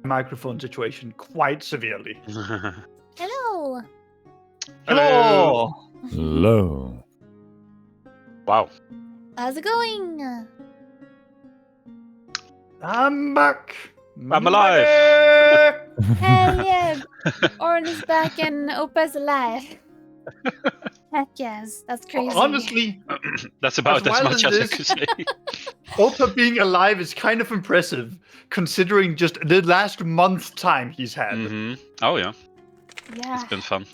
microphone situation quite severely. Hello. Hello. Hello. Wow. How's it going? I'm back. I'm alive. Hell yeah. Orin is back and Opa's alive. Heck yes. That's crazy. Honestly, That's about as wild much as as I this- could say. Opa being alive is kind of impressive, considering just the last month time he's had. Oh yeah, Yeah. it's been fun.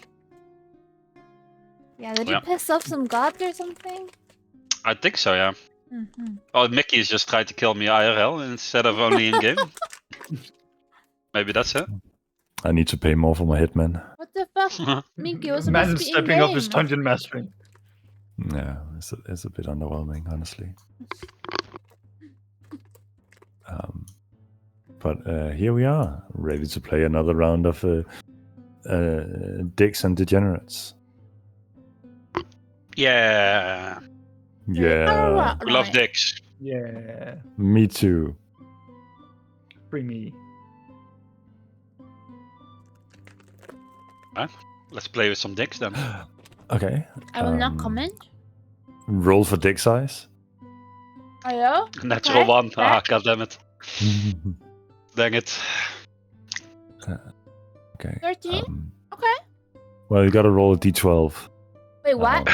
Yeah, did you Yeah. piss off some gods or something? I think so, yeah. Mm-hmm. Oh, Mickey is just trying to kill me IRL instead of only in game. Maybe that's it. I need to pay more for my hitman. What the fuck? Minky was supposed Man to be stepping in up his game. dungeon mastering. Yeah, it's a bit underwhelming, honestly. But here we are, ready to play another round of Dicks and Degenerates. Yeah. Yeah, We love dicks. Yeah, me too. free me. Let's play with some dicks then. Okay. I will not um, comment. Roll for dick size. Hello? Natural Okay. one. Ah, goddammit. Dang it. Okay. 13? Okay. Well, you gotta roll a d12. Wait, what?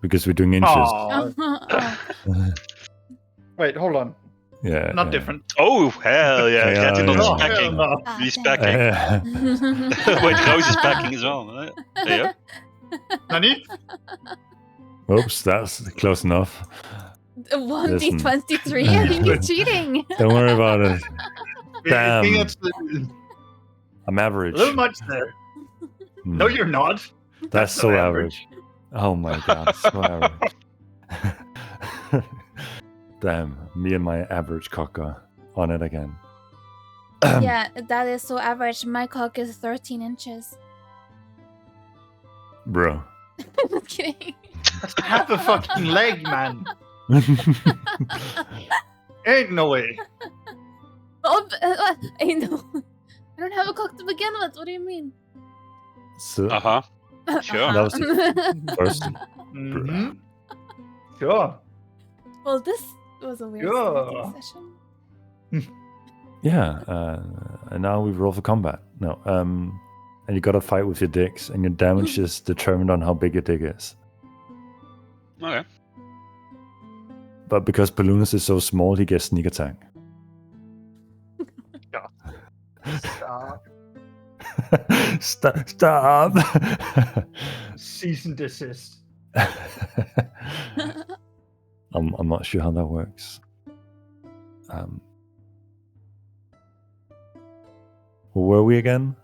Because we're doing inches. Aw. Oh. Wait, hold on. Yeah. Not yeah. different. Oh, hell yeah. Yeah, Retinald's yeah. Oh, hell packing. no. Ah, He's thank packing. Wait, Rose is packing as well. Right? Yeah. Nani? Oops, that's close enough. 1d23? I think you're cheating. Don't worry about it. I Damn. think that's I'm a average. little much there. Hmm. No, you're not. That's so not average. Oh my god, so average. Damn, me and my average cocker on it again. Yeah, that is so average. My cock is 13 inches. Bro. I'm kidding. That's half a fucking leg, man. Ain't no way. Oh, I know. I don't have a cock to begin with. What do you mean? So, Uh-huh. Sure. That was the first. Mm-hmm. Sure. Well, this was a weird Yeah. starting session. Yeah, and now we roll for combat. No, and you gotta fight with your dicks, and your damage is determined on how big your dick is. Okay. But because Balloonus is so small, he gets sneak attack. Stop. Stop! Cease and desist. I'm not sure how that works. Where were we again?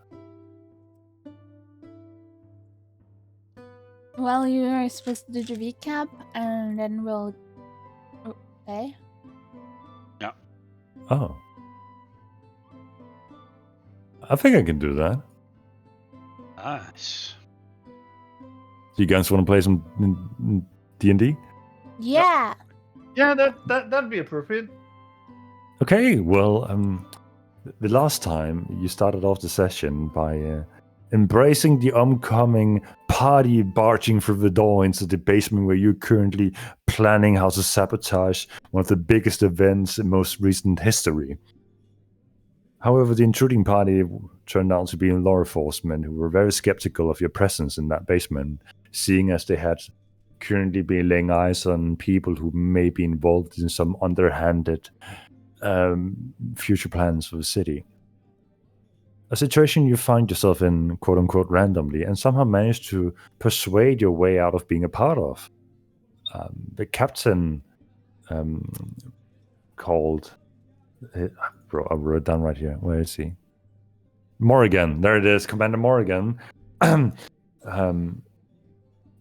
Well, you are supposed to do the recap, and then we'll play. Oh. I think I can do that. Nice. Do you guys want to play some D&D? Yeah. Yeah, that'd be appropriate. Okay, well, the last time you started off the session by embracing the oncoming party barging through the door into the basement where you're currently planning how to sabotage one of the biggest events in most recent history. However, the intruding party turned out to be law enforcement who were very skeptical of your presence in that basement, seeing as they had currently been laying eyes on people who may be involved in some underhanded future plans for the city. A situation you find yourself in, quote unquote, randomly, and somehow manage to persuade your way out of being a part of. The captain called. Bro, I wrote it down right here. Where is he? Morrigan. There it is, Commander Morrigan.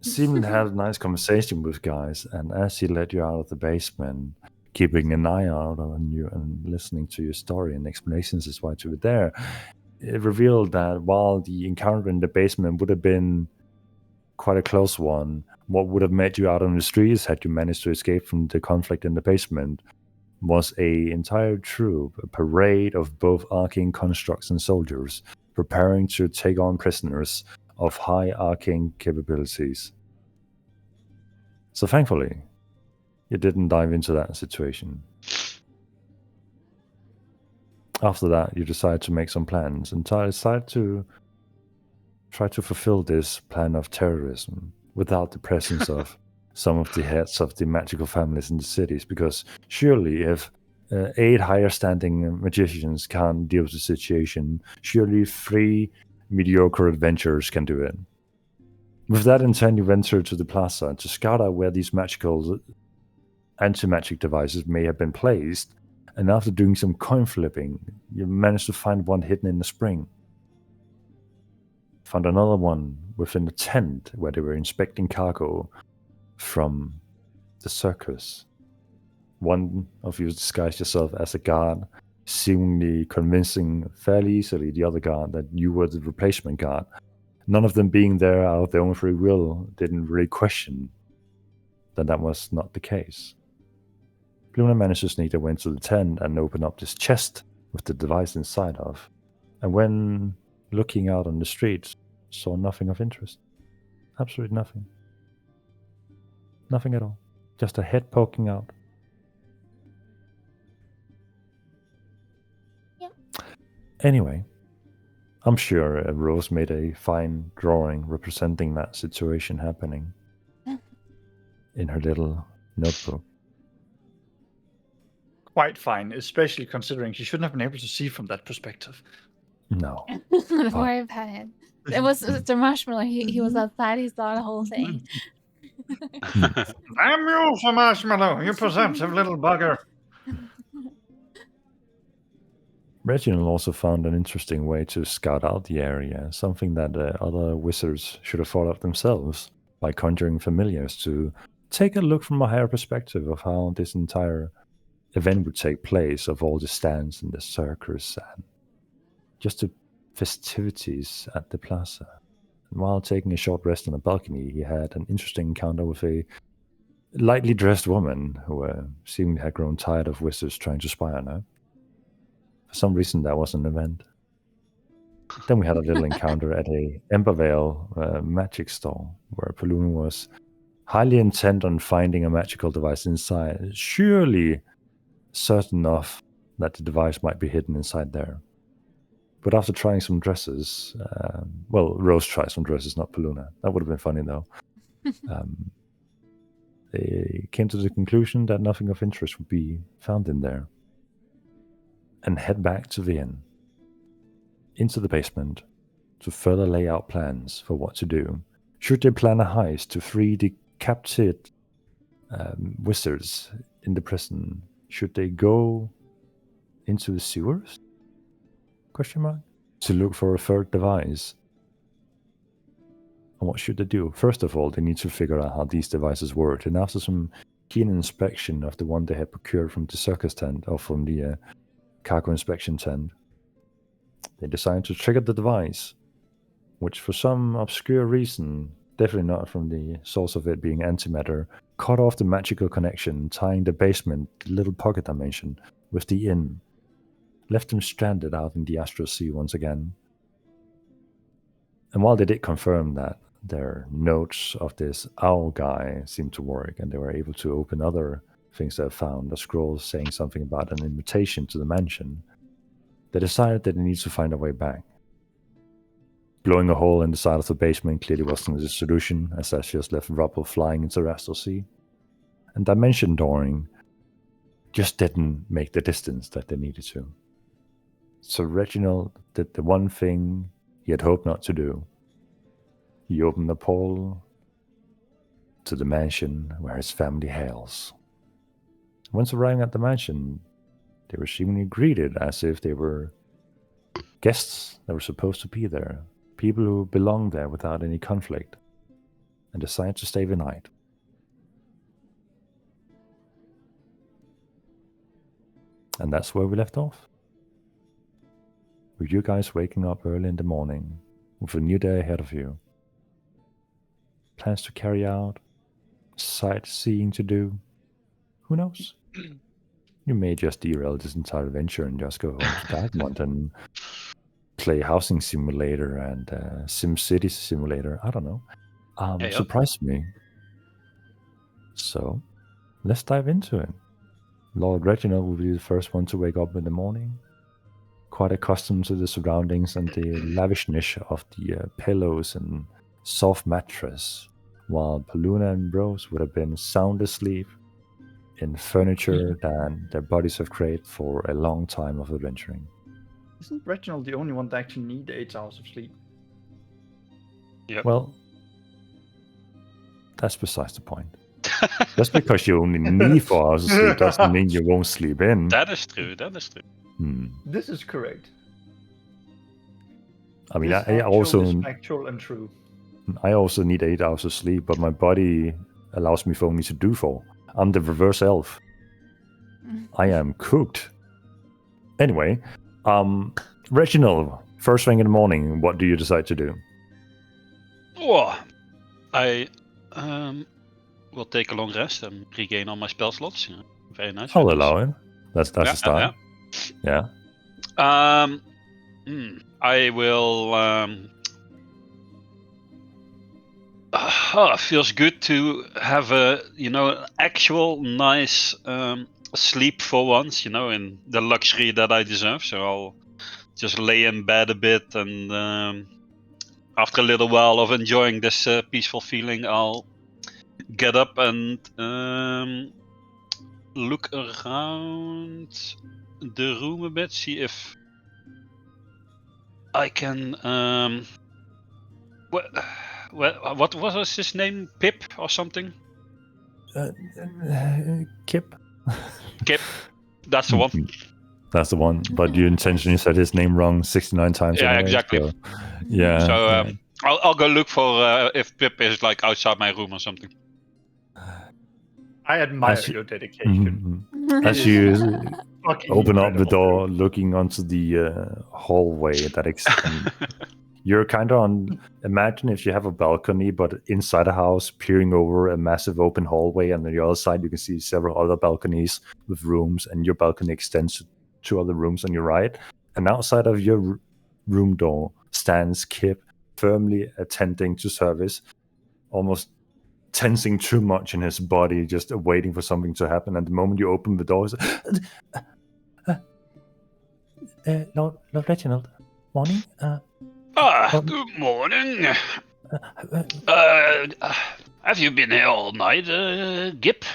Seemed to have a nice conversation with guys, and as he led you out of the basement, keeping an eye out on you and listening to your story and explanations as why you were there, it revealed that while the encounter in the basement would have been quite a close one, what would have met you out on the streets had you managed to escape from the conflict in the basement was a entire troop, a parade of both arcane constructs and soldiers, preparing to take on prisoners of high arcane capabilities. So thankfully, you didn't dive into that situation. After that, you decide to make some plans and decide to try to fulfill this plan of terrorism without the presence of some of the heads of the magical families in the cities, because surely if 8 higher standing magicians can't deal with the situation, surely 3 mediocre adventurers can do it. With that intent, you venture to the plaza to scout out where these magical anti-magic devices may have been placed, and after doing some coin flipping, you managed to find one hidden in the spring. Found another one within a tent where they were inspecting cargo from the circus. One of you disguised yourself as a guard, seemingly convincing fairly easily the other guard that you were the replacement guard. None of them being there out of their own free will didn't really question that was not the case. Luna managed to sneak their way into the tent and open up this chest with the device inside of. And when looking out on the streets, saw nothing of interest. Absolutely nothing. Nothing at all. Just a head poking out. Yep. Anyway, I'm sure Rose made a fine drawing representing that situation happening in her little notebook. Quite fine, especially considering she shouldn't have been able to see from that perspective. No. Don't worry about it. It was Mr. Marshmallow. He was outside. He saw the whole thing. Damn you, Sir Marshmallow, you presumptive little bugger. Reginald also found an interesting way to scout out the area, something that other wizards should have thought of themselves, by conjuring familiars to take a look from a higher perspective of how this entire event would take place, of all the stands and the circus and just the festivities at the plaza. And while taking a short rest on a balcony, he had an interesting encounter with a lightly dressed woman who seemingly had grown tired of wizards trying to spy on her. For some reason, that was an event. Then we had a little encounter at a Embervale magic store, where Palumi was highly intent on finding a magical device inside, surely certain enough that the device might be hidden inside there. But after trying some dresses, Rose tried some dresses, not Paluna. That would have been funny, though. They came to the conclusion that nothing of interest would be found in there, and head back to the inn, into the basement, to further lay out plans for what to do. Should they plan a heist to free the captured wizards in the prison? Should they go into the sewers? Question mark? To look for a third device. And what should they do? First of all, they need to figure out how these devices work. And after some keen inspection of the one they had procured from the circus tent, or from the cargo inspection tent, they decided to trigger the device, which for some obscure reason, definitely not from the source of it being antimatter, cut off the magical connection tying the basement, the little pocket dimension, with the inn. Left them stranded out in the astral sea once again. And while they did confirm that their notes of this owl guy seemed to work, and they were able to open other things they found, a scroll saying something about an invitation to the mansion, they decided that they need to find a way back. Blowing a hole in the side of the basement clearly wasn't the solution, as that just left rubble flying into the astral sea. And dimension dooring just didn't make the distance that they needed to. So Reginald did the one thing he had hoped not to do. He opened the portal to the mansion where his family hails. Once arriving at the mansion, they were seemingly greeted as if they were guests that were supposed to be there, people who belonged there without any conflict, and decided to stay the night. And that's where we left off. With you guys waking up early in the morning, with a new day ahead of you. Plans to carry out, sightseeing to do, who knows? You may just derail this entire adventure and just go home to Diamond and play Housing Simulator and SimCity Simulator. I don't know. Yeah. Surprised me. So, let's dive into it. Lord Reginald will be the first one to wake up in the morning, quite accustomed to the surroundings and the lavishness of the pillows and soft mattress, while Paluna and Rose would have been sound asleep in furniture that their bodies have craved for a long time of adventuring. Isn't Reginald the only one that actually need 8 hours of sleep? Yep. Well, that's besides the point. Just because you only need 4 hours of sleep doesn't mean you won't sleep in. That is true. This is correct. I mean, This I actual also is factual and true. need 8 hours of sleep, but my body allows me for only to do 4. I'm the reverse elf. I am cooked. Anyway, Reginald, first thing in the morning, what do you decide to do? Oh, I will take a long rest and regain all my spell slots. Very nice. I'll allow it. That's Yeah, a start. Yeah. I will. Feels good to have a actual nice sleep for once. In the luxury that I deserve. So I'll just lay in bed a bit, and after a little while of enjoying this peaceful feeling, I'll get up and look around the room a bit, see if I can. What was his name? Pip or something? Kip. Kip. That's the one. That's the one. But you intentionally said his name wrong 69 times. Yeah, anyway, exactly. So, yeah. So I'll go look for if Pip is like outside my room or something. I admire your dedication. As you Fucking open up the incredible. door, looking onto the hallway that extends. You're kind of on. Imagine if you have a balcony, but inside a house, peering over a massive open hallway, and on the other side, you can see several other balconies with rooms, and your balcony extends to 2 other rooms on your right. And outside of your room door stands Kip, firmly attending to service, almost tensing too much in his body, just waiting for something to happen. And the moment you open the door, Lord Reginald, morning. Good morning. Have you been here all night, Gip?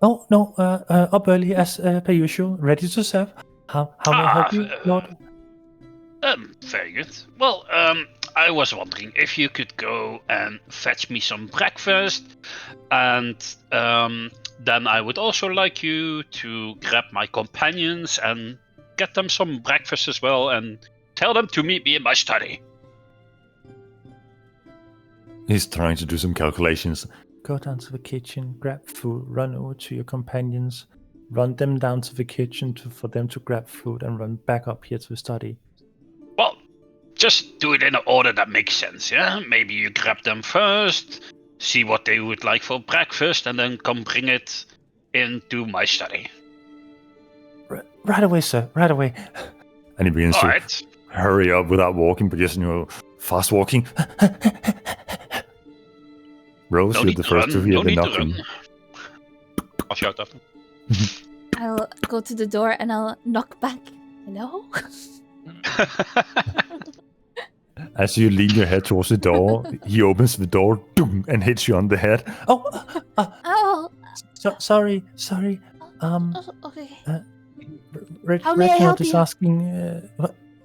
Oh no, up early as per usual, ready to serve. How may I help you, Lord? Very good. Well, I was wondering if you could go and fetch me some breakfast, and then I would also like you to grab my companions and get them some breakfast as well, and tell them to meet me in my study. He's trying to do some calculations. Go down to the kitchen, grab food, run over to your companions, run them down to the kitchen for them to grab food, and run back up here to the study. Well, just do it in an order that makes sense, yeah? Maybe you grab them first, see what they would like for breakfast, and then come bring it into my study. Right away, sir, right away. And he begins to hurry up without walking, but just, fast walking. Rose, you're the first to hear the knocking. I'll shout after. I'll go to the door and I'll knock back. Hello? As you lean your head towards the door, he opens the door and hits you on the head. Oh! Sorry. Okay. Reginald may I help is you? asking.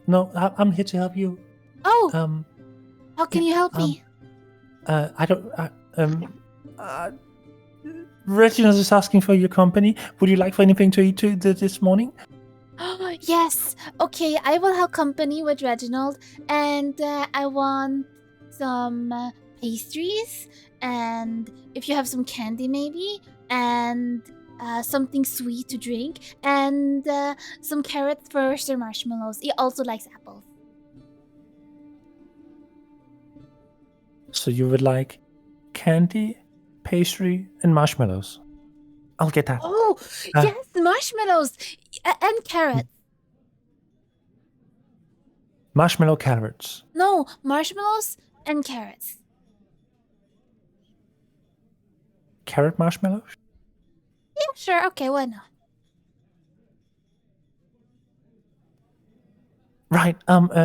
No, I'm here to help you. Oh! How can you help me? I don't. Reginald is asking for your company. Would you like for anything to eat this morning? Yes. Okay, I will have company with Reginald, and I want some pastries, and if you have some candy, maybe, and something sweet to drink, and some carrots for Sir Marshmallows. He also likes apples. So you would like candy, pastry, and marshmallows. I'll get that. Oh, yes, marshmallows and carrots. Marshmallow carrots. No, marshmallows and carrots. Carrot marshmallows? Yeah, sure. Okay, why not? Right.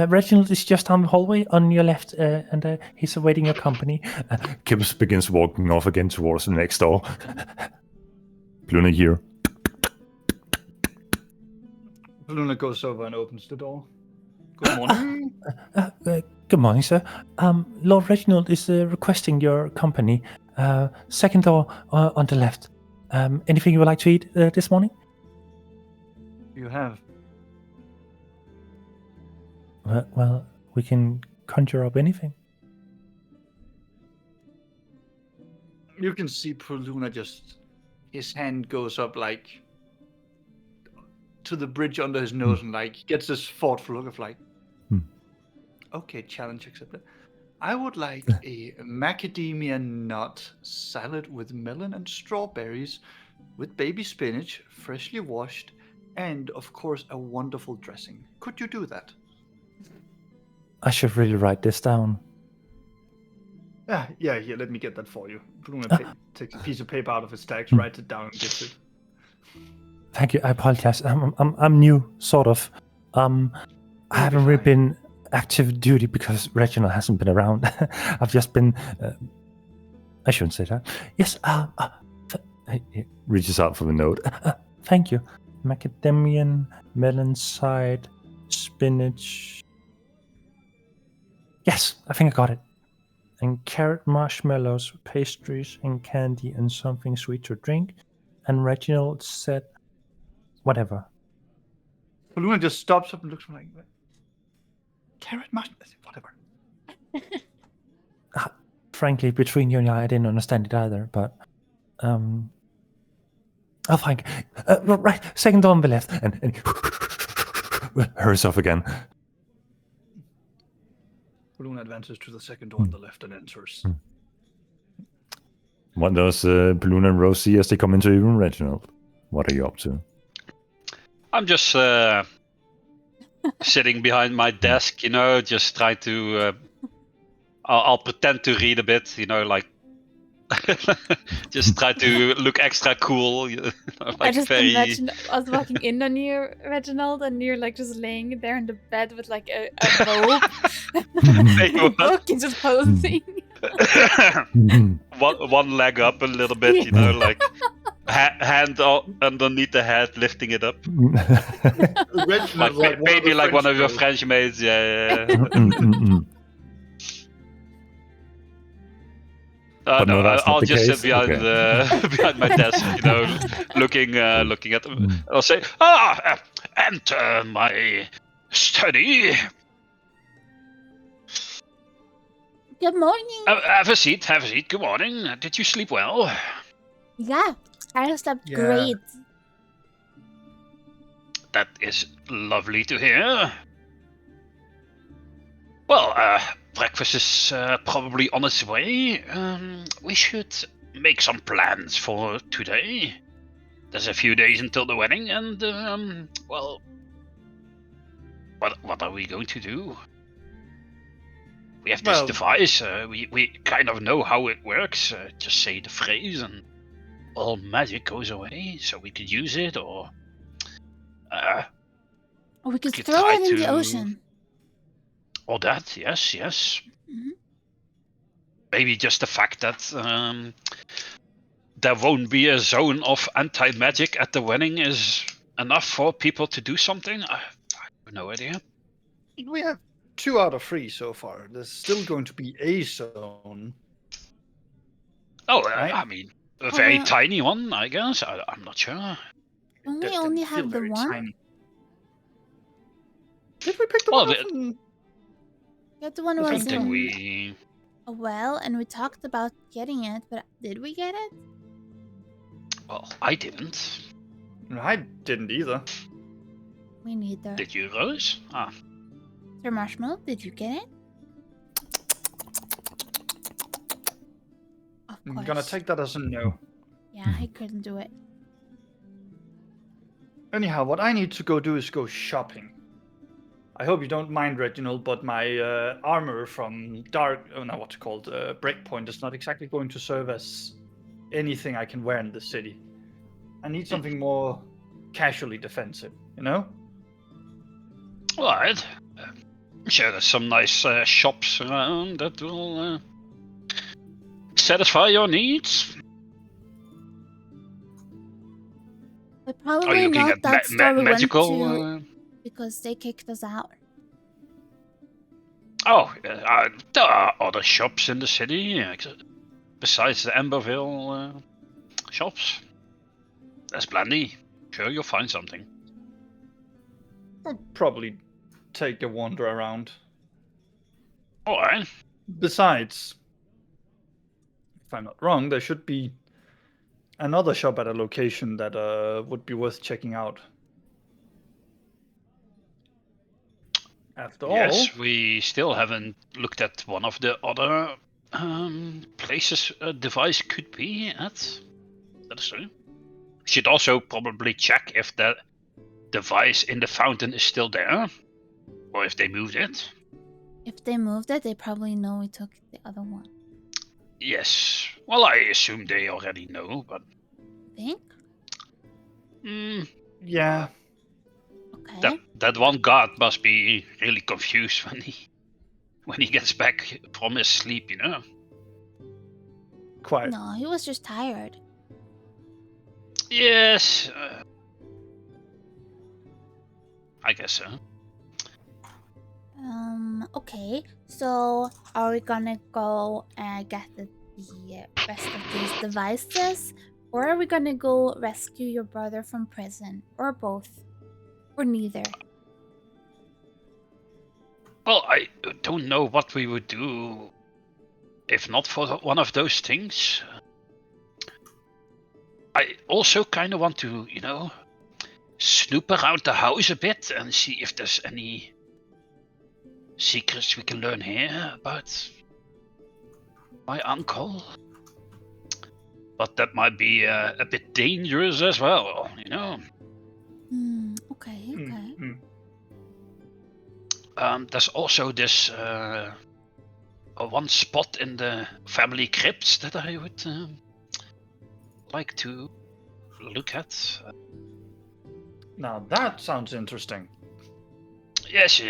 Reginald is just down the hallway on your left, and he's awaiting your company. Gibbs begins walking off again towards the next door. Luna here. Luna goes over and opens the door. Good morning. Good morning, sir. Lord Reginald is requesting your company. Second door on the left. Anything you would like to eat this morning? You have. Well, we can conjure up anything. You can see Luna just... His hand goes up like... to the bridge under his nose and like gets this thoughtful look of like... Okay, challenge accepted. I would like a macadamia nut salad with melon and strawberries with baby spinach, freshly washed, and of course a wonderful dressing. Could you do that? I should really write this down. Yeah, here, let me get that for you. Luna takes a piece of paper out of his tags, writes it down, and gives it. Thank you. I apologize. I'm new, sort of. I haven't really been active duty because Reginald hasn't been around. I've just been. I shouldn't say that. Yes. He reaches out for the note. Thank you. Macadamian, melon side, spinach. Yes, I think I got it. And carrot marshmallows, pastries, and candy, and something sweet to drink. And Reginald said, whatever. Luna just stops up and looks like, carrot marshmallows, whatever. Frankly, between you and I didn't understand it either, but oh, thank. Right, second door on the left, and hurries off again. Luna advances to the second door on the left and enters. What does Luna and Rose see as they come into your room, Reginald? What are you up to? I'm just sitting behind my desk, you know, just trying to. I'll pretend to read a bit, you know, like. Just try to look extra cool. You know, like I just very... imagined us walking in on you, Reginald, and you're like just laying there in the bed with like a robe, book, and just posing. one leg up a little bit, you know, like hand underneath the head, lifting it up. Like maybe like one of your French maids, yeah. No, I'll just sit behind behind my desk, you know, looking at them. I'll say, enter my study. Good morning. Have a seat. Good morning. Did you sleep well? Yeah, I slept great. That is lovely to hear. Well, breakfast is probably on its way. We should make some plans for today. There's a few days until the wedding, and well, what are we going to do? We have this device. We kind of know how it works. Just say the phrase, and all magic goes away. So we could use it, or we could throw it in the ocean. Or that, yes. Mm-hmm. Maybe just the fact that there won't be a zone of anti-magic at the wedding is enough for people to do something? I have no idea. We have 2 out of 3 so far. There's still going to be a zone. Oh, right? I mean, a very tiny one, I guess. I'm not sure. Don't we only have the one? Tiny. Did we pick the one up? Yeah, the one was we... a well, and we talked about getting it, but did we get it? Well, I didn't. I didn't either. Me neither. Did you, Rose? Sir Marshmallow, did you get it? Of course. I'm gonna take that as a no. Yeah, I couldn't do it. Anyhow, what I need to go do is go shopping. I hope you don't mind, Reginald, but my armor from what's it called, Breakpoint is not exactly going to serve as anything I can wear in the city. I need something more casually defensive, you know? Alright. I'm sure there's some nice shops around that will satisfy your needs. But Are probably you looking not at that store we magical? went to because they kicked us out. There are other shops in the city besides the Emberville shops. There's plenty. Sure, you'll find something. I'll probably take a wander around. Alright. Besides, if I'm not wrong, there should be another shop at a location that would be worth checking out. After Yes, all, we still haven't looked at one of the other places a device could be at. That is true. Should also probably check if that device in the fountain is still there, or if they moved it. If they moved it, they probably know we took the other one. Yes. Well, I assume they already know, but Think? yeah. Okay. that one guard must be really confused when he gets back from his sleep, you know. Quite. No, he was just tired. Yes. I guess so. Okay. So, are we gonna go and get the rest of these devices? Or are we gonna go rescue your brother from prison? Or both? Or neither? Well, I don't know what we would do if not for one of those things. I also kind of want to, you know, snoop around the house a bit and see if there's any secrets we can learn here about my uncle. But that might be a bit dangerous as well, you know. Okay. There's also this one spot in the family crypts that I would like to look at. Now that sounds interesting. Yes.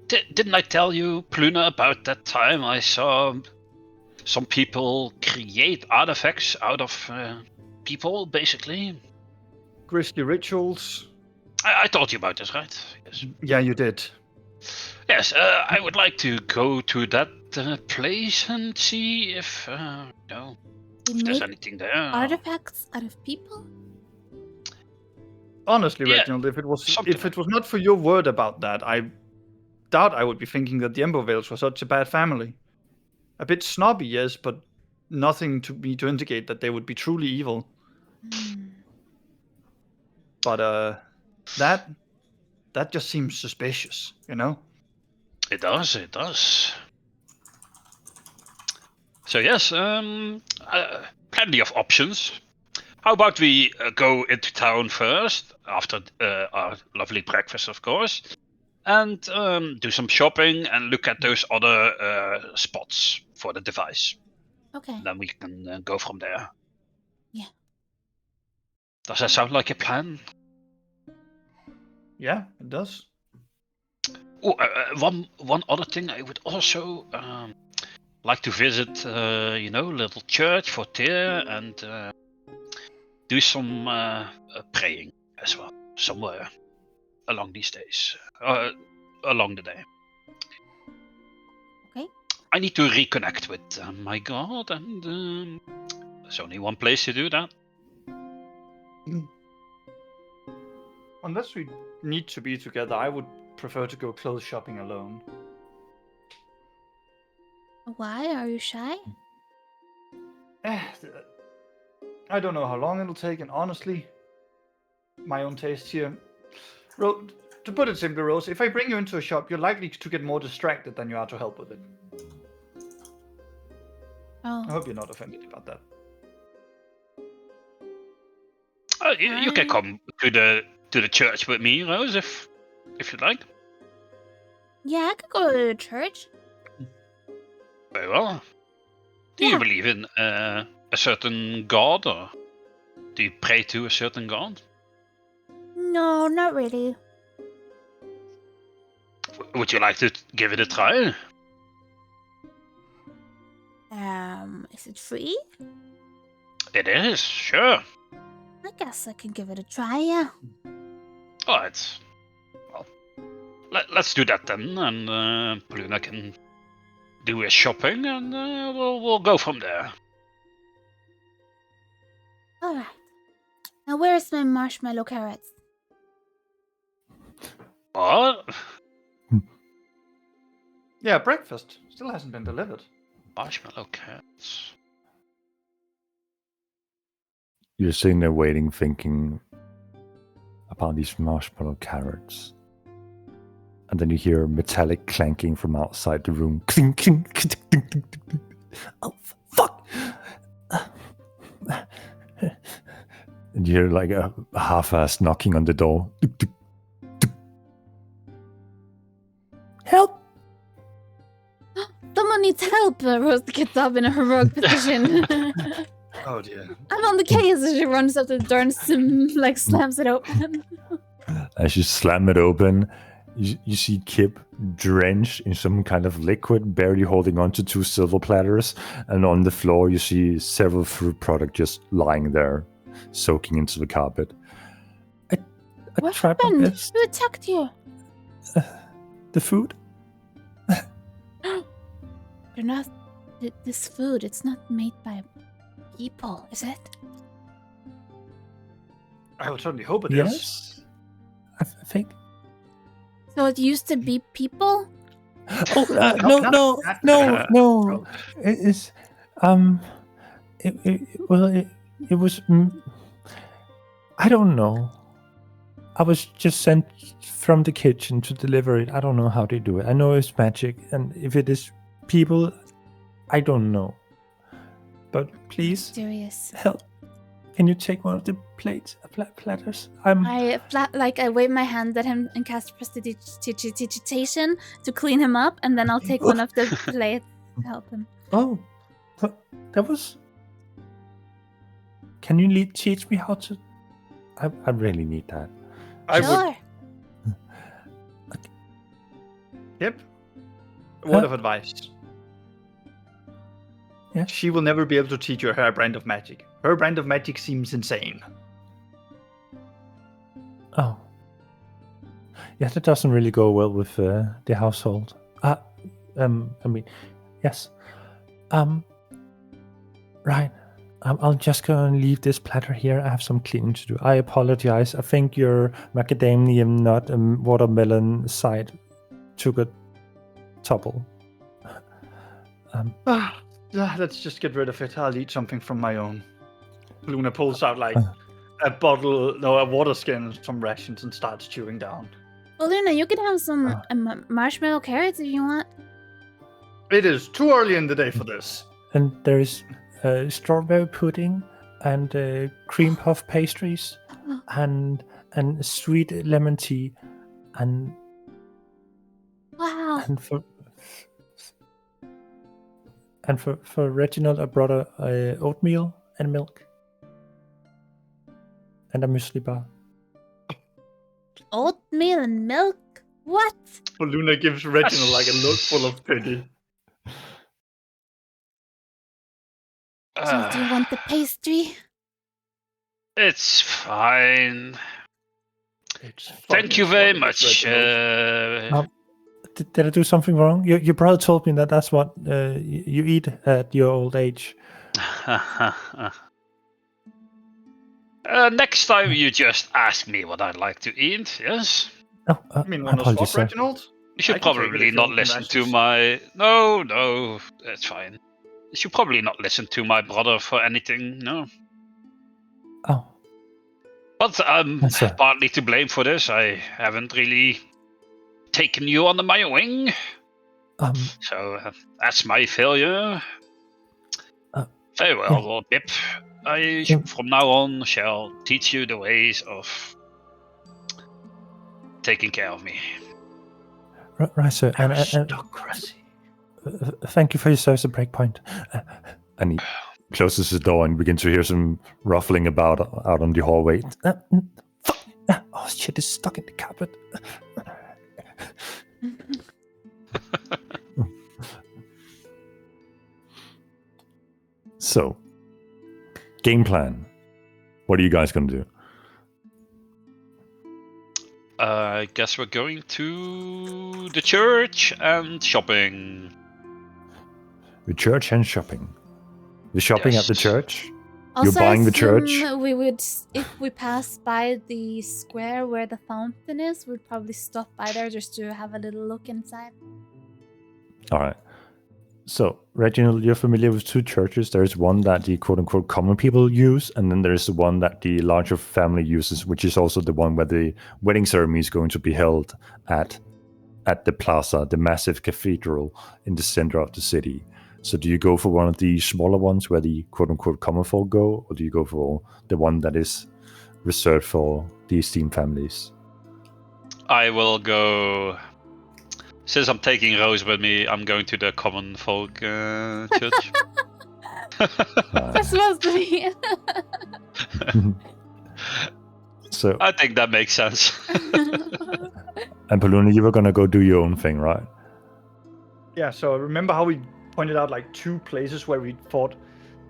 Didn't I tell you, Pluna, about that time I saw some people create artifacts out of people, basically? Grisly rituals. I told you about this, right? Yes. Yeah, you did. Yes, I would like to go to that place and see if, if there's anything there. Artifacts out of people? Honestly, Yeah, Reginald, if it was something not for your word about that, I doubt I would be thinking that the Embervales were such a bad family. A bit snobby, yes, but nothing to me to indicate that they would be truly evil. But that just seems suspicious, you know? It does. So yes, plenty of options. How about we go into town first, after our lovely breakfast, of course, and do some shopping and look at those other spots for the device. Okay. Then we can go from there. Yeah. Does that sound like a plan? Yeah, it does. Oh, one other thing, I would also like to visit, little church for Tyr and do some praying as well, somewhere along these days, along the day. Okay. I need to reconnect with my god, and there's only one place to do that. Unless we need to be together, I would prefer to go clothes shopping alone. Why? Are you shy? I don't know how long it'll take, and honestly, my own taste here. To put it simply, Rose, if I bring you into a shop, you're likely to get more distracted than you are to help with it. Oh. I hope you're not offended about that. You can come to the church with me, Rose, if you'd like. Yeah, I could go to the church. Very well. Do you Yeah. believe in a certain god, or do you pray to a certain god? No, not really. Would you like to give it a try? Is it free? It is, sure. I guess I can give it a try, yeah. Alright. Well, let's do that then, and Paluna can do his shopping, and we'll go from there. Alright. Now where's my marshmallow carrots? What? Yeah, breakfast still hasn't been delivered. Marshmallow cats. You're sitting there waiting, thinking about these marshmallow carrots. And then you hear metallic clanking from outside the room. Clink, clink, clink, clink, clink, clink. Oh, fuck! And you hear like a half-assed knocking on the door. Help! Someone needs help! Rose gets up in a heroic position. Oh dear. I'm on the case as she runs up to the door and slams it open. As you slam it open, you see Kip drenched in some kind of liquid, barely holding on to 2 silver platters. And on the floor, you see several fruit products just lying there, soaking into the carpet. I What tried my happened? best. Who attacked you? The food? You're not... This food, it's not made by people, is it? I would certainly hope it is. Yes. I think. So it used to be people? Oh, No, no. It is. It was. I don't know. I was just sent from the kitchen to deliver it. I don't know how they do it. I know it's magic, and if it is people, I don't know. But please Serious. help. Can you take one of the plates, platters? I wave my hand at him and cast prestidigitation to clean him up, and then I'll take one of the plates to help him. Oh, that was. Can you teach me how to? I really need that. I would. Sure. Yep. Word of advice. Yeah. She will never be able to teach you her brand of magic. Her brand of magic seems insane. Oh. Yeah, that doesn't really go well with the household. I mean, yes. Right. I'll just go and leave this platter here. I have some cleaning to do. I apologize. I think your macadamia nut and watermelon side took a topple. Let's just get rid of it. I'll eat something from my own. Luna pulls out like a water skin and some rations and starts chewing down. Well, Luna, you could have some marshmallow carrots if you want. It is too early in the day for this. And there is strawberry pudding and cream puff pastries and sweet lemon tea and Wow. and for Reginald I brought a oatmeal and milk and a muesli bar. Oatmeal and milk? What? Luna gives Reginald like a look full of pity. So do you want the pastry? It's fine. It's Thank you very much. Did I do something wrong? Your brother told me that's what you eat at your old age. Next time you just ask me what I'd like to eat, yes? Oh, I mean, on the apologies, spot, sir. Reginald? You should I can take it probably if not you listen want to to my... No, that's fine. You should probably not listen to my brother for anything, no. Oh. But I'm Yes, sir. partly to blame for this. I haven't really taken you under my wing. So that's my failure. Very well, Lord Bip. I from now on shall teach you the ways of taking care of me. Right, sir. And Aristocracy. thank you for your service at Breakpoint. And he closes the door and begins to hear some ruffling about out on the hallway. Oh shit! It's stuck in the carpet. So, game plan. What are you guys gonna do? I guess we're going to the church and shopping. The church and shopping. The shopping at the Yes. church. Also, You're buying the assume church? we would, if we pass by the square where the fountain is, we'd probably stop by there just to have a little look inside. All right. So, Reginald, you're familiar with two churches. There's one that the quote-unquote common people use, and then there's the one that the larger family uses, which is also the one where the wedding ceremony is going to be held at the plaza, the massive cathedral in the center of the city. So do you go for one of the smaller ones where the quote-unquote common folk go, or do you go for the one that is reserved for the esteemed families? I will go. Since I'm taking Rose with me, I'm going to the common folk church. That's supposed to be. So, I think that makes sense. and Paluna, you were going to go do your own thing, right? Yeah, so remember how we pointed out like two places where we thought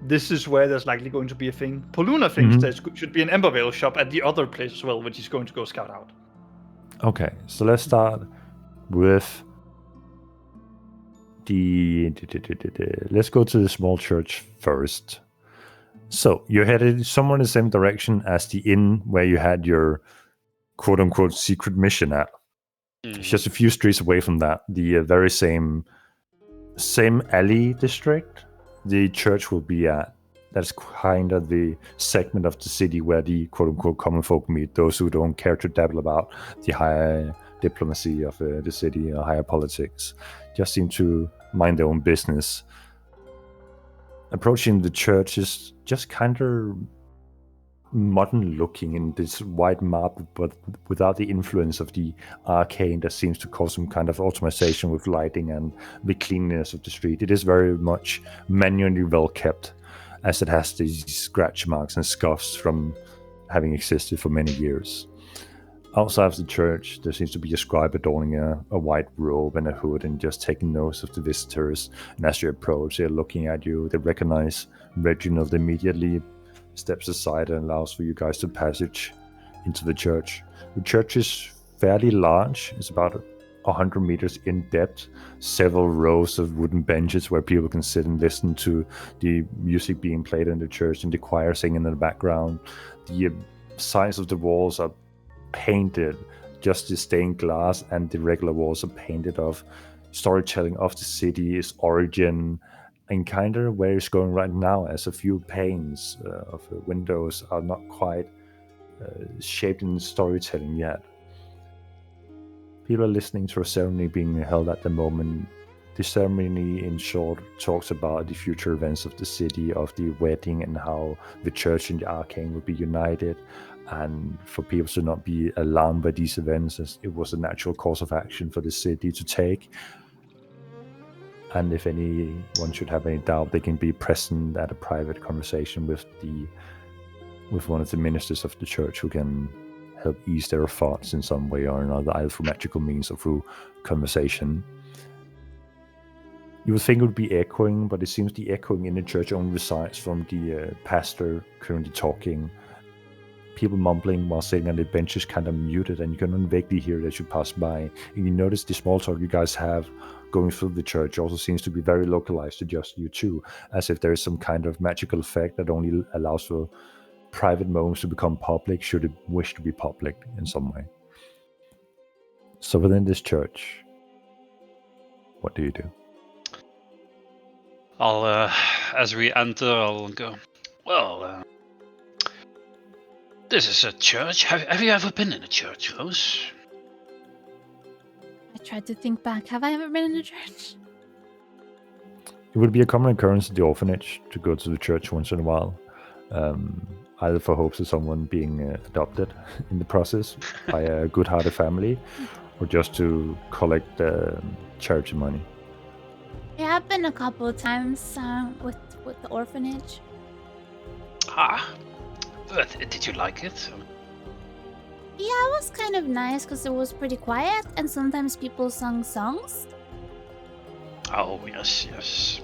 this is where there's likely going to be a thing? Poluna thinks there should be an Embervale shop at the other place as well, which he's going to go scout out. Okay, so let's start with let's go to the small church first. So you're headed somewhere in the same direction as the inn where you had your quote-unquote secret mission at. It's just a few streets away from that. The very same alley district the church will be at. That's kind of the segment of the city where the quote-unquote common folk meet, those who don't care to dabble about the higher diplomacy of the city or higher politics. Just seem to mind their own business. Approaching the church is just kind of modern looking in this white marble, but without the influence of the arcane that seems to cause some kind of automation with lighting and the cleanliness of the street. It is very much manually well kept, as it has these scratch marks and scuffs from having existed for many years. Outside of the church, there seems to be a scribe adorning a white robe and a hood and just taking notes of the visitors. And as you approach, they're looking at you. They recognize Reginald immediately, steps aside and allows for you guys to passage into the church. The church is fairly large. It's about 100 meters in depth, several rows of wooden benches where people can sit and listen to the music being played in the church and the choir singing in the background. The sides of the walls are painted, just the stained glass, and the regular walls are painted of storytelling of the city, its origin, and kind of where it's going right now, as a few panes of windows are not quite shaped in storytelling yet. People are listening to a ceremony being held at the moment. The ceremony, in short, talks about the future events of the city, of the wedding, and how the church and the arcane will be united, and for people to not be alarmed by these events, as it was a natural course of action for the city to take. And if anyone should have any doubt, they can be present at a private conversation with one of the ministers of the church, who can help ease their thoughts in some way or another, either through magical means or through conversation. You would think it would be echoing, but it seems the echoing in the church only resides from the pastor currently talking. People mumbling while sitting on the benches, kind of muted, and you can only vaguely hear it as you pass by. And you notice the small talk you guys have going through the church also seems to be very localized to just you two, as if there is some kind of magical effect that only allows for private moments to become public, should it wish to be public in some way. So within this church, what do you do? I'll, as we enter, I'll go, well, this is a church. Have you ever been in a church, Rose? I tried to think back. Have I ever been in a church? It would be a common occurrence at the orphanage to go to the church once in a while. either for hopes of someone being adopted in the process by a good-hearted family, or just to collect charity money. It happened a couple of times with the orphanage. But did you like it? Yeah, it was kind of nice because it was pretty quiet, and sometimes people sung songs. Oh, yes.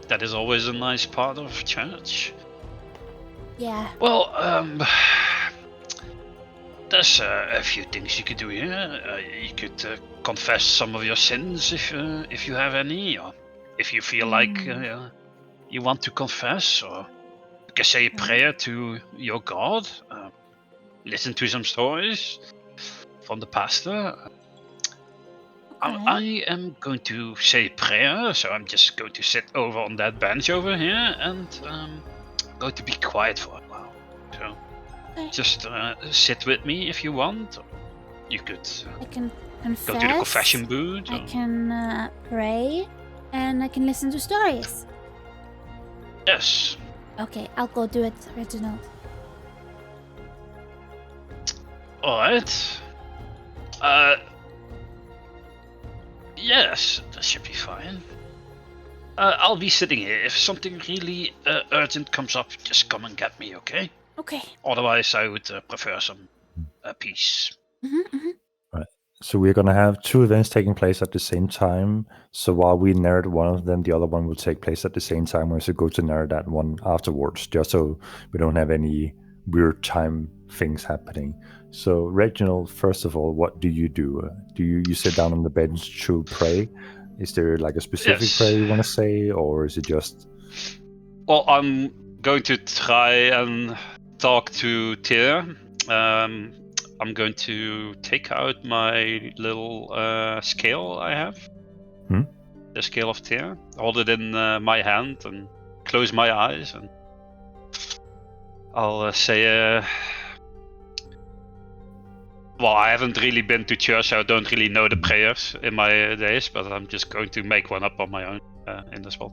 That is always a nice part of church. Yeah. Well, there's a few things you could do here. You could confess some of your sins if you have any, or if you feel like you want to confess, or you can say a prayer to your God. Listen to some stories from the pastor. I am going to say a prayer, so I'm just going to sit over on that bench over here and going to be quiet for a while. So just sit with me if you want. Or you could I can confess. go to the confession booth. I can pray, and I can listen to stories. Yes. Okay, I'll go do it, Reginald. Alright. Yes, that should be fine. I'll be sitting here. If something really urgent comes up, just come and get me, okay? Okay. Otherwise, I would prefer some peace. Right. So we're going to have two events taking place at the same time. So while we narrate one of them, the other one will take place at the same time. We also go to narrate that one afterwards, just so we don't have any weird time things happening. So Reginald, first of all, what do? Do you sit down on the bench to pray? Is there like a specific prayer you want to say, or is it just? Well, I'm going to try and talk to Tyr. I'm going to take out my little scale I have. The scale of Tyr. Hold it in my hand and close my eyes, and I'll say. Well, I haven't really been to church, so I don't really know the prayers in my days, but I'm just going to make one up on my own in the spot.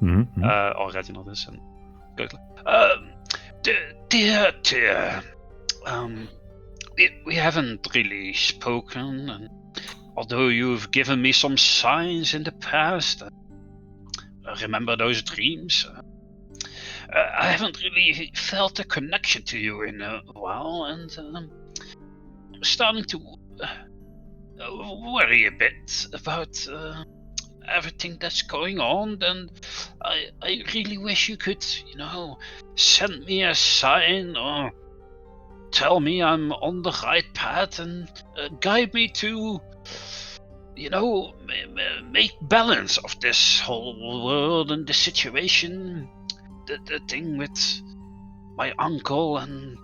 Or Reginald is. And go. Dear Tyr, we haven't really spoken, and although you've given me some signs in the past, I remember those dreams. I haven't really felt a connection to you in a while, and I'm starting to worry a bit about everything that's going on, and I really wish you could, send me a sign or tell me I'm on the right path and guide me to, make balance of this whole world and the situation. The thing with my uncle and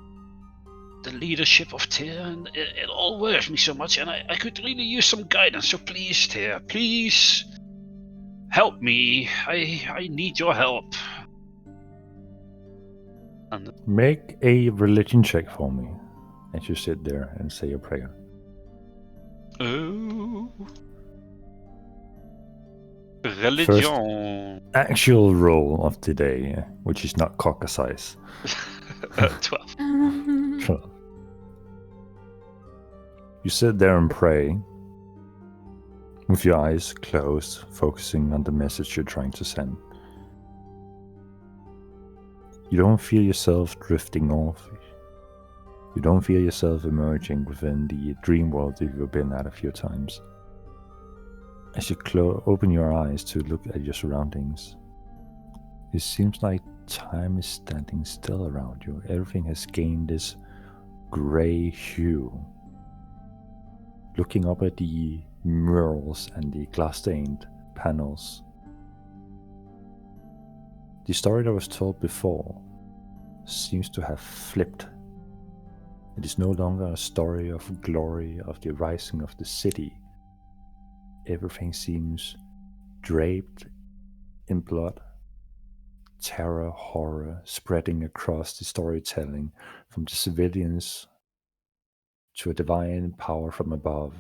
the leadership of Tyr, and it all worries me so much, and I could really use some guidance. So please, Tyr, please help me. I need your help. And make a religion check for me as you sit there and say your prayer. Oh. Religion. First actual roll of the day, which is not Caucasize. 12. 12. You sit there and pray with your eyes closed, focusing on the message you're trying to send. You don't feel yourself drifting off. You don't feel yourself emerging within the dream world that you've been at a few times. As you open your eyes to look at your surroundings, it seems like time is standing still around you. Everything has gained this gray hue. Looking up at the murals and the glass-stained panels, the story that was told before seems to have flipped. It is no longer a story of glory, of the rising of the city. Everything seems draped in blood. Terror, horror spreading across the storytelling, from the civilians to a divine power from above.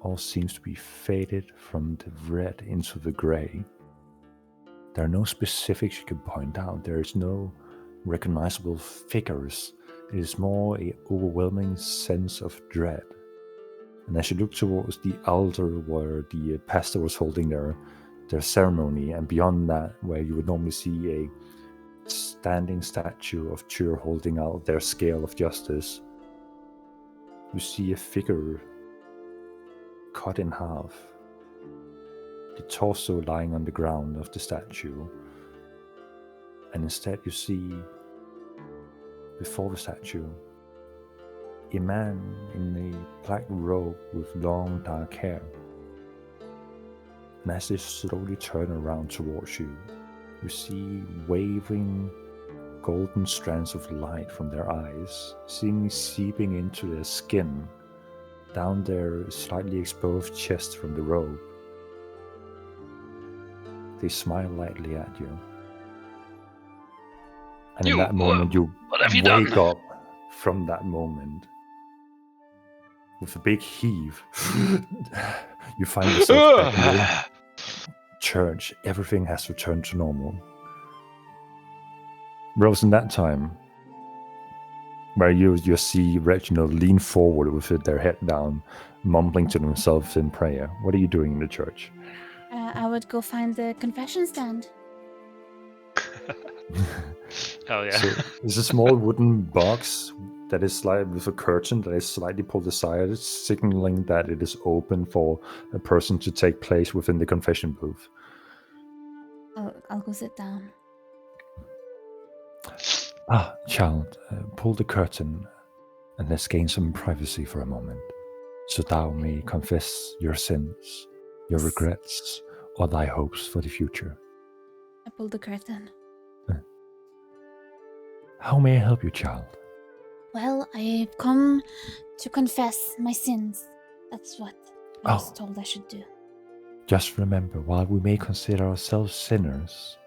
All seems to be faded from the red into the grey. There are no specifics you can point out. There is no recognizable figures. It is more a overwhelming sense of dread. And as you look towards the altar where the pastor was holding their ceremony, and beyond that, where you would normally see a standing statue of Tyr holding out their scale of justice, you see a figure cut in half, the torso lying on the ground of the statue, and instead you see before the statue a man in a black robe with long dark hair. And as they slowly turn around towards you, you see waving golden strands of light from their eyes, seemingly seeping into their skin, down their slightly exposed chest from the robe. They smile lightly at you. And in that moment, you wake up from that moment. With a big heave, you find yourself back in the church. Everything has returned to normal. Rose, in that time, where you see Reginald lean forward with their head down, mumbling to themselves in prayer. What are you doing in the church? I would go find the confession stand. Hell yeah. So there's a small wooden box that is with a curtain that is slightly pulled aside, signaling that it is open for a person to take place within the confession booth. I'll go sit down. Child, pull the curtain and let's gain some privacy for a moment, so thou may confess your sins, your regrets, or thy hopes for the future. I pulled the curtain. How may I help you, child? Well, I've come to confess my sins. That's what I was told I should do. Just remember, while we may consider ourselves sinners,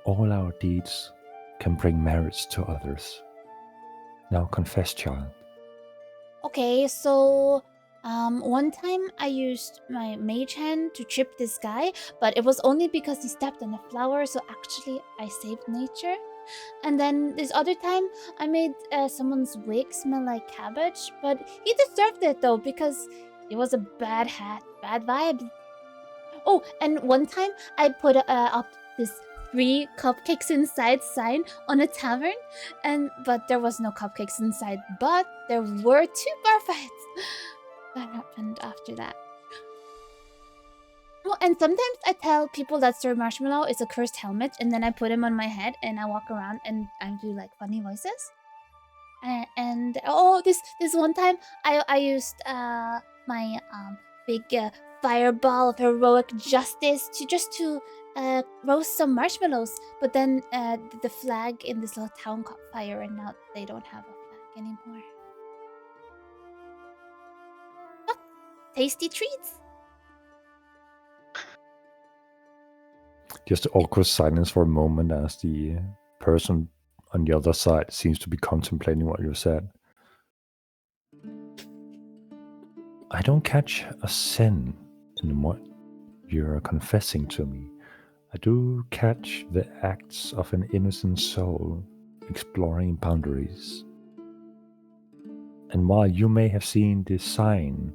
all our deeds can bring merits to others. Now confess, child. Okay, so one time I used my mage hand to trip this guy, but it was only because he stepped on a flower, so actually I saved nature. And then this other time I made someone's wig smell like cabbage, but he deserved it though because it was a bad hat, bad vibe. Oh, and one time I put up this 3 cupcakes inside sign on a tavern, but there was no cupcakes inside, but there were 2 bar fights. That happened after that. Oh, and sometimes I tell people that Sir Marshmallow is a cursed helmet, and then I put him on my head and I walk around and I do like funny voices. This one time I used my big fireball of heroic justice to roast some marshmallows, but then the flag in this little town caught fire, and now they don't have a flag anymore. Oh, tasty treats. Just awkward silence for a moment as the person on the other side seems to be contemplating what you said. I don't catch a sin in what you're confessing to me. I do catch the acts of an innocent soul exploring boundaries. And while you may have seen the sign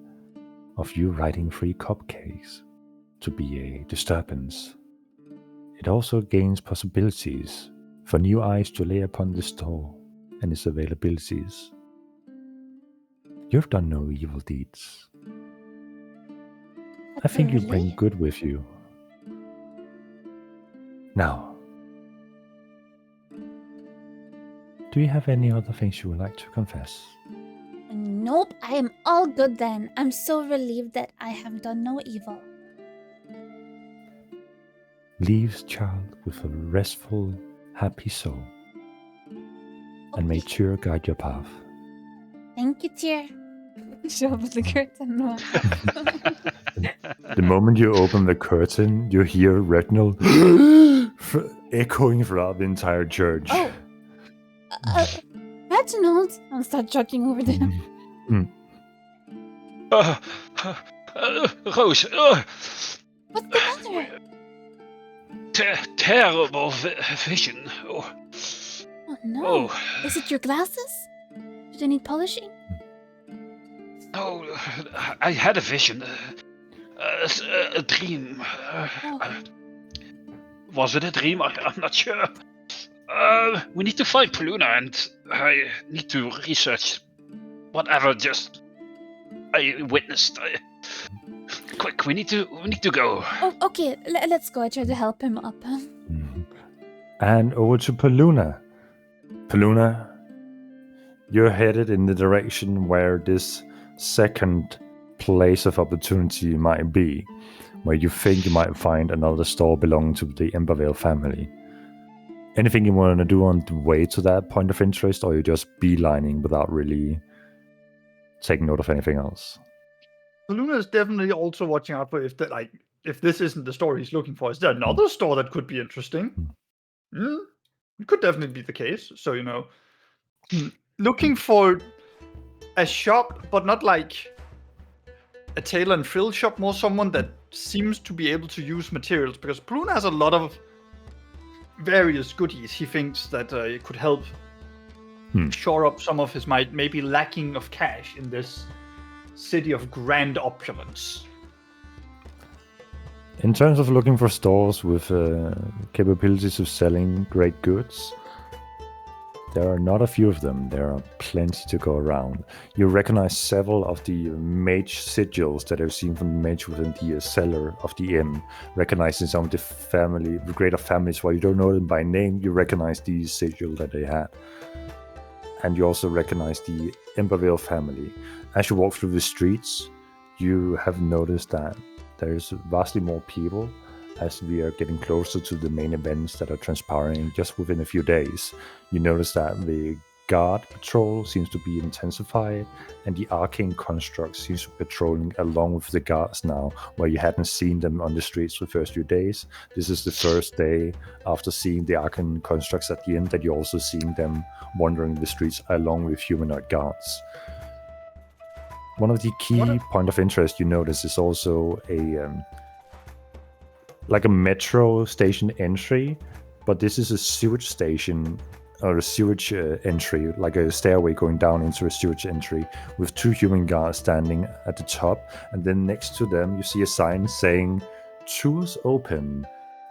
of you writing 3 cupcakes to be a disturbance, it also gains possibilities for new eyes to lay upon the store and its availabilities. You've done no evil deeds. I think you bring good with you. Now, do you have any other things you would like to confess? Nope, I am all good then. I'm so relieved that I have done no evil. Leaves child with a restful, happy soul, and may Tyr guide your path. Thank you, Tyr. Show up the curtain. The moment you open the curtain, you hear Reginald echoing throughout the entire church. Oh, Reginald! I'll start jogging over there. Rose. What's the matter? terrible vision. Oh, Oh no. oh, Is it your glasses? Do they need polishing? no, I had a vision. A dream. Was it a dream? I'm not sure. We need to find Paluna, and I need to research whatever just I witnessed. Quick, we need to go. Oh, okay. Let's go. I try to help him up. And over to Paluna. Paluna, you're headed in the direction where this second place of opportunity might be, where you think you might find another store belonging to the Embervale family. Anything you want to do on the way to that point of interest, or are you just beelining without really taking note of anything else? Paluna is definitely also watching out for if this isn't the store he's looking for. Is there another store that could be interesting? It could definitely be the case. So, looking for a shop, but not like a tailor and frill shop, more someone that seems to be able to use materials, because Paluna has a lot of various goodies he thinks that it could help shore up some of his maybe lacking of cash in this city of grand opulence. In terms of looking for stores with capabilities of selling great goods, there are not a few of them. There are plenty to go around. You recognize several of the mage sigils that I've seen from the mage within the cellar of the inn, recognizing some of the greater families. While you don't know them by name, you recognize these sigils that they had. And you also recognize the Embervale family. As you walk through the streets, you have noticed that there's vastly more people as we are getting closer to the main events that are transpiring just within a few days. You notice that the guard patrol seems to be intensified, and the arcane construct seems to be patrolling along with the guards now, where you hadn't seen them on the streets the first few days. This is the first day after seeing the arcane constructs at the end that you're also seeing them wandering the streets along with humanoid guards. One of the key point of interest you notice is also a metro station entry, but this is a sewage station or a sewage entry, like a stairway going down into a sewage entry with two human guards standing at the top, and then next to them you see a sign saying "Tours open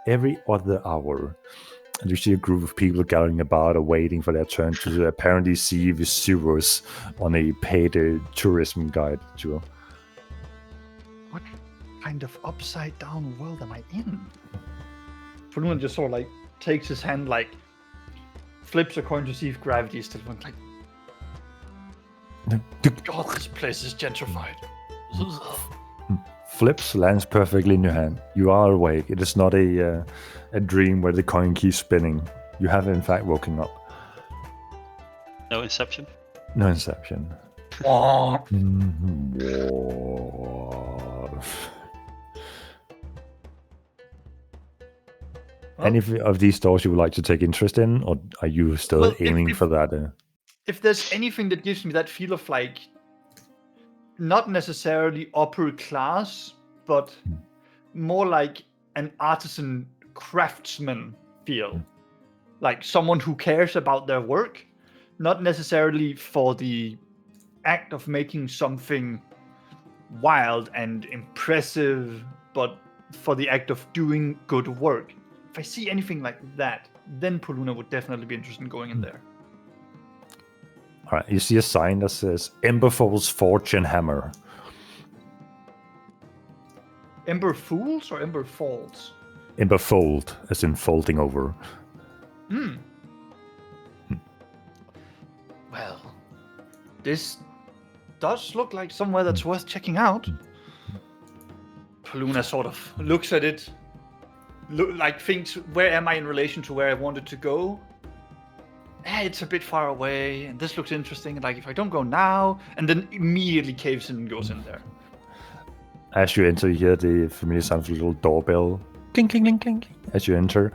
every other hour." And you see a group of people gathering about or waiting for their turn to apparently see the sewers on a paid tourism guide tour. What kind of upside down world am I in? Paluna just sort of takes his hand, flips a coin to see if gravity is still like. God, this place is gentrified. Flips, lands perfectly in your hand. You are awake. It is not a dream where the coin keeps spinning. You have in fact woken up. No inception? No inception. Any of these stores you would like to take interest in, or are you still aiming for that? If there's anything that gives me that feel of not necessarily upper class, but more like an artisan craftsman feel, like someone who cares about their work, not necessarily for the act of making something wild and impressive, but for the act of doing good work. If I see anything like that, then Paluna would definitely be interested in going in there. All right, you see a sign that says Emberfall's Forge and Hammer. Ember Fools or Ember Falls? Emberfold, as in folding over. Well, this does look like somewhere that's worth checking out. Paluna sort of looks at it, thinks, where am I in relation to where I wanted to go? It's a bit far away, and this looks interesting. If I don't go now, and then immediately caves in and goes in there. As you enter, you hear the familiar sound of a little doorbell. Clink, clink, clink, clink, as you enter,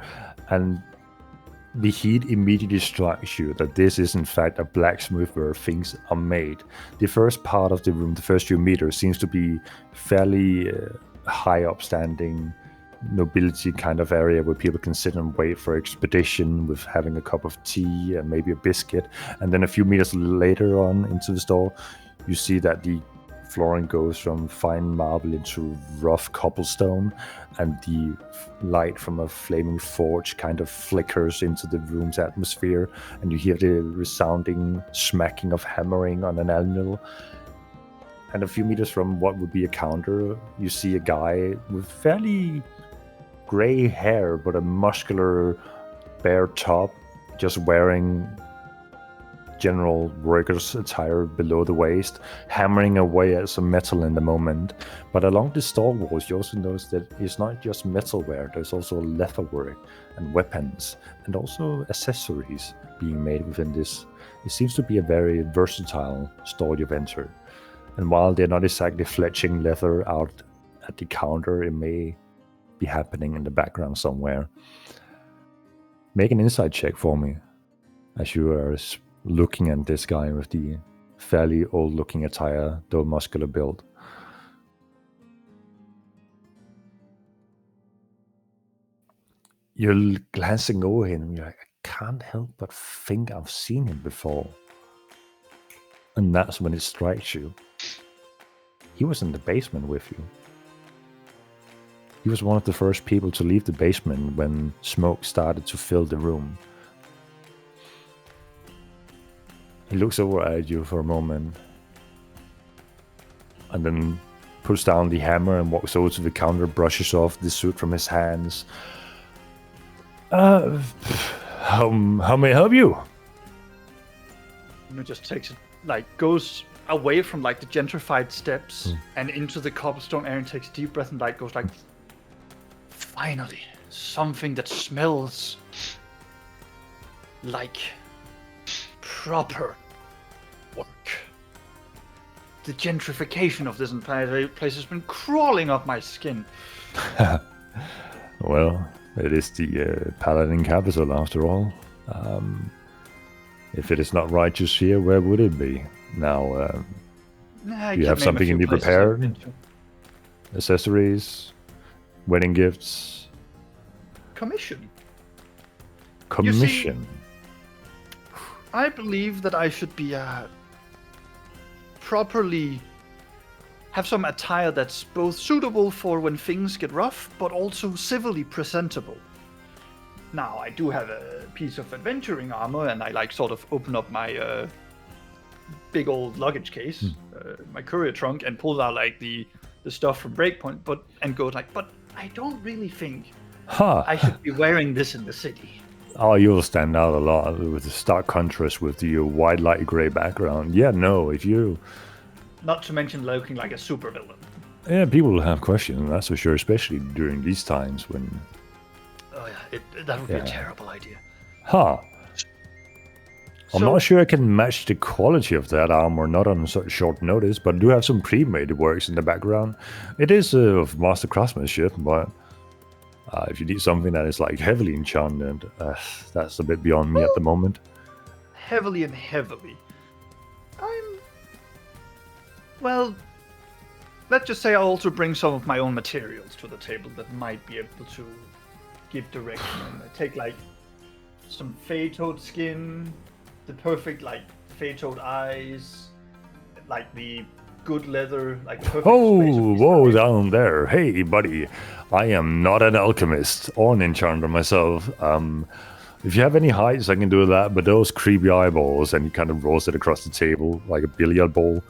and the heat immediately strikes you that this is in fact a blacksmith where things are made. The first part of the room, the first few meters, seems to be fairly high upstanding nobility kind of area where people can sit and wait for expedition with having a cup of tea and maybe a biscuit. And then a few meters later on into the store, you see that the flooring goes from fine marble into rough cobblestone, and the light from a flaming forge kind of flickers into the room's atmosphere, and you hear the resounding smacking of hammering on an anvil. And a few meters from what would be a counter, you see a guy with fairly gray hair but a muscular bare top, just wearing general workers' attire below the waist, hammering away at some metal in the moment. But along the store walls, you also notice that it's not just metalware, there's also leatherwork and weapons, and also accessories being made within this. It seems to be a very versatile store you've entered. And while they're not exactly fletching leather out at the counter, it may be happening in the background somewhere. Make an insight check for me as you are looking at this guy with the fairly old-looking attire, though muscular build. You're glancing over him and you're like, I can't help but think I've seen him before. And that's when it strikes you. He was in the basement with you. He was one of the first people to leave the basement when smoke started to fill the room. He looks over at you for a moment and then puts down the hammer and walks over to the counter, brushes off the soot from his hands. How may I help you? And it just takes it, like, goes away from, like, the gentrified steps and into the cobblestone area and takes a deep breath and, like, goes like, finally, something that smells like proper work. The gentrification of this entire place has been crawling up my skin. Well, it is the Paladin capital after all. If it is not righteous here, where would it be? Now, do you have something in the prepared? Accessories? Wedding gifts? Commission. Commission? I believe that I should be properly have some attire that's both suitable for when things get rough, but also civilly presentable. Now, I do have a piece of adventuring armor, and I like sort of open up my big old luggage case, my courier trunk, and pull out like the stuff from Breakpoint, but I don't really think I should be wearing this in the city. Oh, you'll stand out a lot with the stark contrast with your wide light gray background. Yeah, no, if you... Not to mention looking like a supervillain. Yeah, people will have questions, that's for sure, especially during these times when... Oh yeah, that would be a terrible idea. I'm not sure I can match the quality of that armor, not on such short notice, but I do have some pre-made works in the background. It is of master craftsmanship, but if you need something that is like heavily enchanted, that's a bit beyond me at the moment. Heavily. Well, let's just say I'll also bring some of my own materials to the table that might be able to give direction. And I take like some Feytoad skin, the perfect like Feytoad eyes, like the good leather, like perfect. Whoa, down there. Hey, buddy, I am not an alchemist or an enchanter myself. If you have any heights, I can do that, but those creepy eyeballs, and he kind of rolls it across the table like a billiard ball.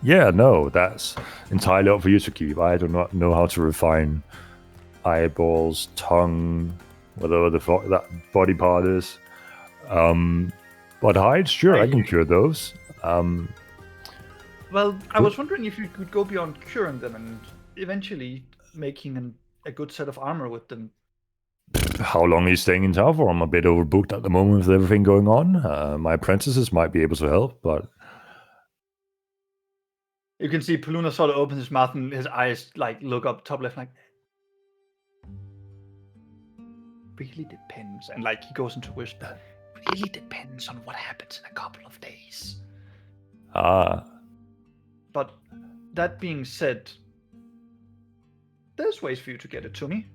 Yeah, no, that's entirely up for you to keep. I do not know how to refine eyeballs, tongue, whatever that body part is. But heights, sure, I can cure those. Well, I was wondering if you could go beyond curing them and eventually making a good set of armor with them. How long are you staying in town for? I'm a bit overbooked at the moment with everything going on. My apprentices might be able to help, but... You can see Paluna sort of opens his mouth and his eyes like look up top left like... Really depends. And like he goes into whisper. Really depends on what happens in a couple of days. But that being said, there's ways for you to get it to me.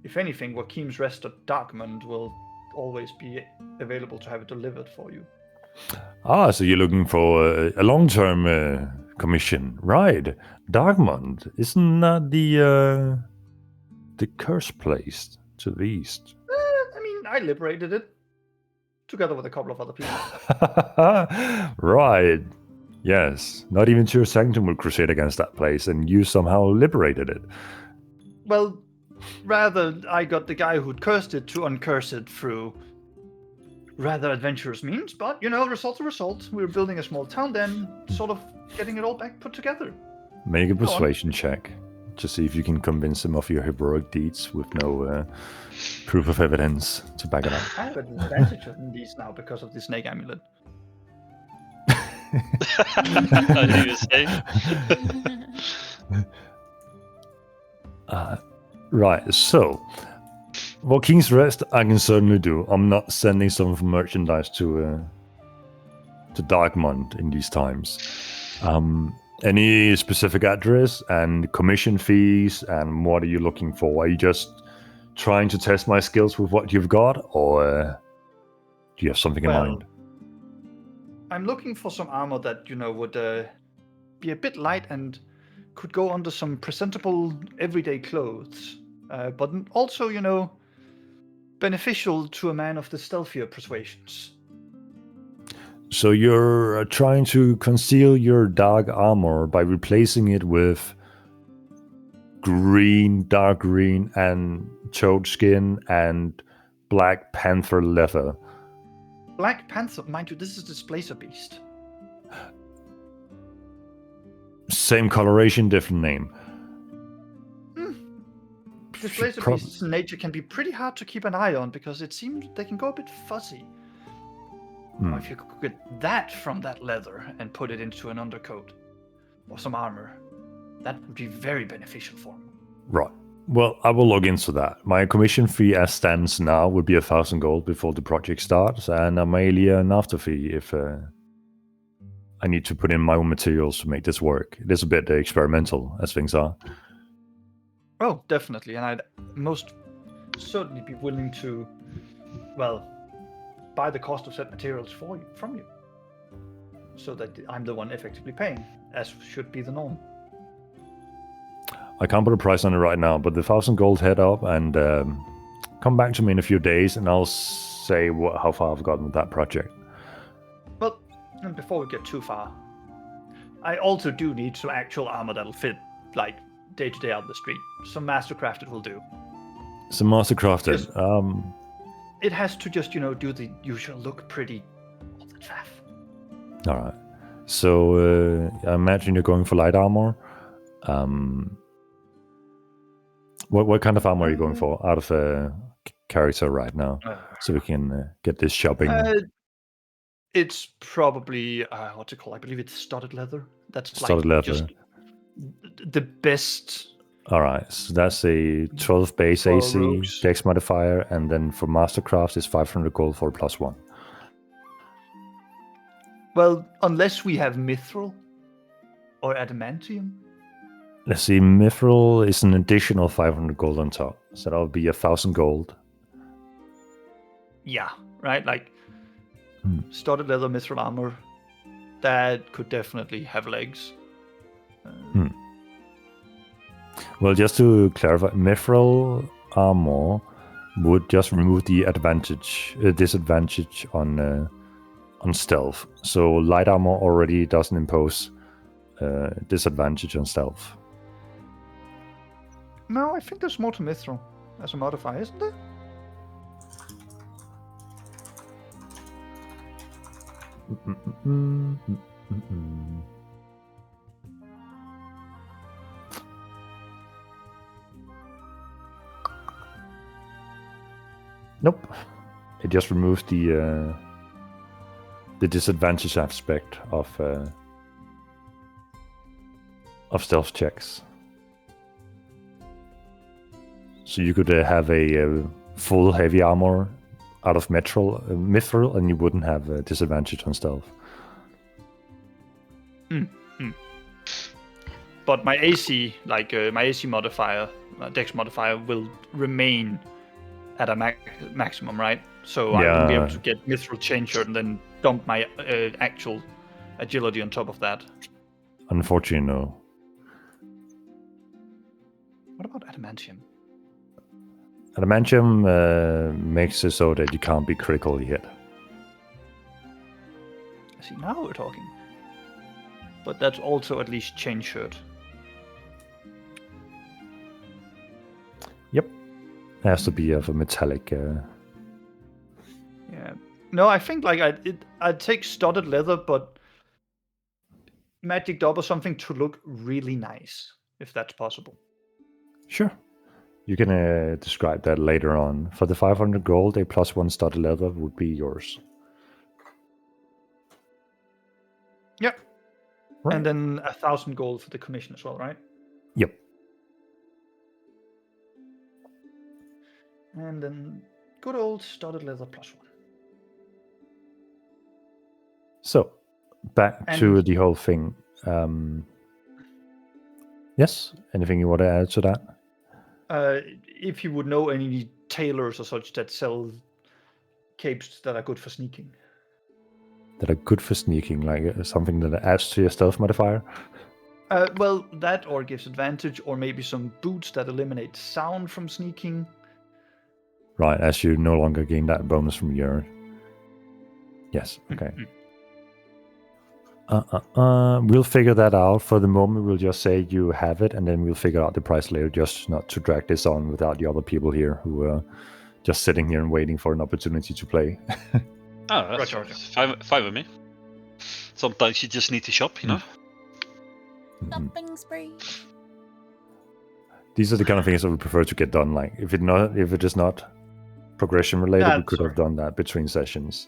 If anything, Joachim's Rest at Darkmond will always be available to have it delivered for you. Ah, so you're looking for a long-term commission, right? Darkmond, isn't that the cursed place to the east? I liberated it together with a couple of other people. Right. Yes. Not even Tyr Sanctum would crusade against that place, and you somehow liberated it. Well, rather, I got the guy who'd cursed it to uncurse it through rather adventurous means, but, result's a result. We were building a small town then, sort of getting it all back put together. Make a persuasion check to see if you can convince him of your heroic deeds with no proof of evidence to back it up. I have an advantage on these now because of the snake amulet. How do you say? Right, so Joachim's Rest I can certainly do. I'm not sending some merchandise to Darkmond in these times. Any specific address and commission fees, and what are you looking for? Are you just trying to test my skills with what you've got, or do you have something in mind? I'm looking for some armor that, would be a bit light and could go under some presentable everyday clothes, but also, beneficial to a man of the stealthier persuasions. So you're trying to conceal your dark armor by replacing it with green, dark green, and toad skin and Black Panther leather. Black Panther, mind you, this is Displacer Beast. Same coloration, different name. Displacer Beasts in nature can be pretty hard to keep an eye on because it seems they can go a bit fuzzy. If you could get that from that leather and put it into an undercoat or some armor, that would be very beneficial for me. Right. Well, I will log into that. My commission fee as stands now would be 1,000 gold before the project starts, and a mainly an after fee if I need to put in my own materials to make this work. It is a bit experimental, as things are. Oh, definitely. And I'd most certainly be willing to, buy the cost of said materials from you. So that I'm the one effectively paying, as should be the norm. I can't put a price on it right now, but the 1,000 gold head up and come back to me in a few days, and I'll say how far I've gotten with that project. Well, and before we get too far, I also do need some actual armor that'll fit, day to day out in the street. Some mastercrafted will do. Some mastercrafted. It has to just, do the usual look pretty all that faff. All right. So I imagine you're going for light armor. What kind of armor are you going for out of character right now, so we can get this shopping? It's probably what's it called? I believe it's studded leather. That's studded leather. Just the best. All right, so that's a 12 base AC, rogues. Dex modifier, and then for Mastercraft it's 500 gold for +1. Well, unless we have mithril or adamantium. Let's see, mithril is an additional 500 gold on top, so that'll be 1,000 gold. Yeah, right. Studded leather mithril armor, that could definitely have legs. Well, just to clarify, mithril armor would just remove the disadvantage on stealth. So light armor already doesn't impose disadvantage on stealth. No, I think there's more to mithril as a modifier, isn't there? Nope. It just removes the disadvantage aspect of stealth checks. So you could have a full heavy armor out of mithril, and you wouldn't have a disadvantage on stealth. but my AC, my AC modifier, Dex modifier, will remain at a maximum, right? So I wouldn't be able to get Mithril Chain Shirt and then dump my actual agility on top of that. Unfortunately, no. What about adamantium? Adamantium makes it so that you can't be critically hit. See, now we're talking. But that's also at least Chain Shirt. Yep. It has to be of a metallic. Yeah. No, I think I'd take studded leather, but magicked up or something to look really nice, if that's possible. Sure. You can describe that later on. For the 500 gold, a +1 studded leather would be yours. Yep. Right. And then 1,000 gold for the commission as well, right? Yep. And then good old studded leather +1. So, back to the whole thing. Yes? Anything you want to add to that? If you would know any tailors or such that sell capes that are good for sneaking. That are good for sneaking, like something that adds to your stealth modifier? Well, that or gives advantage, or maybe some boots that eliminate sound from sneaking. Right, as you no longer gain that bonus from your... Yes, okay. We'll figure that out. For the moment, we'll just say you have it, and then we'll figure out the price later, just not to drag this on without the other people here who are just sitting here and waiting for an opportunity to play. Oh, that's fine with me. Sometimes you just need to shop, you know? Shopping spree. These are the kind of things that we prefer to get done. Like, if it is not progression related, we could have done that between sessions.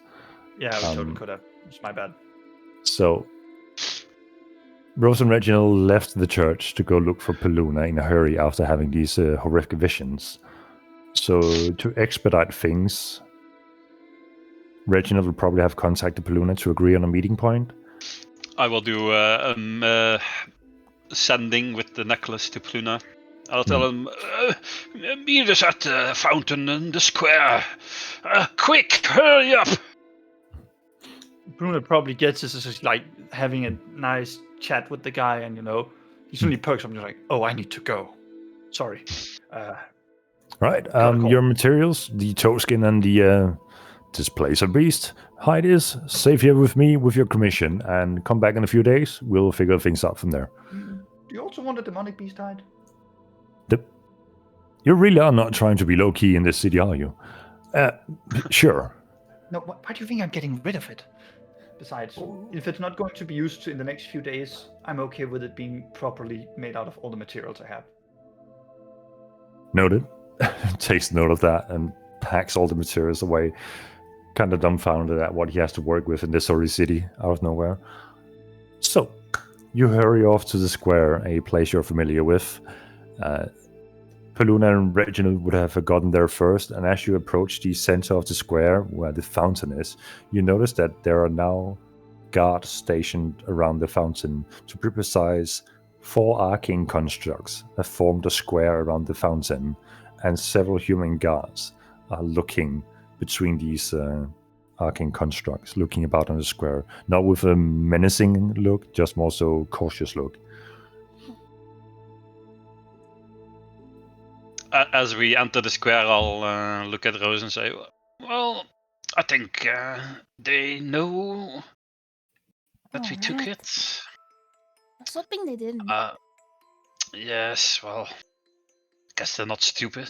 Yeah, we totally could have. It's my bad. So, Rose and Reginald left the church to go look for Peluna in a hurry after having these horrific visions. So, to expedite things, Reginald will probably have contacted Peluna to agree on a meeting point. I will do sending with the necklace to Peluna. I'll tell him, meet us at the fountain in the square. Quick, hurry up! Bruno probably gets this as just like having a nice chat with the guy, and he suddenly perks up and he's like, "Oh, I need to go. Sorry." Right. Your materials, the toeskin and the displacer beast. Hide is save here with me with your commission, and come back in a few days. We'll figure things out from there. Do you also want a demonic beast hide? You really are not trying to be low key in this city, are you? Sure. No. Why do you think I'm getting rid of it? Besides, if it's not going to be used in the next few days, I'm okay with it being properly made out of all the materials I have. Noted. Takes note of that and packs all the materials away. Kind of dumbfounded at what he has to work with in this sorry city out of nowhere. So, you hurry off to the square, a place you're familiar with. Peluna and Reginald would have gotten there first, and as you approach the center of the square where the fountain is, you notice that there are now guards stationed around the fountain. To be precise, 4 arcane constructs have formed a square around the fountain, and several human guards are looking between these arcane constructs, looking about on the square, not with a menacing look, just more so cautious look. As we enter the square, I'll look at Rose and say, well, I think they know that we took it. I was hoping they didn't. Yes, well, guess they're not stupid.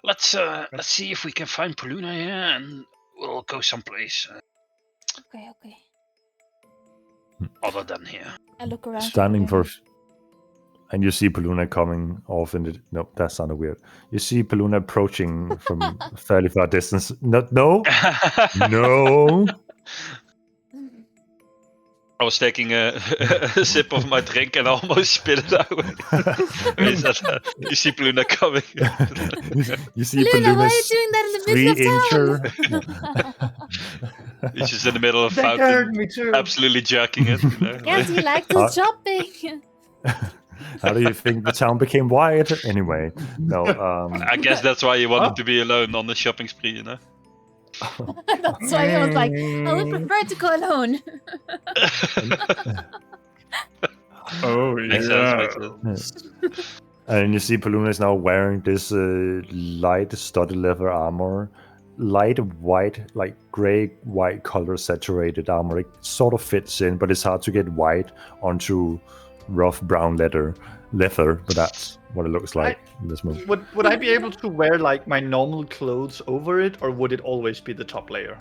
Let's see if we can find Peluna here, and we'll go someplace. Okay. Other than here. I look around. Standing for... And you see Peluna coming off in the... No, that sounded weird. You see Peluna approaching from a fairly far distance. No! No! I was taking a sip of my drink and almost spit it out. You see Peluna coming. You see Peluna, why are you Peluna's doing that in the middle of town? He's just in the middle of the That fountain. hurt me too. Absolutely jerking it. Yes, he liked his shopping. How do you think the town became white? Anyway, no. I guess that's why you wanted to be alone on the shopping spree, you know? That's why I was like, I would prefer to go alone. Oh, Makes sense, makes sense. And you see Paluna is now wearing this light studded leather armor, light white, like gray white color saturated armor. It sort of fits in, but it's hard to get white onto rough brown leather, but that's what it looks like in this movie. Would I be able to wear like my normal clothes over it, or would it always be the top layer?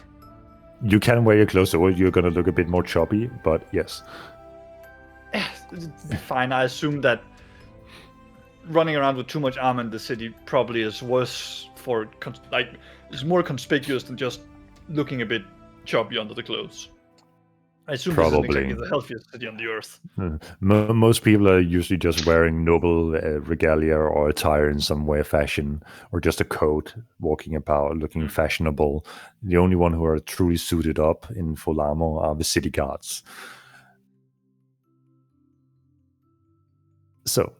You can wear your clothes over, you're gonna look a bit more choppy, but yes. Fine, I assume that running around with too much armor in the city probably is worse for, is more conspicuous than just looking a bit choppy under the clothes. I assume Probably. this isn't exactly the healthiest city on the earth. Most people are usually just wearing noble regalia or attire in some way, fashion, or just a coat, walking about, looking fashionable. The only one who are truly suited up in full armor are the city guards. So,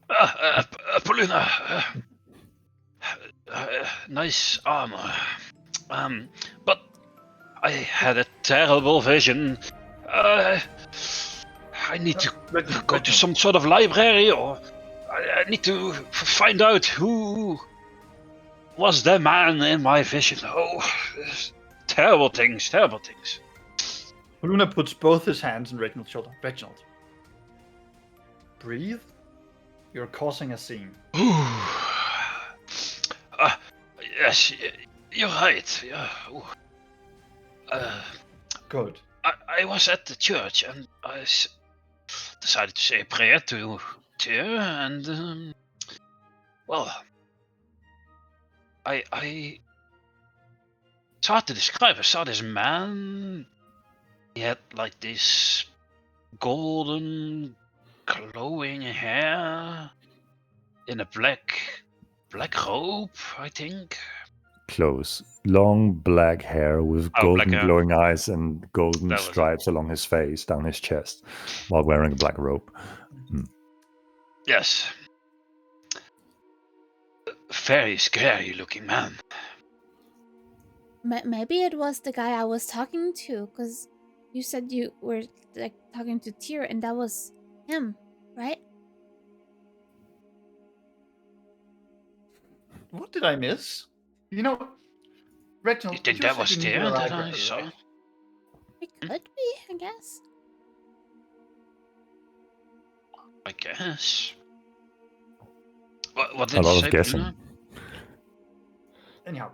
Paluna, nice armor. But I had a terrible vision. I need to go to some sort of library, or I need to find out who was the man in my vision. Oh, terrible things, terrible things. Paluna puts both his hands on Reginald's shoulder. Reginald, breathe. You're causing a scene. Yes, you're right. Good. I was at the church and I decided to say a prayer to Tyr, and well, I it's hard to describe. I saw this man. He had like this golden, glowing hair in a black robe, I think. close. Long black hair with golden hair. glowing eyes and golden That was it. stripes along his face, down his chest, while wearing a black robe. Yes. Very scary looking man. Maybe it was the guy I was talking to, because you said you were like talking to Tyr, and that was him, right? What did I miss? You know, Reginald. You think you that said was you needed Tyr a that I library, saw? right? It could be, I guess. I guess. What A did lot you of say, guessing. Paluna? Anyhow,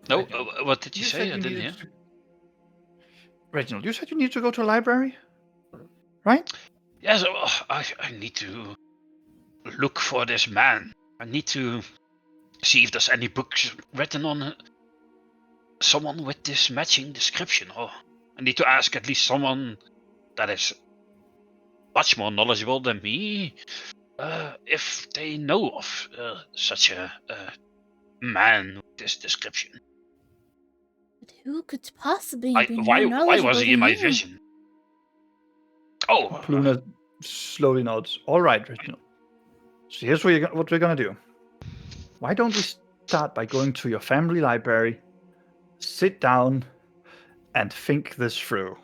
No, Reginald, what did you said say? you I didn't needed hear. Reginald, you said you need to go to a library, right? Yes, I need to look for this man. I need to see if there's any books written on someone with this matching description. Or I need to ask at least someone that is much more knowledgeable than me if they know of such a man with this description. But who could possibly be Why more was knowledgeable he in than my you? vision? Oh, Paluna slowly nods. All right, Reginald. So here's what we're gonna do. Why don't we start by going to your family library, sit down, and think this through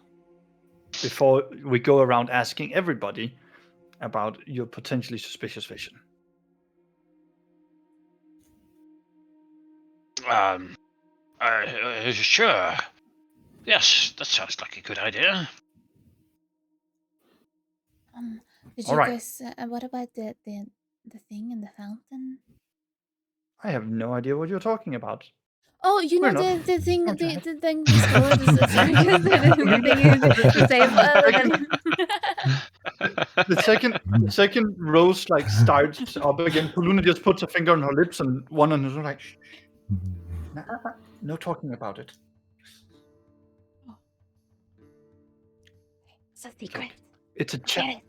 before we go around asking everybody about your potentially suspicious vision. Sure. Yes, that sounds like a good idea. Did All you right. guys? What about the thing in the fountain? I have no idea what you're talking about. Oh, you know We're not- the thing, Don't the try. thing, the scroll, the thing, the safe. The second Rose like starts up again, Paluna just puts a finger on her lips and one on hers like, shh, no talking about it. It's a secret. It's a Get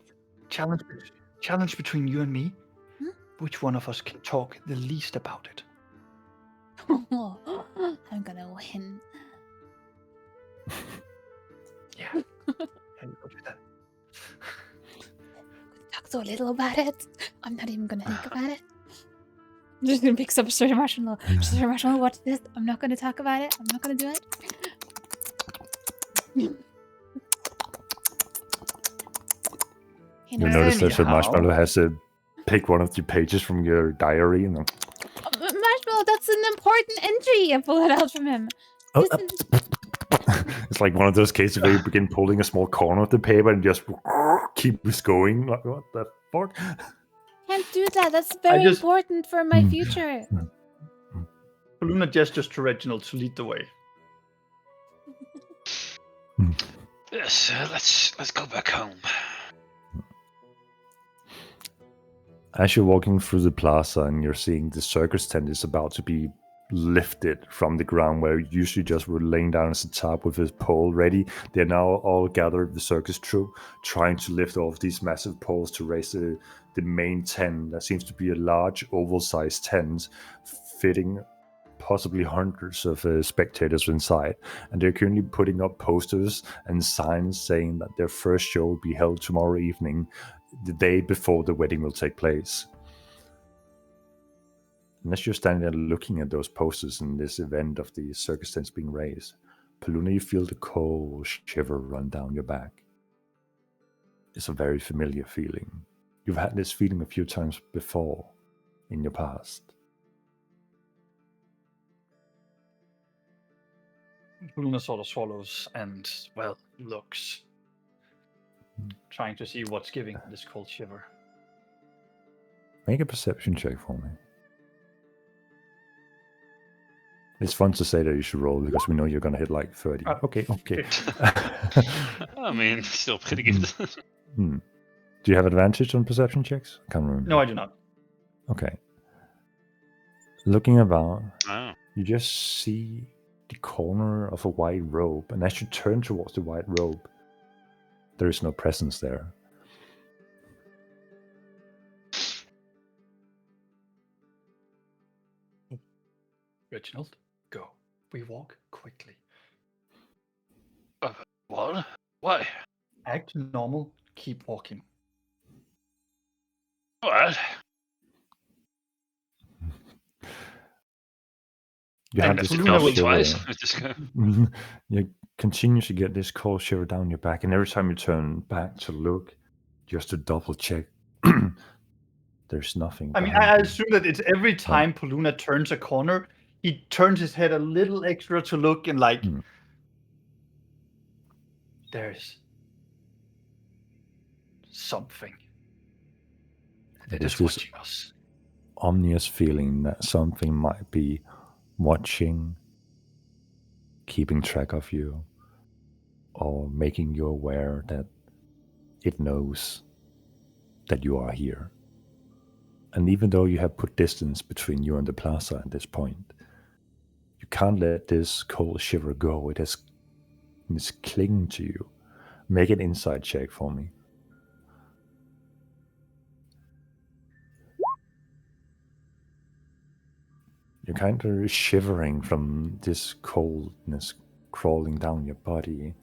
challenge between you and me. Hmm? Which one of us can talk the least about it? I'm gonna win. Yeah. Can you go do that? Talk talk so little about it. I'm not even gonna think about it. I'm just gonna pick up Sir Marshall. Sir Marshall, watch this. I'm not gonna talk about it. I'm not gonna do it. You notice that Marshmallow has to pick one of the pages from your diary and Marshmallow, that's an important entry. I pull it out from him. it's like one of those cases where you begin pulling a small corner of the paper and just keeps going. Like, what the fuck? Can't do that. That's very important for my future. Paluna gestures to Reginald to lead the way. Yes, let's go back home. As you're walking through the plaza and you're seeing the circus tent is about to be lifted from the ground where usually just were laying down as a top with his pole ready, they're now all gathered, the circus troupe, trying to lift off these massive poles to raise the main tent. That seems to be a large oval-sized tent fitting possibly hundreds of spectators inside, and they're currently putting up posters and signs saying that their first show will be held tomorrow evening, the day before the wedding will take place. And as you're standing there looking at those posters and this event of the circus tents being raised, Paluna, you feel the cold shiver run down your back. It's a very familiar feeling. You've had this feeling a few times before in your past. Paluna sort of swallows and, well, looks. Trying to see what's giving this cold shiver. Make a perception check for me. It's fun to say that you should roll because we know you're going to hit like 30. Okay. I mean, still pretty good. Do you have advantage on perception checks? I can't remember. No, I do not. Okay. Looking about, Oh. you just see the corner of a white robe, and as you turn towards the white robe, there is no presence there. Reginald, go. We walk quickly. What? Why? Act normal. Keep walking. What? You have this Paluna will twice. shiver. You continue to get this cold shiver down your back, and every time you turn back to look, just to double check, there's nothing. I mean, behind I you. assume that it's every time Paluna turns a corner, he turns his head a little extra to look and like, there's something that is this watching us. ominous feeling that something might be watching, keeping track of you, or making you aware that it knows that you are here. And even though you have put distance between you and the plaza at this point, you can't let this cold shiver go. It's clinging to you. Make an insight check for me. You're kind of shivering from this coldness crawling down your body.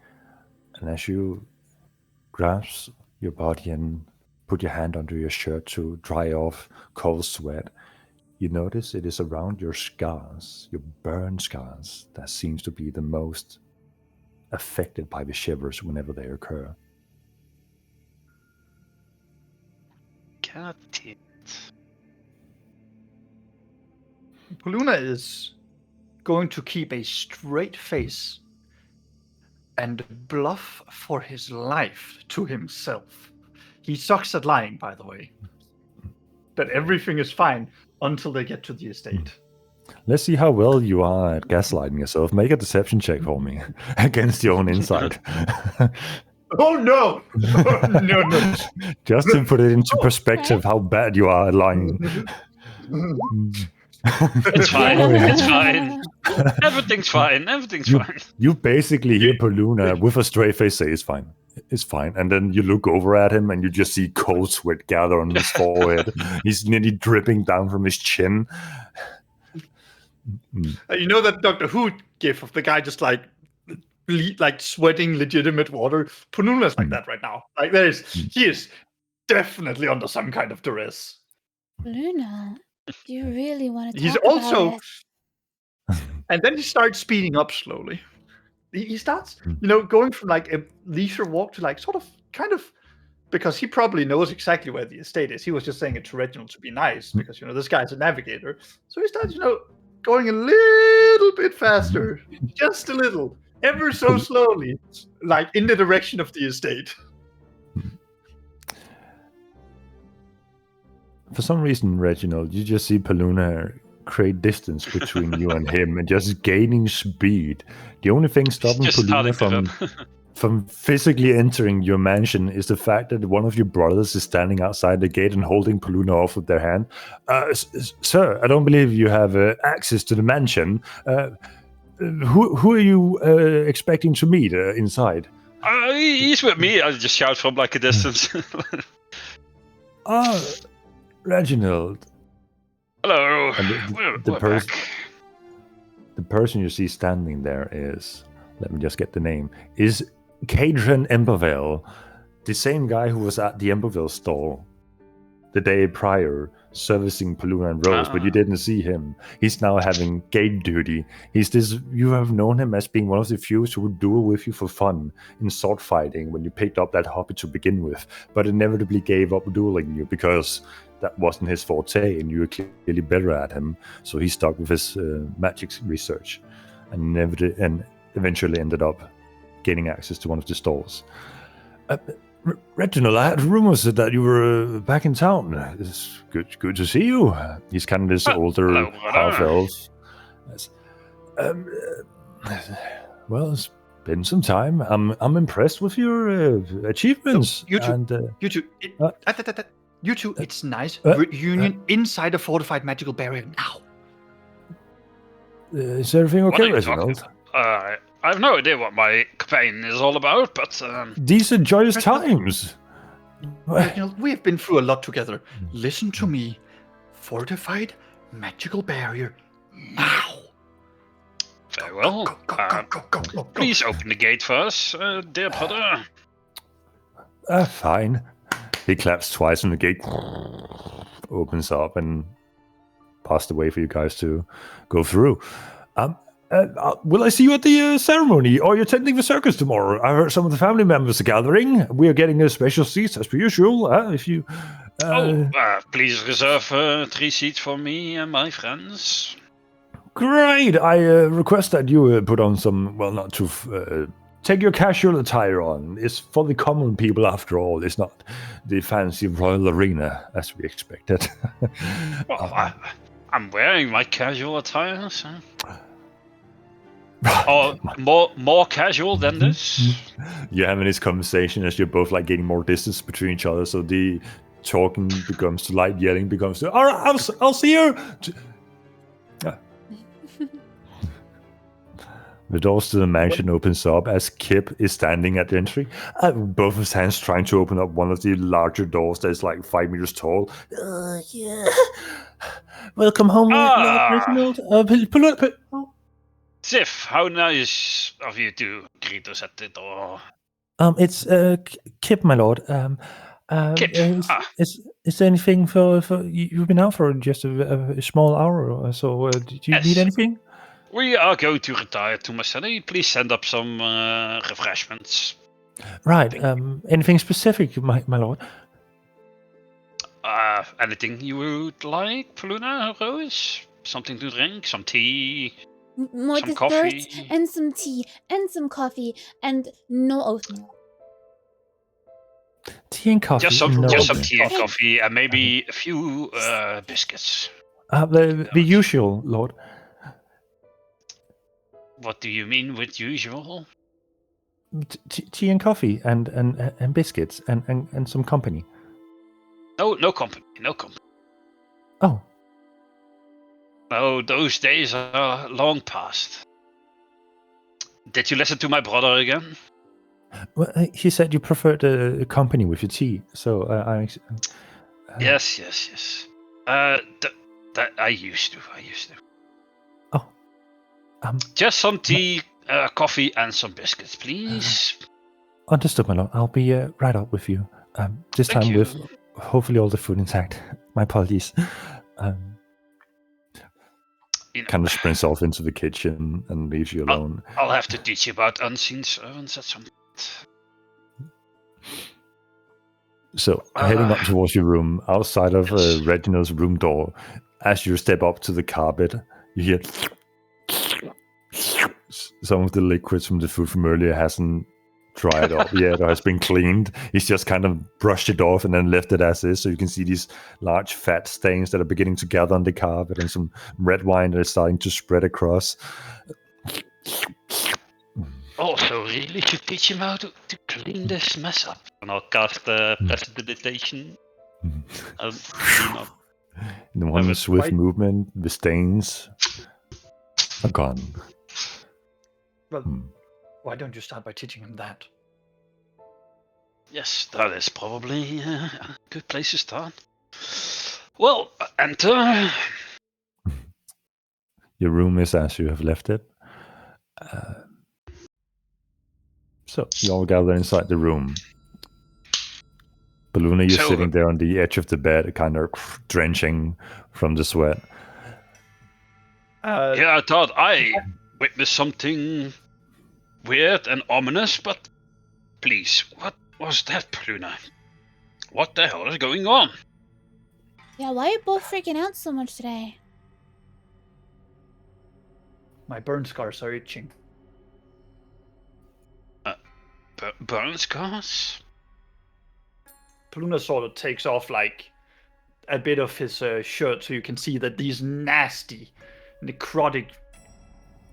And as you grasp your body and put your hand under your shirt to dry off cold sweat, you notice it is around your scars, your burn scars, that seems to be the most affected by the shivers whenever they occur. God damn. Paluna is going to keep a straight face and bluff for his life to himself. He sucks at lying, by the way. That everything is fine until they get to the estate. Let's see how well you are at gaslighting yourself. Make a deception check for me against your own insight. Oh no! No. Just to put it into perspective how bad you are at lying. It's fine. It's fine. Everything's fine. Everything's fine. You basically hear Paluna with a straight face say, "It's fine. It's fine." And then you look over at him and you just see cold sweat gather on his forehead. He's nearly dripping down from his chin. You know that Doctor Who gif of the guy just like sweating legitimate water? Paluna's like that right now. Like he is definitely under some kind of duress. Luna, do you really want to He's talk also, about it? and then he starts speeding up slowly. He starts, going from like a leisure walk to like sort of, kind of, because he probably knows exactly where the estate is. He was just saying it to Reginald to be nice because this guy's a navigator. So he starts, going a little bit faster, just a little, ever so slowly, like in the direction of the estate. For some reason, Reginald, you just see Paluna create distance between you and him and just gaining speed. The only thing stopping just Paluna starting to from physically entering your mansion is the fact that one of your brothers is standing outside the gate and holding Paluna off with their hand. Sir, I don't believe you have access to the mansion. Who are you expecting to meet inside? He's with me. I just shout from like a distance. Reginald. Hello. And We're back. The person you see standing there is, let me just get the name, is Cadron Emberville, the same guy who was at the Emberville store the day prior, servicing Paluna and Rose, but you didn't see him. He's now having gate duty. You have known him as being one of the few who would duel with you for fun in sword fighting when you picked up that hobby to begin with, but inevitably gave up dueling you because that wasn't his forte and you were clearly better at him. So he stuck with his magic research and eventually ended up gaining access to one of the stores. Reginald, I had rumors that you were back in town. It's good to see you. He's kind of this older half-elf. Yes. Well, it's been some time. I'm impressed with your achievements. You two, it's nice. Reunion inside a fortified magical barrier now. Is everything okay, Reginald? I have no idea what my campaign is all about, but... These are joyous times. Reginald, we have been through a lot together. Listen to me. Fortified magical barrier now. Very well. Go. Please open the gate for us, dear brother. Fine. He claps twice and the gate opens up and passed the way for you guys to go through. Will I see you at the ceremony? Or are you attending the circus tomorrow? I heard some of the family members are gathering. We are getting a special seats as per usual. If you, please reserve 3 seats for me and my friends. Great. I request that you put on some, well, not too... take your casual attire on. It's for the common people after all. It's not the fancy royal arena as we expected. Well, I'm wearing my casual attire, so... Or more casual than this? You're having this conversation as you're both like getting more distance between each other, so the talking becomes to light yelling becomes to, all right, I'll see you. The doors to the mansion opens up as Kip is standing at the entry, both his hands trying to open up one of the larger doors that is like 5 meters tall. Yeah. Welcome home, Reginald. Sif, how nice of you to greet us at the door. It's Kip, my lord. Kip. Is there anything for you've been out for just a small hour or so? Do you need anything? We are going to retire to Masani. Please send up some refreshments. Right. Anything specific, my lord? Anything you would like, Paluna, Rose? Something to drink? Some tea? More some desserts coffee? and some tea and some coffee and no oatmeal. Tea and coffee. Just some no. tea and coffee and maybe a few biscuits. The usual, lord. What do you mean with usual? Tea and coffee and biscuits and some company. No company. No company. Oh. Oh, those days are long past. Did you listen to my brother again? Well, he said you preferred a company with your tea, so Yes. That I used to. Oh. Just some tea, coffee, and some biscuits, please. Understood, my lord. I'll be right up with you. This Thank time you. with hopefully all the food intact. My apologies. You know, Kind of sprints off into the kitchen and leaves you alone. I'll have to teach you about unseen servants at some point. So, heading up towards your room, outside of Yes. Reginald's room door, as you step up to the carpet, you hear some of the liquids from the food from earlier hasn't dried up yet or has been cleaned. He's just kind of brushed it off and then left it as is. So you can see these large fat stains that are beginning to gather on the carpet and some red wine that is starting to spread across. Also, really should teach him how to clean this mess up. And I'll cast prestidigitation. Clean up. In one but swift why- movement, the stains are gone. Well, why don't you start by teaching him that? Yes, that is probably a good place to start. Well, enter. Your room is as you have left it. So you all gather inside the room. Baluna, you're So- sitting there on the edge of the bed, kind of drenching from the sweat. Yeah, I thought I witnessed something weird and ominous, but please, what was that, Pluna? What the hell is going on? Yeah, why are you both freaking out so much today? My burn scars are itching. Burn scars? Paluna sort of takes off like a bit of his shirt so you can see that these nasty, necrotic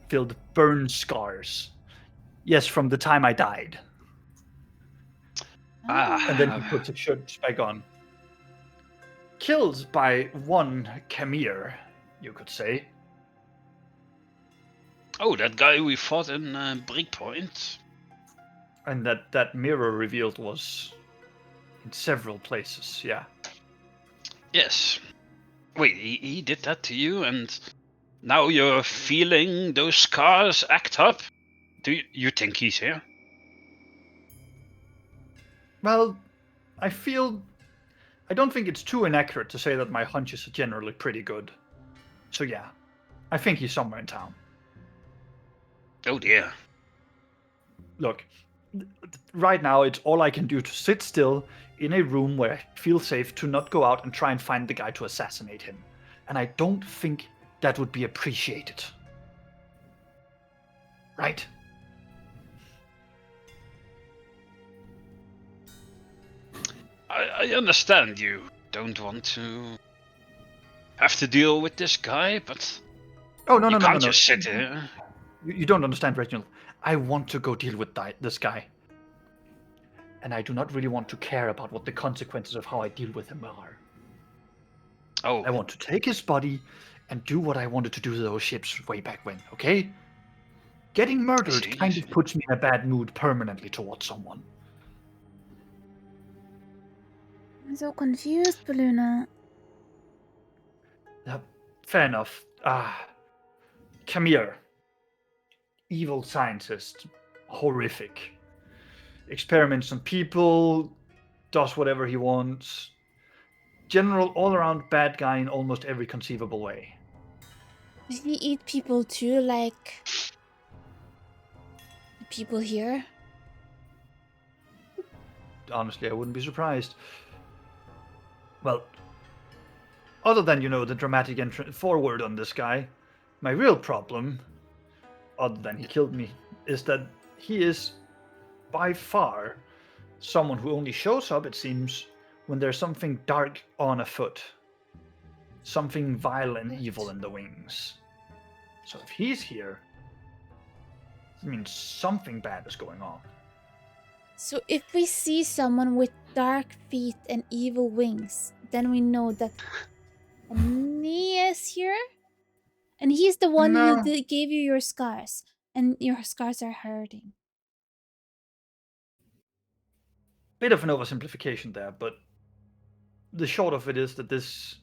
filled burn scars. Yes, from the time I died. And then he puts his shirt back on. Killed by one Camille, you could say. Oh, that guy we fought in Breakpoint. And that mirror revealed was in several places, yeah. Yes. Wait, he did that to you, and now you're feeling those scars act up? Do you think he's here? Well, I don't think it's too inaccurate to say that my hunches are generally pretty good. So yeah, I think he's somewhere in town. Oh dear. Look, right now it's all I can do to sit still in a room where I feel safe to not go out and try and find the guy to assassinate him. And I don't think that would be appreciated. Right? I understand you don't want to have to deal with this guy, but Oh, no, you no, no, can't no, no. just sit here. You don't understand, Reginald. I want to go deal with this guy. And I do not really want to care about what the consequences of how I deal with him are. Oh, I want to take his body and do what I wanted to do to those ships way back when, okay? Getting murdered see. kind of puts me in a bad mood permanently towards someone. I'm so confused, Baluna. Fair enough. Camille. Evil scientist. Horrific. Experiments on people, does whatever he wants. General all-around bad guy in almost every conceivable way. Does he eat people too, like the people here? Honestly, I wouldn't be surprised. Well, other than, the dramatic forward on this guy, my real problem, other than he killed me, is that he is by far someone who only shows up, it seems, when there's something dark on afoot. Something vile and evil in the wings. So if he's here, it means something bad is going on. So if we see someone with dark feet and evil wings, then we know that Nia is here? And he's the one No. who gave you your scars. And your scars are hurting. Bit of an oversimplification there, but the short of it is that this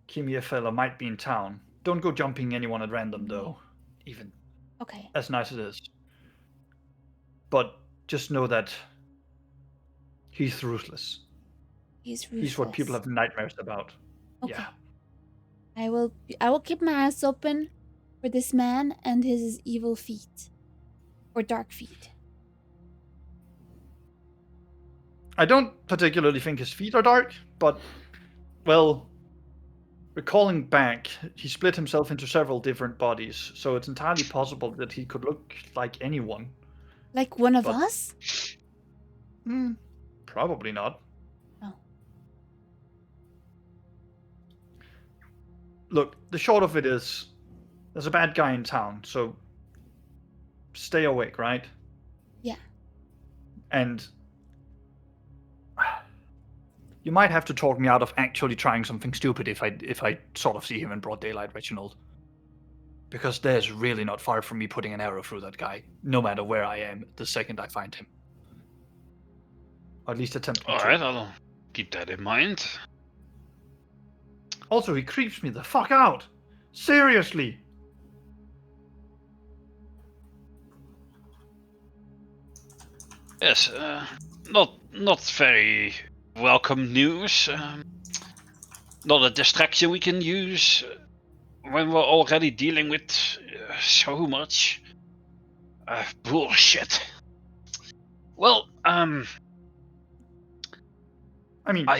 Kimia fella might be in town. Don't go jumping anyone at random, though, even Okay. as nice as it is. But just know that He's ruthless. He's ruthless. He's what people have nightmares about. He's ruthless. He's what people have nightmares about. Okay. Yeah. I will keep my eyes open for this man and his evil feet. Or dark feet. I don't particularly think his feet are dark, but, well, recalling back, he split himself into several different bodies, so it's entirely possible that he could look like anyone. Like one of But- us? Probably not. Oh. Look, the short of it is, there's a bad guy in town, so stay awake, right? Yeah. And you might have to talk me out of actually trying something stupid if I sort of see him in broad daylight, Reginald. Because there's really not far from me putting an arrow through that guy, no matter where I am the second I find him. Or at least attempt to. Alright, I'll keep that in mind. Also, he creeps me the fuck out. Seriously. Yes, not very welcome news. Not a distraction we can use when we're already dealing with so much bullshit. Well, I mean, no,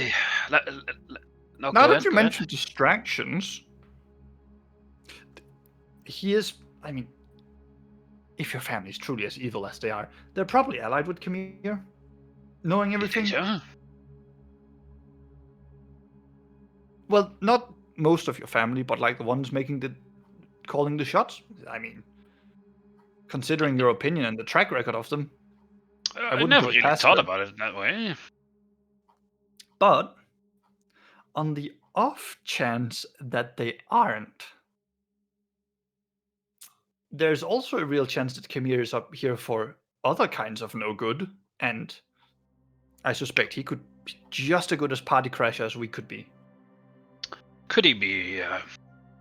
now go that ahead, you go ahead. mentioned distractions, he is, I mean, if your family is truly as evil as they are, they're probably allied with Camille, knowing You everything. think so? Well, not most of your family, but like the ones calling the shots. I mean, considering your opinion and the track record of them. I wouldn't never put it really past thought them. about it that way. But on the off chance that they aren't, there's also a real chance that Camille is up here for other kinds of no good, and I suspect he could be just as good as party crasher as we could be. Could he be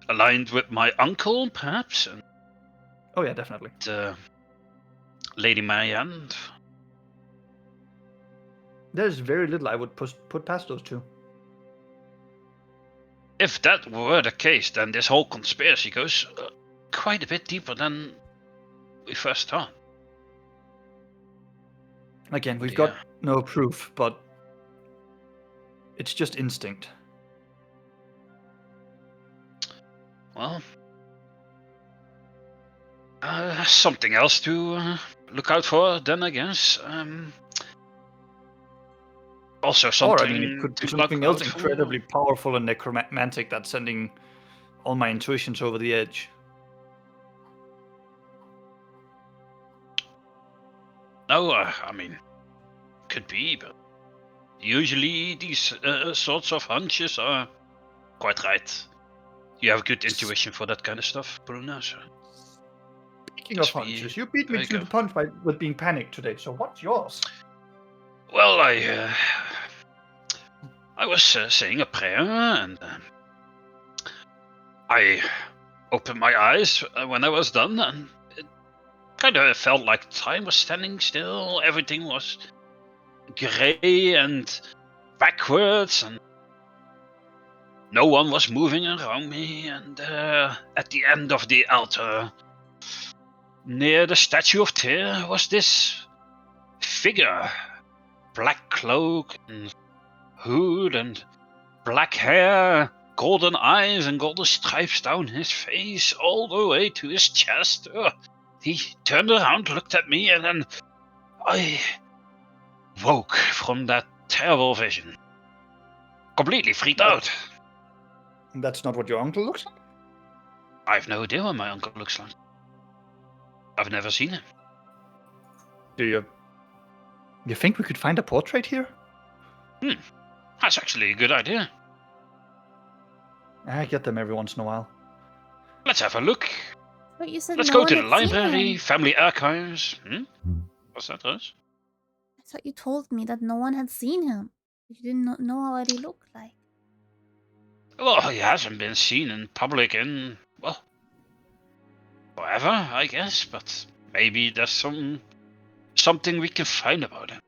aligned with my uncle, perhaps? And Oh yeah, definitely. Lady Marianne? There's very little I would put past those two. If that were the case, then this whole conspiracy goes quite a bit deeper than we first thought. Again, we've Yeah. got no proof, but it's just instinct. Well, something else to look out for then, I guess. Also something Or I mean, it could be to something look else out for. incredibly powerful and necromantic that's sending all my intuitions over the edge. No, I mean, could be, but usually these sorts of hunches are quite right. You have good intuition for that kind of stuff, Bruna. So. Speaking of Must be hunches, you beat me very to the good. punch with being panicked today, so what's yours? Well, I was saying a prayer, and I opened my eyes when I was done, and it kind of felt like time was standing still. Everything was grey and backwards, and no one was moving around me. And at the end of the altar, near the statue of Tyr, was this figure. Black cloak and hood and black hair, golden eyes and golden stripes down his face all the way to his chest. He turned around, looked at me, and then I woke from that terrible vision. Completely freaked out. That's not what your uncle looks like? I've no idea what my uncle looks like. I've never seen him. Do you think we could find a portrait here? That's actually a good idea. I get them every once in a while. Let's have a look. But you said Let's no go one to the had seen library, him. family archives. Hmm. What's that, Rose? I thought you told me that no one had seen him. You didn't know what he looked like. Well, he hasn't been seen in public in, well, forever, I guess, but maybe there's something we can find about him.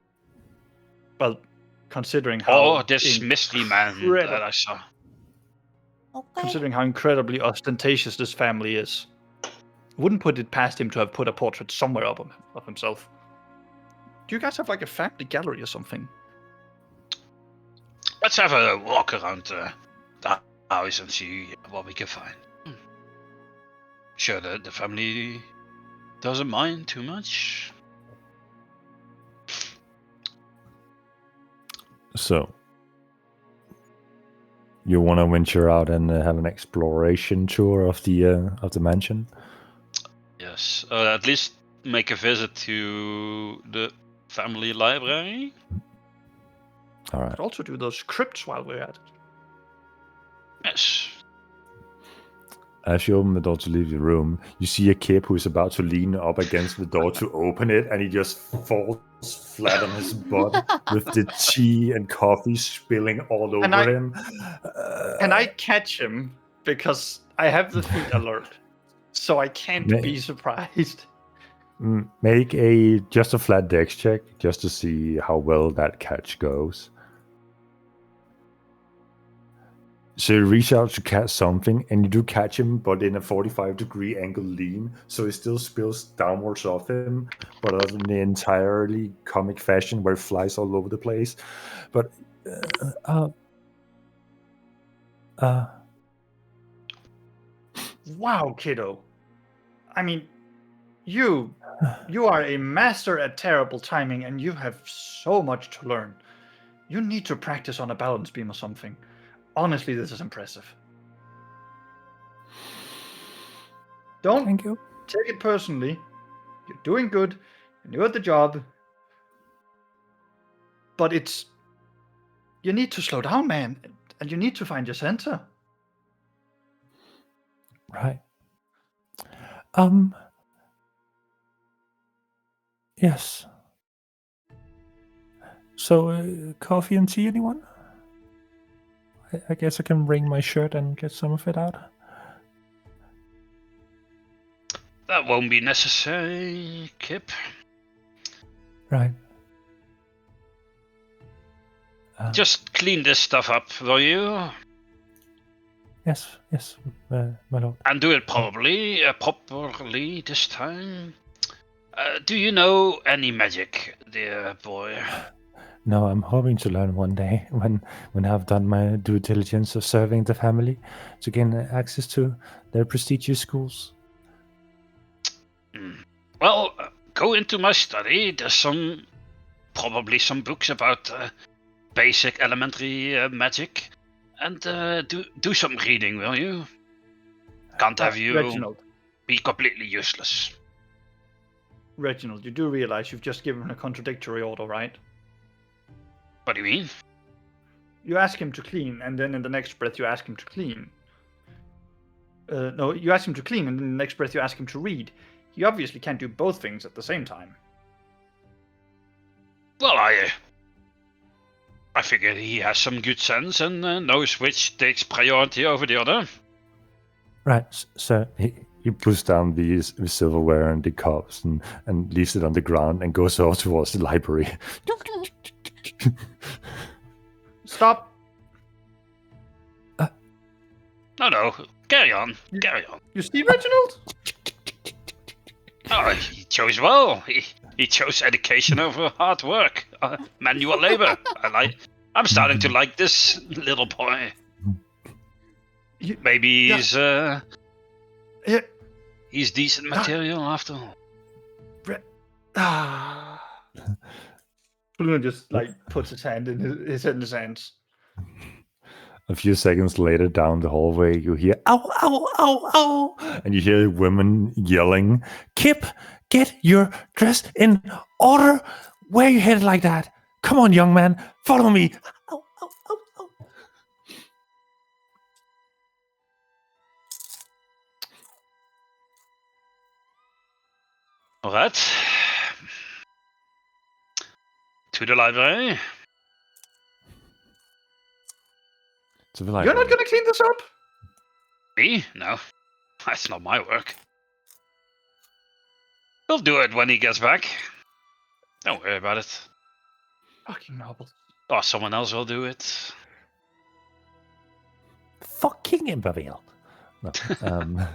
Well, considering how this mystery man that I saw. Okay. considering how incredibly ostentatious this family is. Wouldn't put it past him to have put a portrait somewhere of himself. Do you guys have like a family gallery or something? Let's have a walk around the house and see what we can find. Sure, the family doesn't mind too much. So, you want to venture out and have an exploration tour of the mansion? Yes, at least make a visit to the family library. All right. Could also do those crypts while we're at it. Yes. As you open the door to leave the room, you see a kid who is about to lean up against the door to open it, and he just falls flat on his butt with the tea and coffee spilling all over him. Can I catch him? Because I have the feet alert, so I can't be surprised. Make just a flat dex check, just to see how well that catch goes. So you reach out to catch something, and you do catch him, but in a 45-degree angle lean, so it still spills downwards off him, but not in the entirely comic fashion where it flies all over the place. But, Wow, kiddo. I mean, you are a master at terrible timing, and you have so much to learn. You need to practice on a balance beam or something. Honestly, this is impressive. Don't thank you. take it personally. You're doing good. You're new at the job. But you need to slow down, man. And you need to find your center. Right. Yes. So, coffee and tea, anyone? I guess I can wring my shirt and get some of it out. That won't be necessary, Kip. Right. Just clean this stuff up, will you? Yes, my lord. And do it properly this time. Do you know any magic, dear boy? No, I'm hoping to learn one day when I've done my due diligence of serving the family to gain access to their prestigious schools. Well, go into my study. There's probably some books about basic elementary magic, and do some reading, will you? Can't have you Reginald, be completely useless. you do realize you've just given a contradictory order, right? What do you mean? You ask him to clean, and then in the next breath you ask him to clean. No, you ask him to clean, and in the next breath you ask him to read. He obviously can't do both things at the same time. Well, I figure he has some good sense and knows which takes priority over the other. Right, so he puts down the silverware and the cups and leaves it on the ground and goes off towards the library. Stop! No, carry on. You see, Reginald? Oh, he chose well. He chose education over hard work, manual labor. I'm starting to like this little boy. Maybe he's decent material after all. Luna just puts his hand in his hands. A few seconds later, down the hallway, you hear "ow, ow, ow, ow," and you hear women yelling, "Kip, get your dress in order! Where are you headed like that? Come on, young man, follow me!" Ow, ow, ow, ow. All right. To the library. You're not gonna clean this up? Me? No. That's not my work. He'll do it when he gets back. Don't worry about it. Fucking nobles. Oh, someone else will do it. Fucking Imperville. No.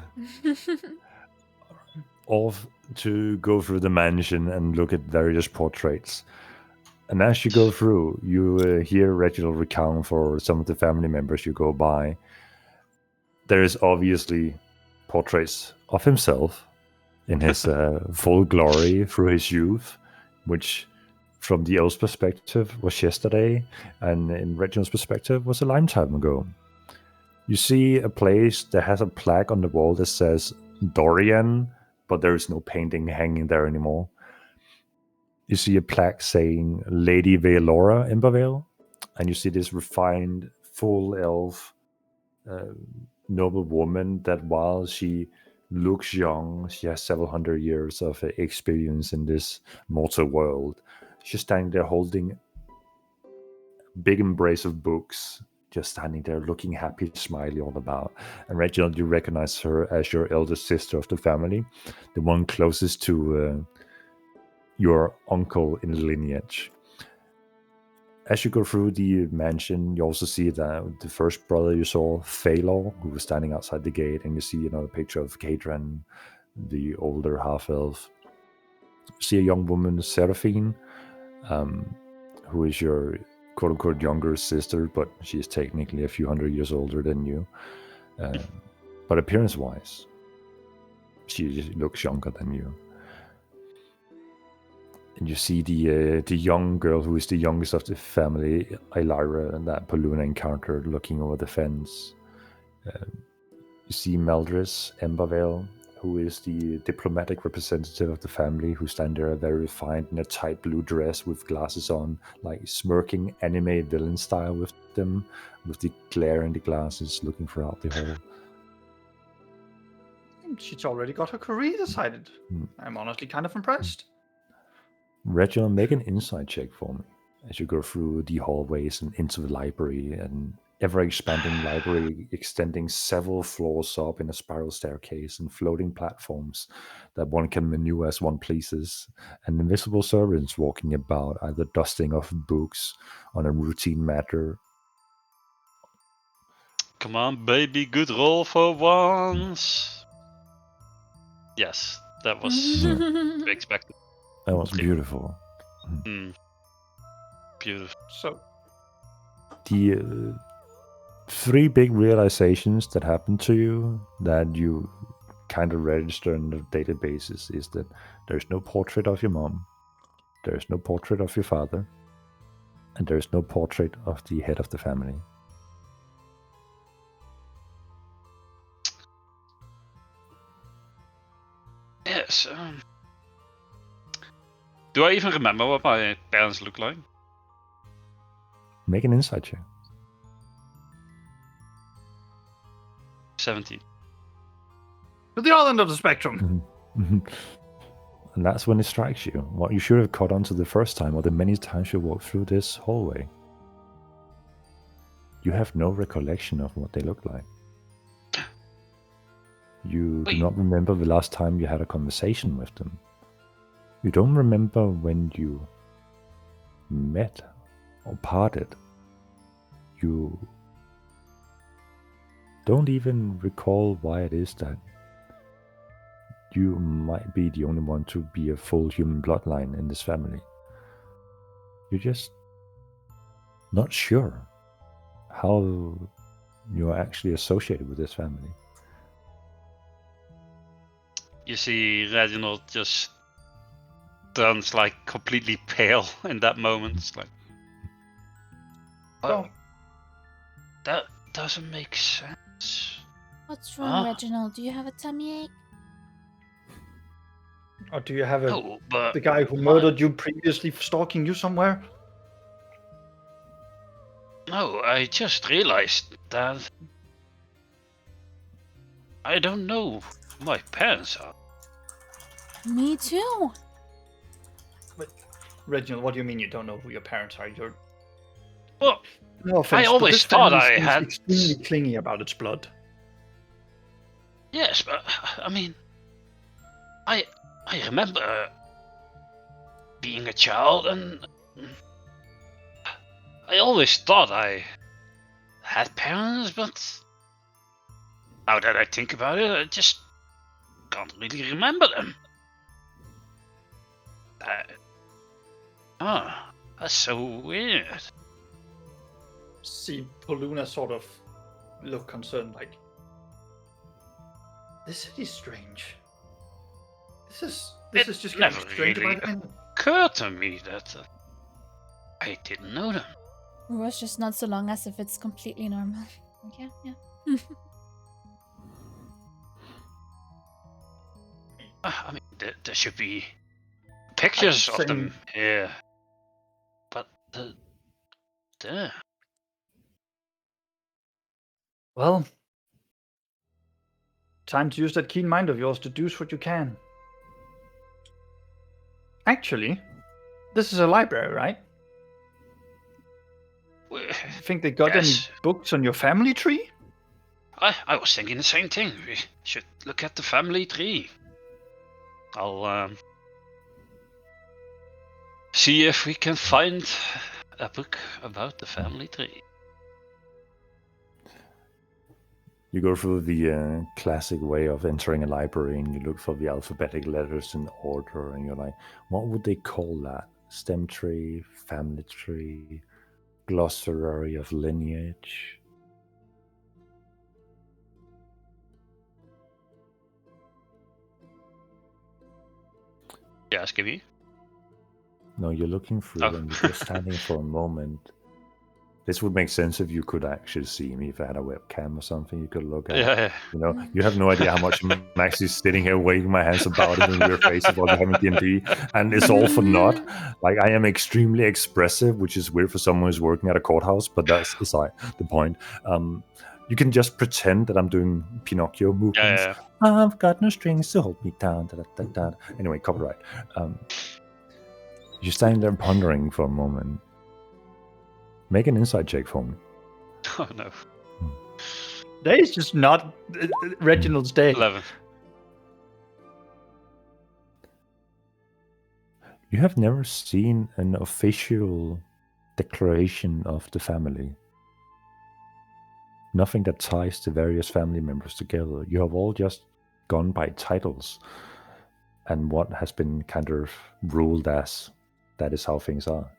Off to go through the mansion and look at various portraits. And as you go through, you hear Reginald recount for some of the family members you go by. There is obviously portraits of himself in his full glory through his youth, which from the elf's perspective was yesterday, and in Reginald's perspective was a lifetime ago. You see a place that has a plaque on the wall that says Dorian, but there is no painting hanging there anymore. You see a plaque saying Lady Veilora Imbervale, and you see this refined, full elf, noble woman that while she looks young, she has several hundred years of experience in this mortal world. She's standing there holding a big embrace of books, just standing there looking happy, smiley all about. And Reginald, you recognize her as your eldest sister of the family, the one closest to your uncle in the lineage. As you go through the mansion, you also see that the first brother you saw, Phalor, who was standing outside the gate, and you see another picture of Kadran, the older half-elf. You see a young woman, Seraphine, who is your quote-unquote younger sister, but she is technically a few hundred years older than you. But appearance-wise, she looks younger than you. And you see the young girl who is the youngest of the family, Ilyra, and that Paluna encountered looking over the fence. You see Meldris Embervale, who is the diplomatic representative of the family, who stand there very refined in a tight blue dress with glasses on, like smirking anime villain style with them, with the glare in the glasses, looking throughout the hall. She's already got her career decided. I'm honestly kind of impressed. Reginald, make an insight check for me as you go through the hallways and into the library, an ever-expanding library extending several floors up in a spiral staircase and floating platforms that one can maneuver as one pleases, and invisible servants walking about, either dusting off books on a routine matter. Come on, baby, good roll for once. Yes, that was to be expected. That was beautiful. Beautiful. So, the three big realizations that happened to you that you kind of register on a daily basis is that there's no portrait of your mom, there's no portrait of your father, and there's no portrait of the head of the family. Yes. Do I even remember what my parents look like? Make an insight check. 17. to the other end of the spectrum. And that's when it strikes you. What you should have caught on to the first time, or the many times you walked through this hallway. You have no recollection of what they look like. You do not remember the last time you had a conversation with them. You don't remember when you met or parted. You don't even recall why it is that you might be the only one to be a full human bloodline in this family. You're just not sure how you're actually associated with this family. You see Reginald just turns like completely pale in that moment. It's like, oh, that doesn't make sense. What's wrong, Reginald? Do you have a tummy ache? Or do you have a No, but the guy who murdered you previously stalking you somewhere? no, I just realized that I don't know who my parents are. Me too. But Reginald, what do you mean you don't know who your parents are? You're Well, no offense, I but always this thought family I seems had. extremely clingy about its blood. Yes, but I mean, I remember being a child and I always thought I had parents, but now that I think about it, I just can't really remember them. That's so weird. See Poluna sort of look concerned, like, this city's strange. This is just never getting stranger really by the minute. occurred to me that I didn't know them. It was just not so long as if it's completely normal. Okay, yeah. I mean, there should be pictures of them here, but there. Well, time to use that keen mind of yours to do what you can. Actually, this is a library, right? You think they got any Yes. books on your family tree? I was thinking the same thing. We should look at the family tree. I'll see if we can find a book about the family tree. You go through the classic way of entering a library and you look for the alphabetic letters in order and you're like, what would they call that? Stem tree, family tree, glossary of lineage. Yeah, Skibby. No, you're looking through Oh. and you're just standing for a moment. This would make sense if you could actually see me. If I had a webcam or something, you could look at. Yeah. You know, you have no idea how much I'm actually sitting here waving my hands about it in your faces while we're having D&D, and it's all for naught. Like, I am extremely expressive, which is weird for someone who's working at a courthouse, but that's aside the point. You can just pretend that I'm doing Pinocchio movements. Yeah. I've got no strings to hold me down. Da, da, da, da. Anyway, copyright. You're standing there pondering for a moment. Make an insight check for me. Oh no. That is just not Reginald's day. 11. You have never seen an official declaration of the family. Nothing that ties the various family members together. You have all just gone by titles and what has been kind of ruled as that is how things are.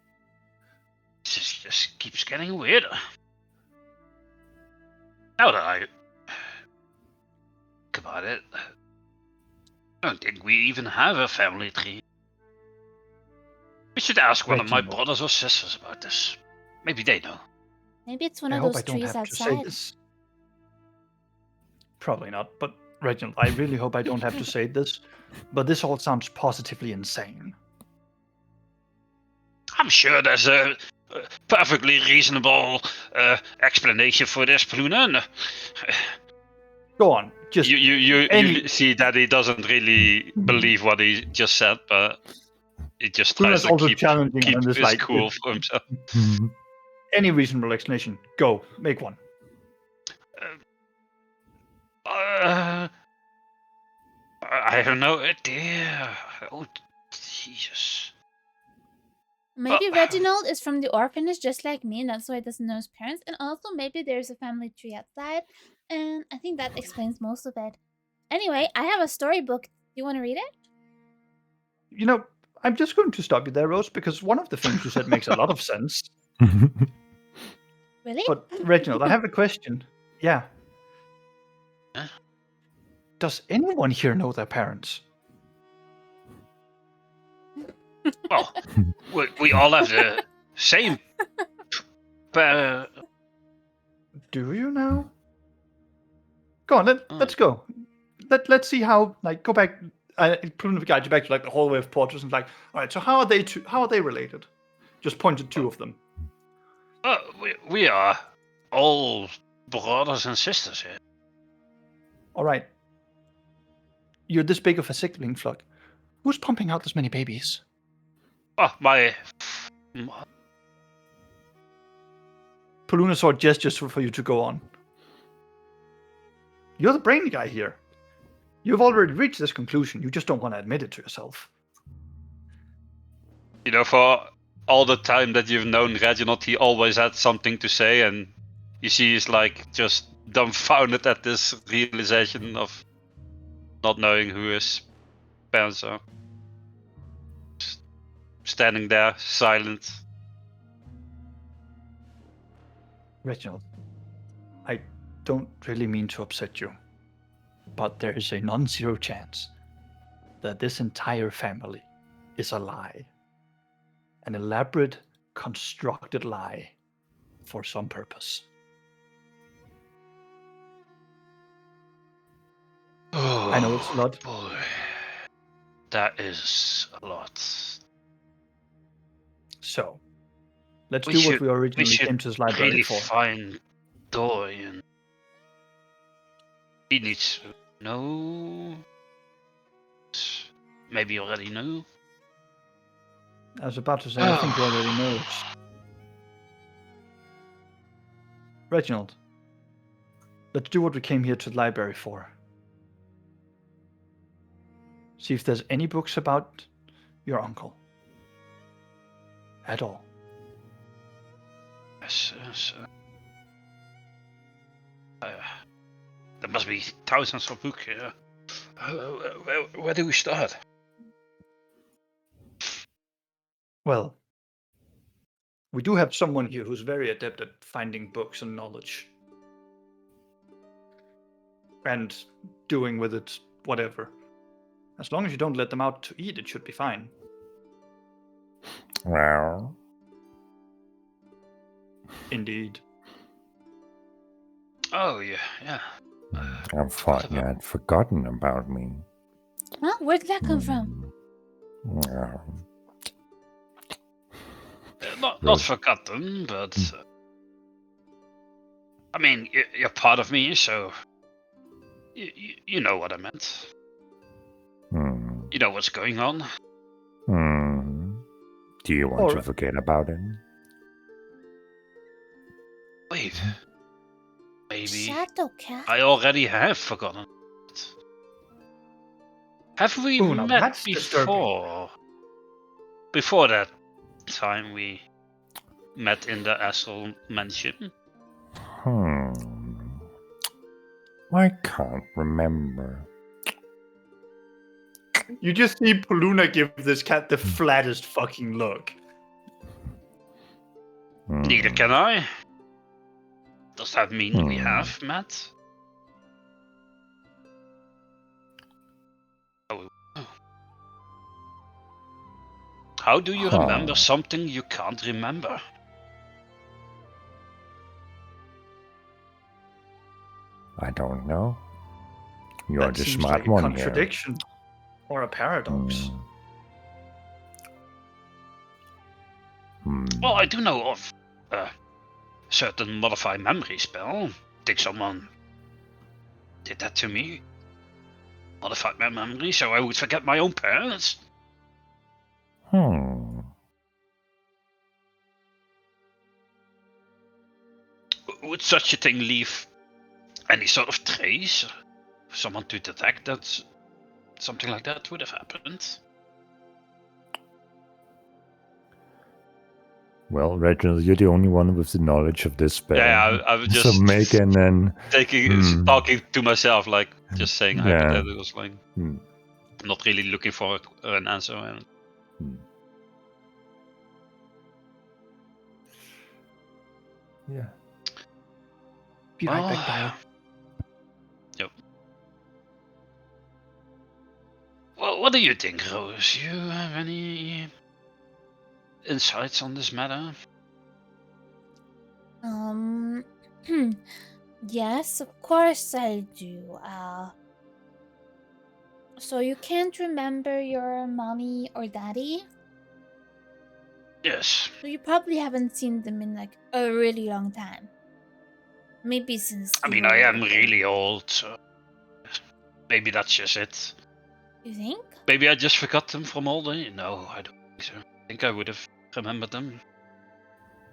Just keeps getting weirder. Now that I think about it, I don't think we even have a family tree. We should ask one of my Reginald. brothers or sisters about this. Maybe they know. Maybe it's one I of hope those I don't trees have to say outside. this. Probably not, but Reginald, I really hope I don't have to say this, but this all sounds positively insane. I'm sure there's a perfectly reasonable explanation for this, Poluna. Go on, just You see that he doesn't really believe what he just said, but he just tries Poluna's to also keep challenging on this, his like, cool for himself. any reasonable explanation. Go, make one. I have no idea. Oh, Jesus. Maybe Reginald is from the orphanage just like me, and that's why he doesn't know his parents. And also, maybe there's a family tree outside, and I think that explains most of it. Anyway, I have a storybook. Do you want to read it? You know, I'm just going to stop you there, Rose, because one of the things you said makes a lot of sense. Really? But Reginald, I have a question. Yeah. Huh? Does anyone here know their parents? Well, we all have the same. Do you now? Go on, let's go. Let's see how. Like, go back. Prune guide you back to like the hallway of portraits and like, all right. So how are they related? Just point to two of them. We are all brothers and sisters here. All right. You're this big of a sibling flock. Who's pumping out this many babies? Oh, my. Poluna sort of gestures for you to go on. You're the brainy guy here. You've already reached this conclusion. You just don't want to admit it to yourself. You know, for all the time that you've known Reginald, he always had something to say, and you see he's like just dumbfounded at this realization of not knowing who his parents are. Just standing there, silent. Reginald, I don't really mean to upset you, but there is a non-zero chance that this entire family is a lie. An elaborate, constructed lie for some purpose. Oh, I know it's a lot. Boy, that is a lot. So, let's We do should- what we originally should came to this library Really for. find Dorian. He needs to know. Maybe you already know. I was about to say, I think you already know it. Reginald, let's do what we came here to the library for. See if there's any books about your uncle. At all. Yes. There must be thousands of books here. Where do we start? Well, we do have someone here who's very adept at finding books and knowledge. And doing with it whatever. As long as you don't let them out to eat, it should be fine. Well, Indeed. Oh yeah. I thought you had forgotten about me. Huh? Where did that come from? Well, Not forgotten, but I mean, you're part of me, so you know what I meant. You know what's going on. Do you want to forget about it? Wait, maybe Shadow cat. I already have forgotten it. Have we Ooh, now met that's disturbing. before? Before that time we met in the astral mansion? I can't remember. You just see Paluna give this cat the flattest fucking look. Neither can I. Does that mean we have met? How do you remember something you can't remember? I don't know. You're That the seems smart like a one contradiction or a paradox. Well, I do know of a certain modify memory spell. Think someone did that to me. Modify my memory so I would forget my own parents. Would such a thing leave any sort of trace? For someone to detect that something like that would have happened? Well, Reginald, you're the only one with the knowledge of this spell. Yeah, I was just So Megan and talking to myself, like just saying hypotheticals, like not really looking for an answer. Yeah. Be right back, Dio. Yep. Well, what do you think, Rose? You have any insights on this matter? Yes, of course I do. So you can't remember your mommy or daddy? Yes. So you probably haven't seen them in like a really long time. Maybe since I mean, I am really old, so maybe that's just it. You think? Maybe I just forgot them from all day. No, I don't think so. I think I would have remembered them.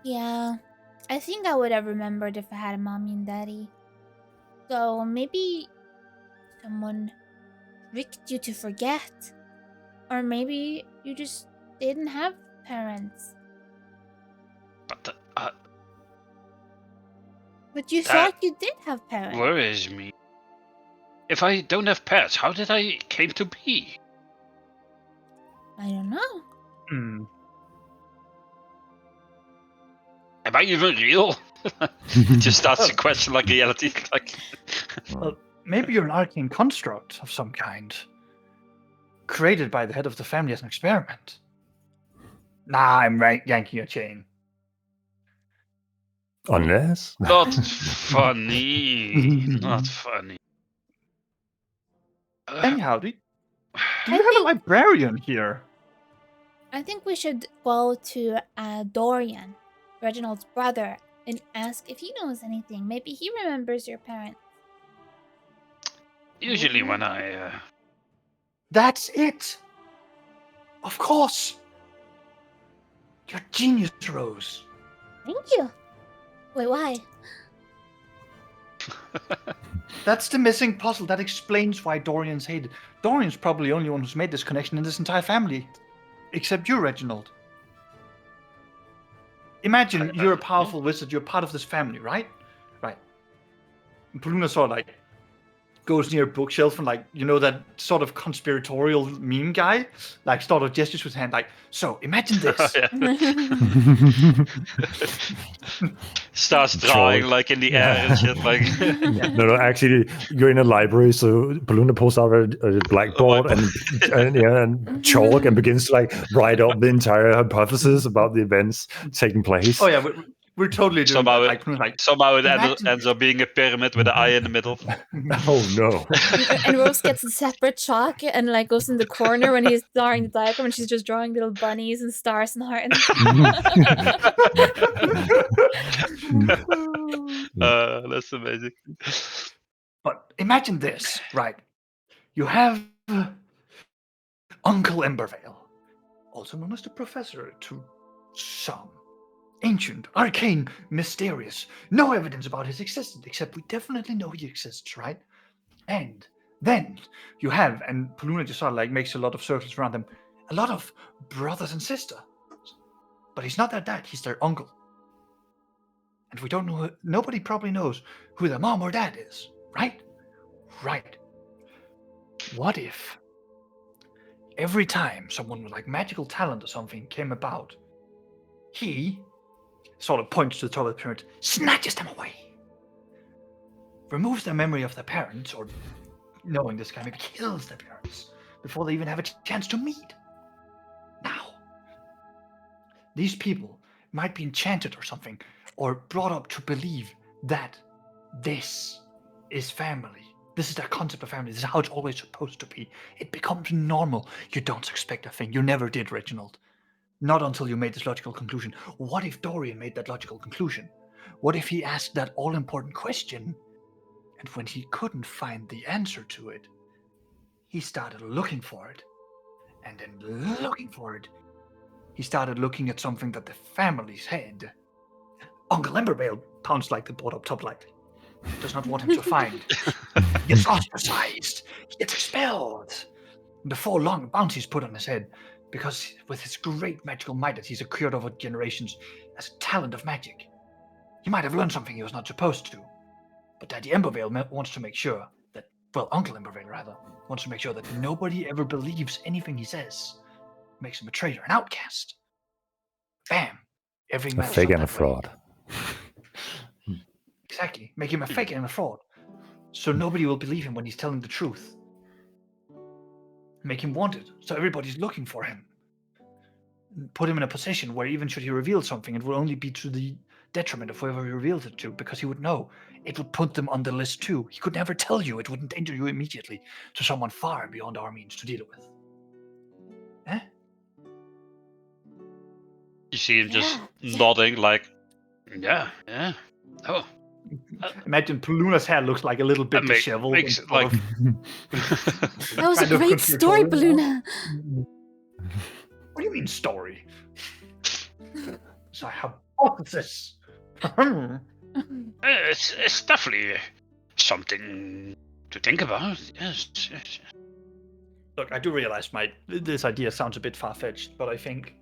Yeah, I think I would have remembered if I had a mommy and daddy. So maybe someone tricked you to forget. Or maybe you just didn't have parents. But But you That- thought you did have parents. worries me. If I don't have pets, how did I came to be? I don't know. Hmm. Am I even real? Just that's a question like reality. Like, Well, maybe you're an arcane construct of some kind, created by the head of the family as an experiment. Nah, I'm right, yanking your chain. Unless. not funny. Not funny. Anyhow, do you I have a think- librarian here? I think we should go to Dorian, Reginald's brother, and ask if he knows anything. Maybe he remembers your parents. Usually when I That's it. Of course. You're genius, Rose. Thank you. Wait, why? That's the missing puzzle. That explains why Dorian's hated. Dorian's probably the only one who's made this connection in this entire family. Except you, Reginald. Imagine you're a powerful wizard, you're part of this family, right? Right. And Paluna sort of like goes near a bookshelf and like, you know, that sort of conspiratorial meme guy, like sort of gestures with his hand, like, so imagine this. starts drawing Troll. like in the air and shit. Like, No, actually, you're in a library, so Paluna pulls out a blackboard and chalk and begins to like write up the entire hypothesis about the events taking place. Oh yeah, we're totally doing Somehow that. it- Like, Paluna's like, somehow it Imagine- ends up being a pyramid with an eye in the middle. Oh no! And Rose gets a separate chalk and like goes in the corner when he's drawing the diagram, and she's just drawing little bunnies and stars and hearts. That's amazing. But imagine this, right? You have Uncle Embervale, also known as the Professor to some. Ancient, arcane, mysterious. No evidence about his existence, except we definitely know he exists, right? And then you have, and Paluna just sort of like makes a lot of circles around them, a lot of brothers and sisters. But he's not their dad, he's their uncle. And we don't know, nobody probably knows who their mom or dad is, right? Right. What if every time someone with like magical talent or something came about, he sort of points to the top of the pyramid, snatches them away, removes their memory of their parents, or knowing this guy, maybe kills their parents before they even have a chance to meet. Now, these people might be enchanted or something, or brought up to believe that this is family. This is their concept of family. This is how it's always supposed to be. It becomes normal. You don't expect a thing. You never did, Reginald. Not until you made this logical conclusion. What if Dorian made that logical conclusion? What if he asked that all-important question, and when he couldn't find the answer to it, he started looking for it. And then looking for it, he started looking at something that the family's had. Uncle Embervale pounced like the board up top like, does not want him to find. He gets ostracized. He gets expelled. And before long, bounties put on his head, because with his great magical might that he's acquired over generations as a talent of magic, he might have learned something he was not supposed to. But Daddy Embervale wants to make sure that, well, Uncle Embervale rather, wants to make sure that nobody ever believes anything he says. Makes him a traitor, an outcast. Bam. Every A match fake up and a that way. fraud. Exactly. Make him a fake and a fraud. So nobody will believe him when he's telling the truth. Make him wanted, so everybody's looking for him. Put him in a position where even should he reveal something, it will only be to the detriment of whoever he reveals it to, because he would know. It would put them on the list too. He could never tell you. It would endanger you immediately to someone far beyond our means to deal with. Eh? You see him just Yeah. nodding, like, yeah. Oh, Imagine Paluna's hair looks like a little bit That make- disheveled. makes and it sort like- of- That was a Kind of great story, conspiratorial. Baluna. What do you mean story? It's a hypothesis. it's definitely something to think about. Yes. Look, I do realize this idea sounds a bit far-fetched, but I think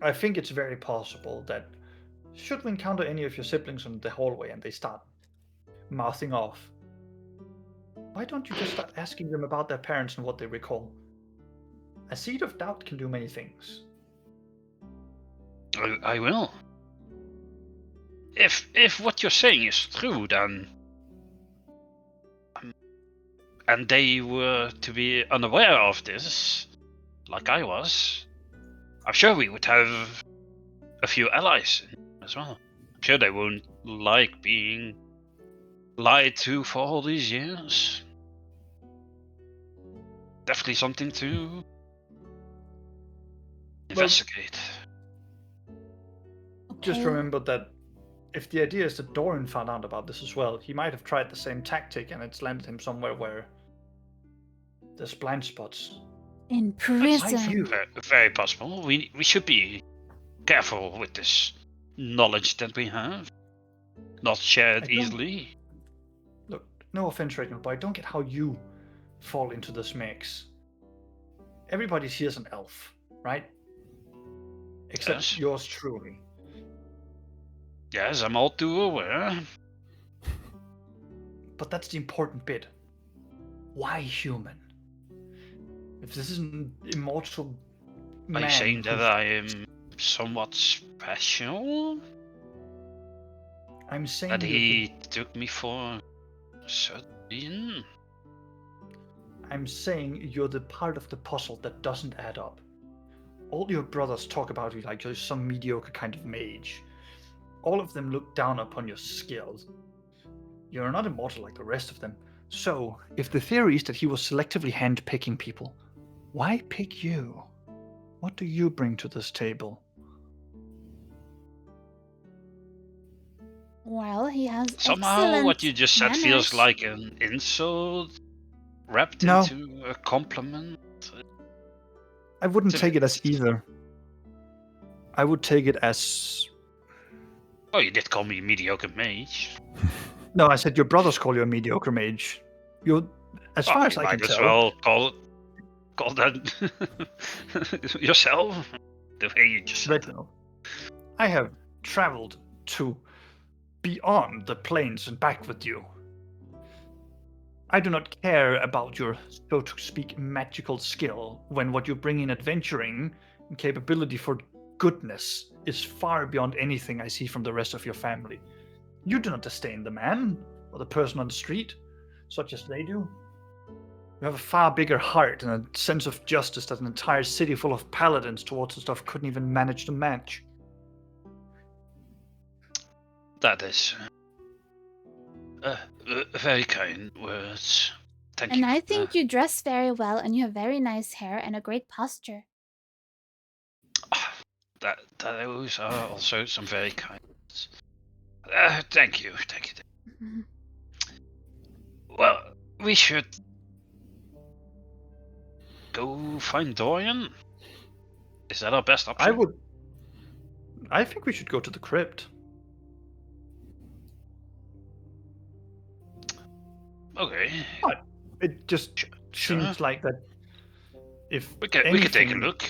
I think it's very possible that should we encounter any of your siblings in the hallway and they start mouthing off, why don't you just start asking them about their parents and what they recall? A seed of doubt can do many things. I will. If what you're saying is true, then and they were to be unaware of this, like I was, I'm sure we would have a few allies as well. I'm sure they won't like being lied to for all these years. Definitely something to investigate. Just Okay. remember that if the idea is that Dorian found out about this as well, he might have tried the same tactic and it's landed him somewhere where there's blind spots. In Like prison. you. Very possible. We should be careful with this knowledge that we have. Not shared I don't- easily. Look, no offense, Reginald, but I don't get how you fall into this mix. Everybody here's an elf, right? Except Yes. yours truly. Yes, I'm all too aware. But that's the important bit. Why human? If this is an immortal Are man, you saying that who's- I am somewhat special? I'm saying That you're he took me for a certain reason? I'm saying you're the part of the puzzle that doesn't add up. All your brothers talk about you like you're some mediocre kind of mage. All of them look down upon your skills. You're not immortal like the rest of them. So, if the theory is that he was selectively handpicking people, why pick you? What do you bring to this table? Well, he has Somehow excellent what you just said feels manners. like an insult wrapped No. into a compliment. I wouldn't It's a take it bit- as either. I would take it as... Oh, you did call me mediocre mage. No, I said your brothers call you a mediocre mage. You, as far Oh, as you I might can as tell... well call that yourself. The way you just said it. Reginald, I have traveled to beyond the plains and back with you. I do not care about your, so to speak, magical skill when what you bring in adventuring and capability for goodness is far beyond anything I see from the rest of your family. You do not disdain the man or the person on the street, such as they do. You have a far bigger heart and a sense of justice that an entire city full of paladins towards the stuff couldn't even manage to match. That is very kind words. Thank And you. I think you dress very well and you have very nice hair and a great posture. that those are also some very kind words. Thank you. Mhm. Well, we should go find Dorian. Is that our best option? I think we should go to the crypt. Okay, It just sure. seems like that if We can take a anything look.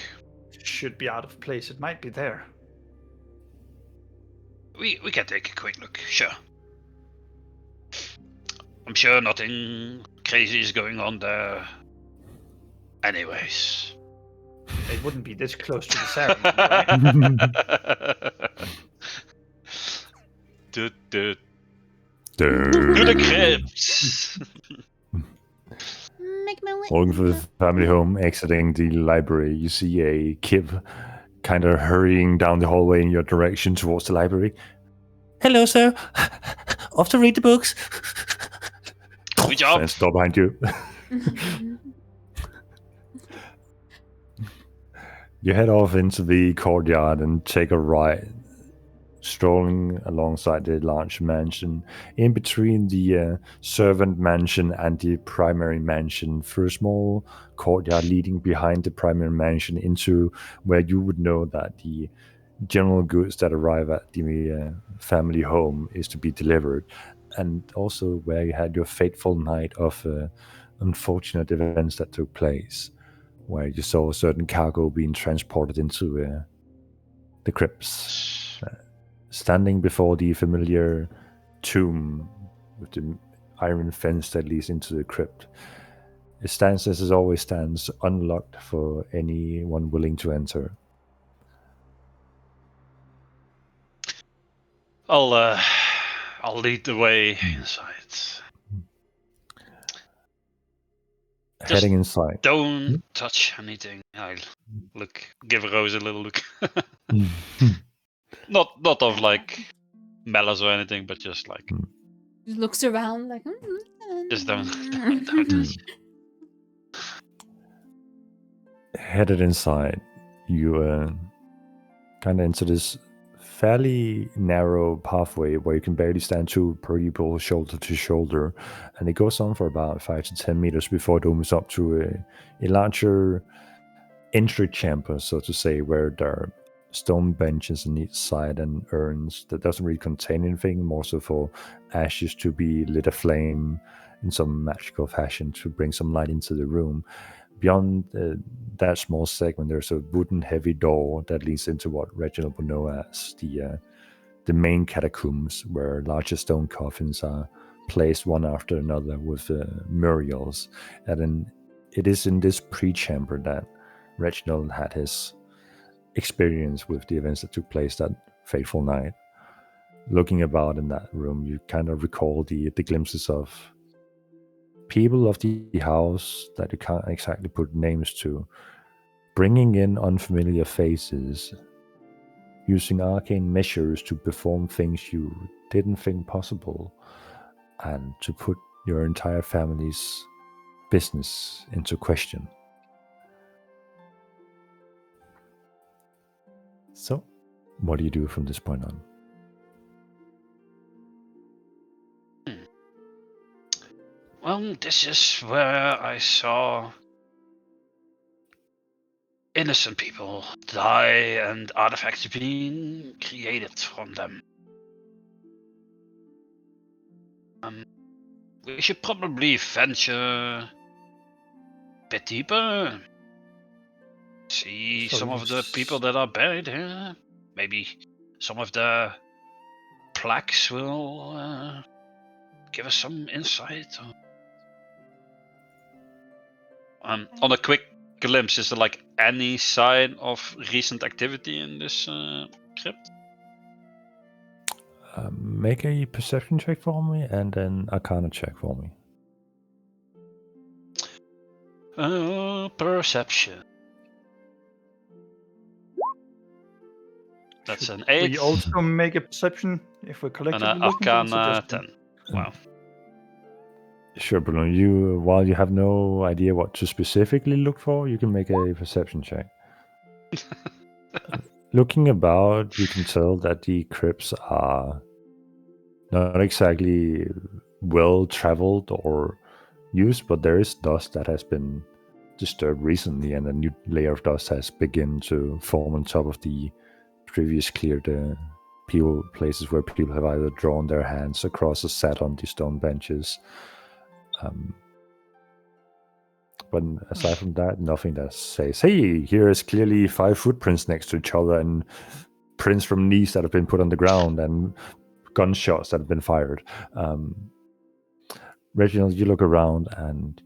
should be out of place, it might be there. We can take a quick look. Sure. I'm sure nothing crazy is going on there. Anyways. It wouldn't be this close to the ceremony, right? To Durr. the crypts. Make my way. Walking through the family home, exiting the library, you see a kid kind of hurrying down the hallway in your direction towards the library. Hello, sir. Off to read the books. Good job. And stop behind you. You head off into the courtyard and take a right, strolling alongside the large mansion, in between the servant mansion and the primary mansion, through a small courtyard leading behind the primary mansion into where you would know that the general goods that arrive at the family home is to be delivered, and also where you had your fateful night of unfortunate events that took place, where you saw a certain cargo being transported into the crypts, standing before the familiar tomb with the iron fence that leads into the crypt. It stands as it always stands, unlocked for anyone willing to enter. I'll lead the way inside. Heading inside. Don't touch anything. I'll give Rose a little look. Not of like malice or anything, but just like Just looks around like. just don't touch. Headed inside, you kind of enter this fairly narrow pathway where you can barely stand two people shoulder to shoulder, and it goes on for about 5 to 10 meters before it opens up to a larger entry chamber, so to say, where there are stone benches on each side and urns that doesn't really contain anything, more so for ashes to be lit aflame in some magical fashion to bring some light into the room. Beyond that small segment, there's a wooden heavy door that leads into what Reginald would know as the main catacombs, where larger stone coffins are placed one after another with muriels. And then it is in this pre-chamber that Reginald had his experience with the events that took place that fateful night. Looking about in that room, you kind of recall the glimpses of people of the house that you can't exactly put names to, bringing in unfamiliar faces, using arcane measures to perform things you didn't think possible, and to put your entire family's business into question. So, what do you do from this point on? Well, this is where I saw innocent people die and artifacts being created from them. We should probably venture a bit deeper. See some of the people that are buried here. Maybe some of the plaques will give us some insight. On a quick glimpse, is there like any sign of recent activity in this crypt? Make a perception check for me and an arcana check for me. Perception. That's an 8. We also make a perception if we're and collectively an looking for arcana suggestion. 10. Wow. Sure, Bruno. While you have no idea what to specifically look for, you can make a perception check. Looking about, you can tell that the crypts are not exactly well traveled or used, but there is dust that has been disturbed recently, and a new layer of dust has begun to form on top of the previous cleared places where people have either drawn their hands across or sat on the stone benches. But aside from that, nothing that says, hey, here is clearly 5 footprints next to each other and prints from knees that have been put on the ground and gunshots that have been fired. Reginald, you look around and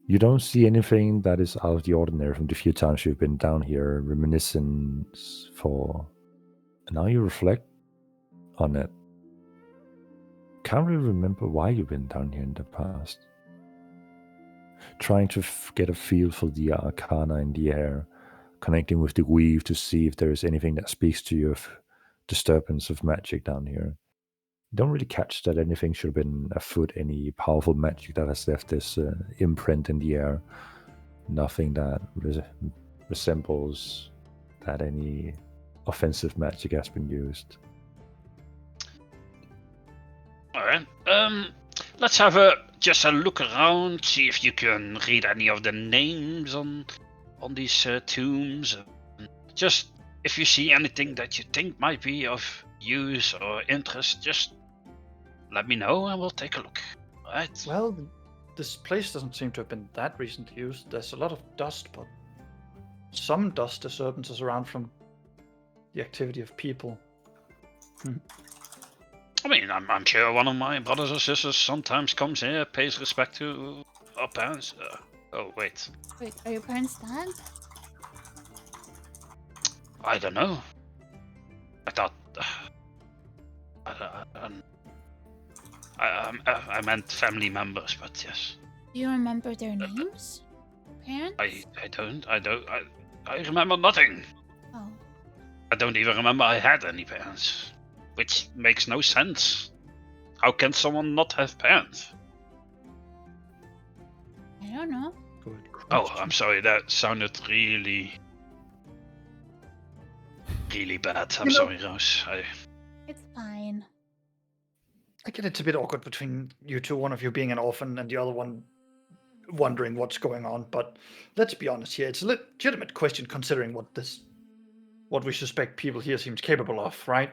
you don't see anything that is out of the ordinary from the few times you've been down here, reminiscence for... And now you reflect on it. Can't really remember why you've been down here in the past. Trying to get a feel for the arcana in the air, connecting with the weave to see if there is anything that speaks to you of disturbance of magic down here. You don't really catch that anything should have been afoot, any powerful magic that has left this imprint in the air. Nothing that resembles that any offensive magic has been used. Alright. Let's have just a look around, see if you can read any of the names on these tombs. Just if you see anything that you think might be of use or interest, just let me know and we'll take a look. Alright. Well, this place doesn't seem to have been that recently used. There's a lot of dust, but some dust disturbances around from the activity of people. I mean, I'm sure one of my brothers or sisters sometimes comes here, pays respect to our parents. Oh, wait. Wait, are your parents dead? I don't know. I thought... I meant family members, but yes. Do you remember their names? Parents? I don't. I remember nothing. Oh. I don't even remember I had any parents. Which makes no sense. How can someone not have parents? I don't know. Good Oh, question. I'm sorry, that sounded really bad. I'm sorry, Rose. It's fine. I get it's a bit awkward between you two, one of you being an orphan and the other one wondering what's going on, but let's be honest here, it's a legitimate question considering what we suspect people here seems capable of, right?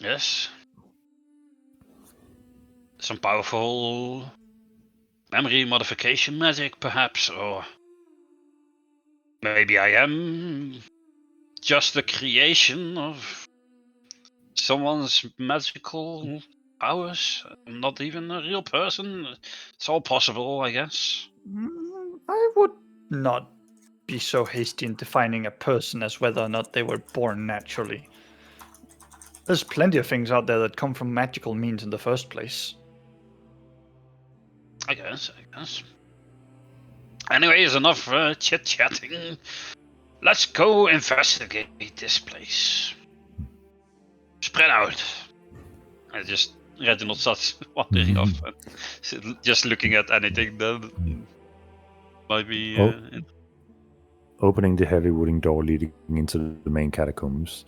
Yes. Some powerful memory modification magic, perhaps, or maybe I am just a creation of someone's magical powers. I'm not even a real person. It's all possible, I guess. I would not be so hasty in defining a person as whether or not they were born naturally. There's plenty of things out there that come from magical means in the first place. I guess. Anyways, enough chit-chatting. Let's go investigate this place. Spread out. Reginald starts wandering off. Just looking at anything that might be... Opening the heavy wooden door leading into the main catacombs,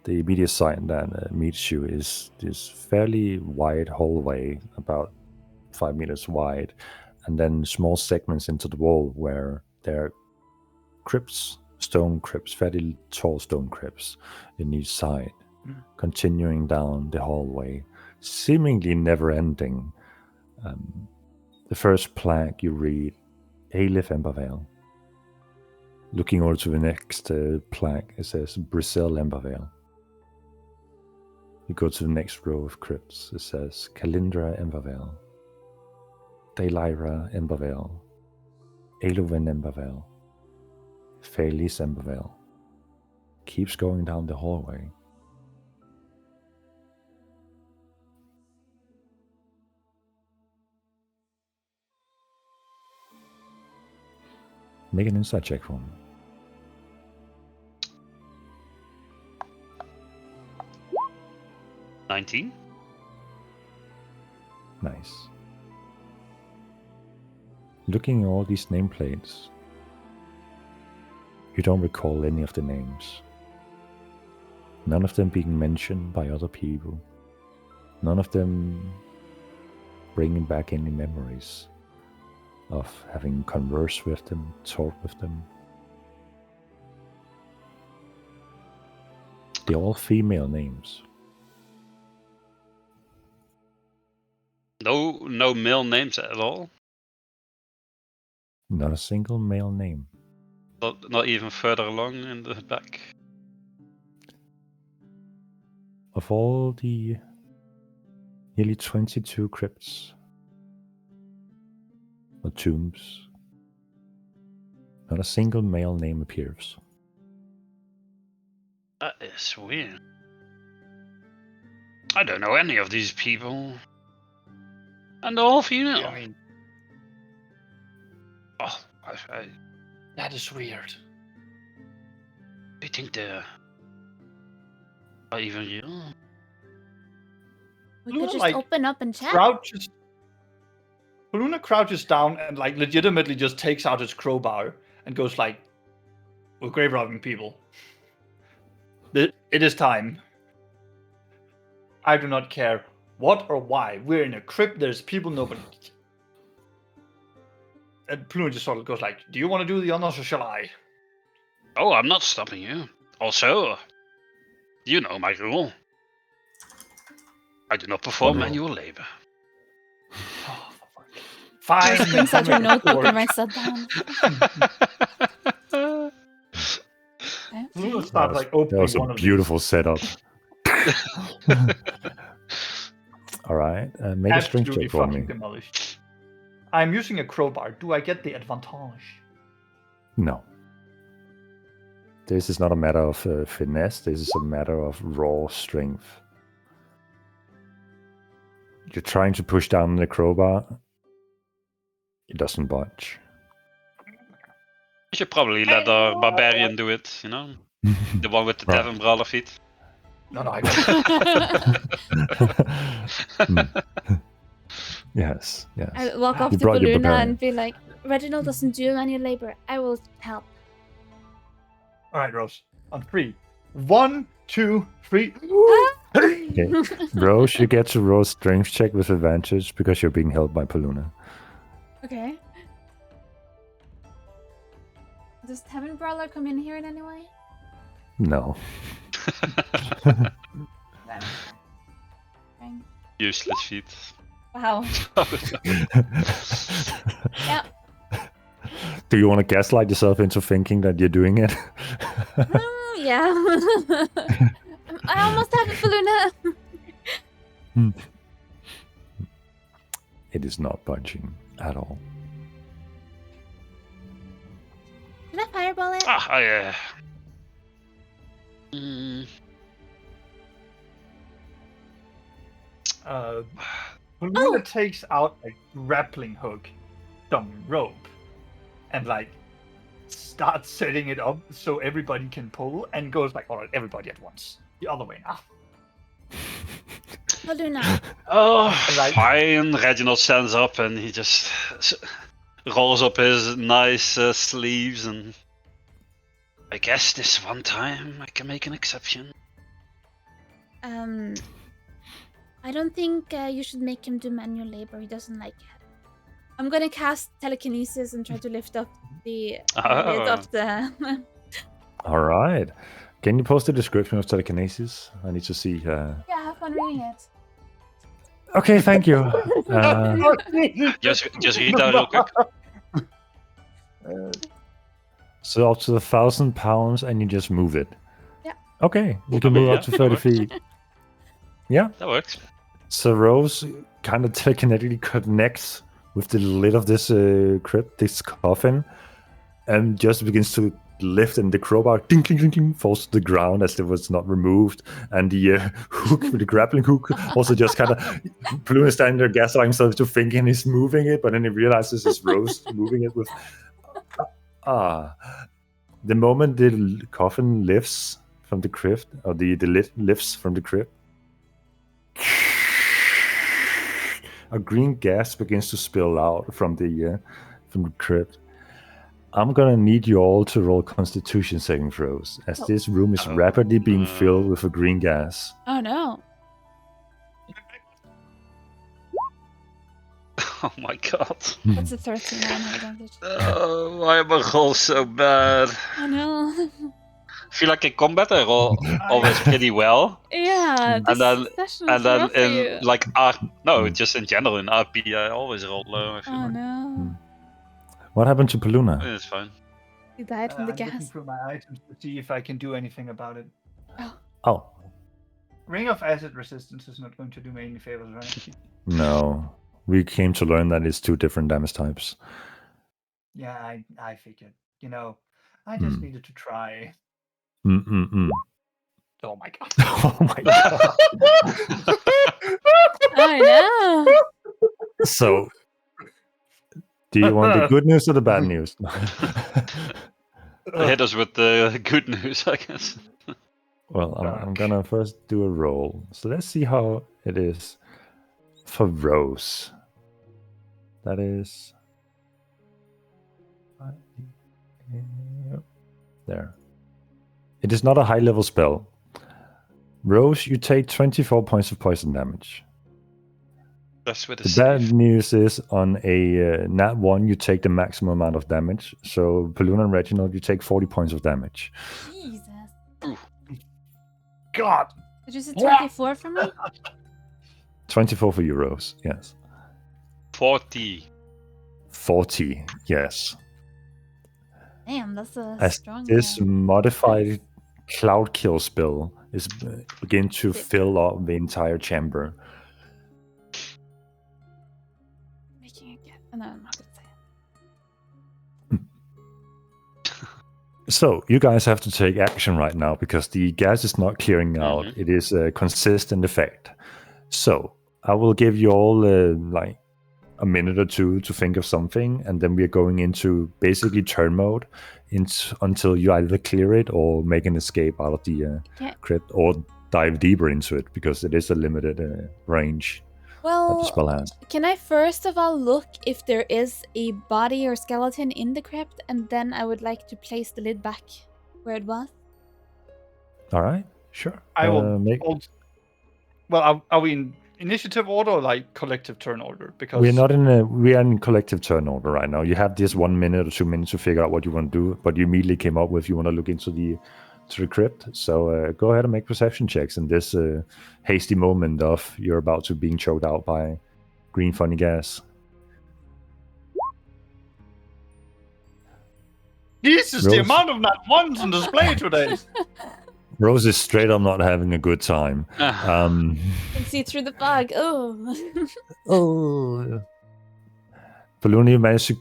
the immediate sight that meets you is this fairly wide hallway, about 5 meters wide, and then small segments into the wall where there are crypts, stone crypts, fairly tall stone crypts in each side, continuing down the hallway, seemingly never-ending. The first plaque you read, Aelif Embervale. Looking over to the next plaque, it says Brisel Embervale. You go to the next row of crypts, it says Kalindra Embervale, Daylyra Embervale, Eluven Embervale, Felice Embervale. Keeps going down the hallway. Make an insight check for me. 19? Nice. Looking at all these nameplates, you don't recall any of the names. None of them being mentioned by other people. None of them bringing back any memories of having conversed with them, talked with them. They're all female names. No male names at all? Not a single male name. Not even further along in the back? Of all the nearly 22 crypts or tombs, not a single male name appears. That is weird. I don't know any of these people. And they're all female. Yeah, I mean, Oh, that is weird. I think they're even real. We Luna, could just like, open up and chat. Luna crouches down and like legitimately just takes out his crowbar and goes like, "We're grave robbing people. It is time. I do not care what or why. We're in a crypt. There's people nobody." And Luna just sort of goes like, "Do you want to do the honors or shall I?" Oh, I'm not stopping you. Also, you know my rule. I do not perform What rule? manual labor. Oh, fine. Just brings out your I'll make it notebook work. and writes that down. Okay. We'll start That like opening was a one of beautiful setup. All right, make a strength absolutely check for fucking me. demolished. I'm using a crowbar. Do I get the advantage? No. This is not a matter of finesse. This is a matter of raw strength. You're trying to push down the crowbar. It doesn't budge. You should probably let the barbarian do it, you know? The one with the Right. tavern brawler feet. No, I don't. Yes, yes. I walk up You to brought your Baluna barbarian. and be like, Reginald doesn't do manual labor. I will help. All right, Rose. On 3. 1, 2, 3. Okay. Rose, you get to roll strength check with advantage because you're being held by Paluna. Okay. Does Tavern Brawler come in here in any way? No. Okay. Useless feet. Wow. Yeah. Do you want to gaslight yourself into thinking that you're doing it? Yeah. I almost have it, Baluna. It is not budging at all. Can I fireball it? Baluna takes out a grappling hook, some rope, and like starts setting it up so everybody can pull, and goes like, "All right, everybody at once." The other way now. Baluna. Oh, Right. fine. Reginald stands up and he just rolls up his nice sleeves and... I guess this one time I can make an exception. I don't think you should make him do manual labor. He doesn't like it. I'm gonna cast telekinesis and try to lift up the lid of the. All right. Can you post a description of telekinesis? I need to see. Yeah, have fun reading it. Okay, thank you. Just read that real quick. So up to 1,000 pounds, and you just move it. Yeah. Okay, you can move up to 30 feet. Yeah. That works. So Rose kind of telekinetically connects with the lid of this crypt, this coffin, and just begins to lift, and the crowbar ding, ding, ding, ding, falls to the ground as it was not removed, and the hook, the grappling hook, also just kind of Paluna standing there gaslighting himself to thinking he's moving it, but then he realizes it's Rose moving it with. The moment the coffin lifts from the crypt, or the lid lifts from the crypt, a green gas begins to spill out from the crypt. I'm gonna need you all to roll Constitution saving throws, as this room is rapidly being filled with a green gas. Oh no. Oh my god. That's a 13 on advantage. Oh, why am I roll so bad? Oh no. I feel like in combat I roll always pretty well. Yeah. And then, session and was then rough for you. in like just in general in RP I always roll low. I feel Oh like. no. What happened to Paluna? It's fine. He died from the I'm looking gas. through my items to see if I can do anything about it. Oh, Ring of Acid Resistance is not going to do me any favors, right? no. We came to learn that it's 2 different damage types. Yeah, I figured. You know, I just needed to try. Mm-mm-mm. Oh my god. Oh my god. I know. So, do you want the good news or the bad news? Hit us with the good news, I guess. Well, I'm gonna first do a roll. So let's see how it is for Rose. That is... There. It is not a high-level spell. Rose, you take 24 points of poison damage. That's with a The bad save. news is on a nat 1, you take the maximum amount of damage. So Paluna and Reginald, you take 40 points of damage. Jesus. God. Did you say 24 for me? 24 for you, Rose. Yes. 40. 40. Yes. Damn, that's a As strong this one. modified cloud kill spell is begin to fill up the entire chamber. Making a guess. No, I'm not gonna say it. So you guys have to take action right now because the gas is not clearing out. It is a consistent effect. So I will give you all like a minute or two to think of something, and then we are going into basically turn mode until you either clear it or make an escape out of the crypt or dive deeper into it because it is a limited range that the Well, spell has. can I first of all look if there is a body or skeleton in the crypt, and then I would like to place the lid back where it was? All right, sure. I will. make. Well, are we in initiative order or like collective turn order? Because We are in collective turn order right now. You have this 1 minute or 2 minutes to figure out what you want to do, but you immediately came up with you want to look into the crypt. So go ahead and make perception checks in this hasty moment of you're about to being choked out by green funny gas. Jesus, the Rose. amount of not ones on display today. Rose is straight up not having a good time. I can see through the fog. Oh. Oh. Balloon, you managed to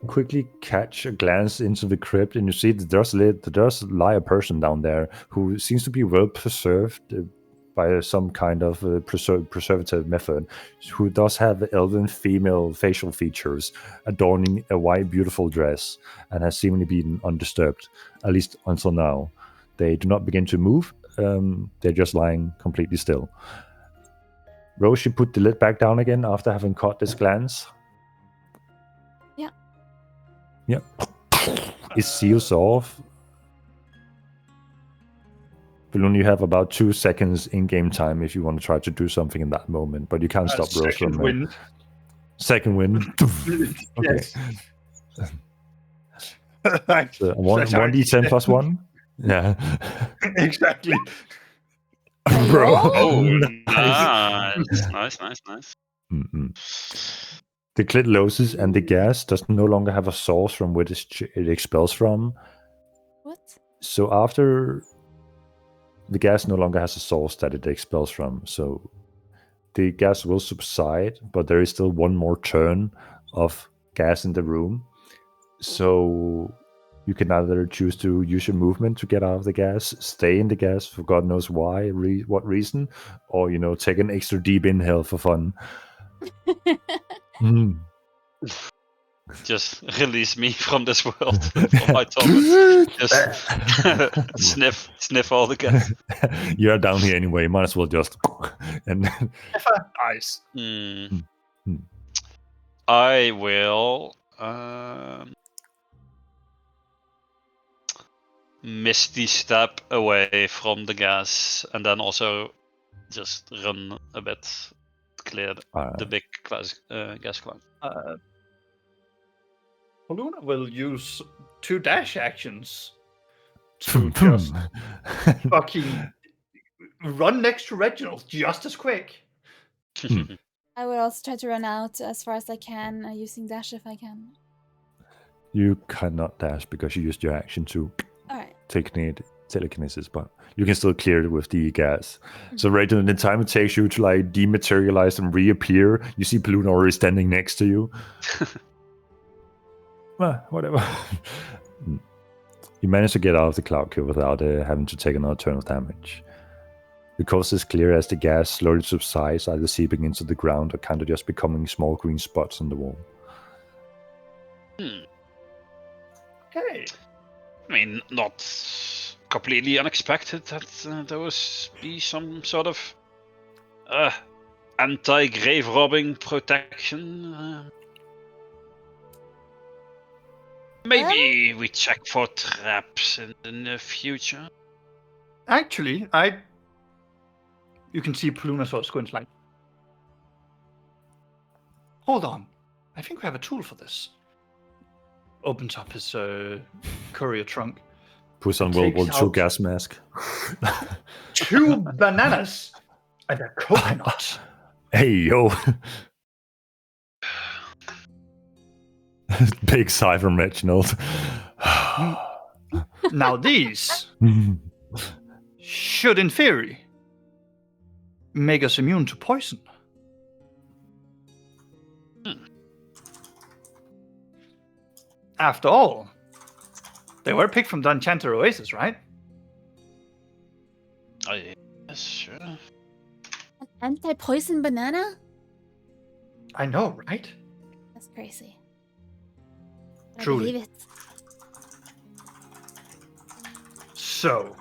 quickly catch a glance into the crypt, and you see that there does lie a person down there who seems to be well preserved by some kind of preservative method, who does have elven female facial features, adorning a white, beautiful dress, and has seemingly been undisturbed, at least until now. They do not begin to move. They're just lying completely still. Rose, you put the lid back down again after having caught this glance. Yeah. Yeah. It seals off. Balloon, you have about 2 seconds in-game time if you want to try to do something in that moment, but you can't stop Rose from... Second wind. Second wind. Okay. Yes. So 1d10 plus 1? Yeah. Exactly. Bro. Oh, Nice. nice. Mm-mm. The clit loses and the gas does no longer have a source from which it expels from. What? So after the gas no longer has a source that it expels from, so the gas will subside, but there is still one more turn of gas in the room. So you can either choose to use your movement to get out of the gas, stay in the gas for God knows why, what reason, or, take an extra deep inhale for fun. Just release me from this world, from my Thomas. Just sniff all the gas. You're down here anyway. Might as well just and Nice. I will misty step away from the gas, and then also just run a bit, clear the big gas cloud. Luna will use 2 dash actions to just fucking run next to Reginald just as quick. I will also try to run out as far as I can, using dash if I can. You cannot dash because you used your action to take telekinesis, but you can still clear it with the gas. So right in the time it takes you to like dematerialize and reappear, you see Balloon already standing next to you. Whatever. You manage to get out of the cloud kill without having to take another turn of damage. The coast is clear as the gas slowly subsides, either seeping into the ground or kind of just becoming small green spots on the wall. Okay. I mean, not completely unexpected that there was be some sort of anti-grave robbing protection. Maybe we check for traps in the near future. Actually, you can see Paluna sort of squints like, hold on, I think we have a tool for this. Opens up his courier trunk. Puts on World War II gas mask. 2 bananas and a coconut. Hey, yo. Big sigh from Reginald. Now these should, in theory, make us immune to poison. After all, they were picked from the Enchanted Oasis, right? Yes, sure. An anti-poison banana? I know, right? That's crazy. I Truly. believe it. So,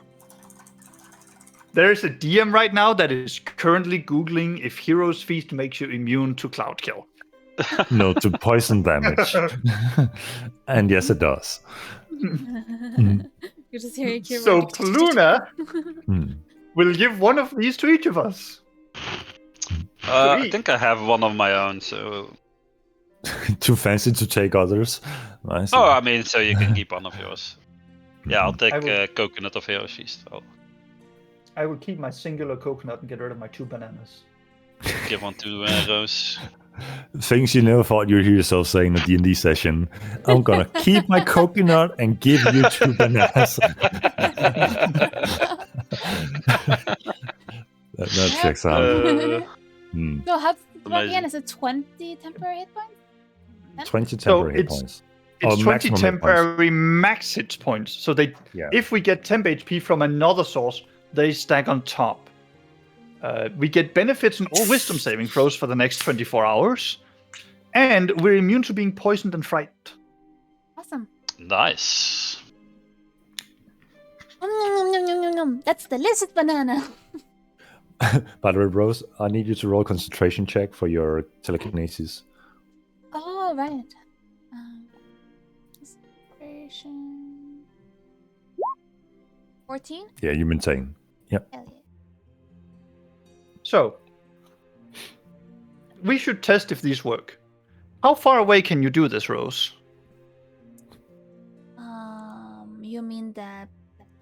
there's a DM right now that is currently Googling if Hero's Feast makes you immune to Cloud Kill. No, to poison damage. And yes, it does. You just hear your So keyboard. Pluna Hmm. will give one of these to each of us. I Sweet. think I have one of my own, so... Too fancy to take others. I see. Oh, I mean, so you can keep one of yours. Yeah, I'll take I will- Coconut of Hero's Feast. I will keep my singular coconut and get rid of my 2 bananas. Give one to Rose. Things you never thought you'd hear yourself say in a D&D session. I'm gonna keep my coconut and give you 2 bananas. that checks out. Hmm. No, how what again? Amazing. Is it 20 temporary hit points? 20 So temporary hit it's- points. It's Oh, 20 maximum hit points. temporary max hit points. So they, Yeah. if we get temp HP from another source, they stack on top. We get benefits in all wisdom saving throws for the next 24 hours. And we're immune to being poisoned and frightened. Awesome. Nice. Nom, nom, nom, nom, nom, nom. That's delicious banana. By the way, Rose, I need you to roll a concentration check for your telekinesis. Oh, right. Concentration. 14? Yeah, you maintain. Yep. Hell yeah. So, we should test if these work. How far away can you do this, Rose? You mean the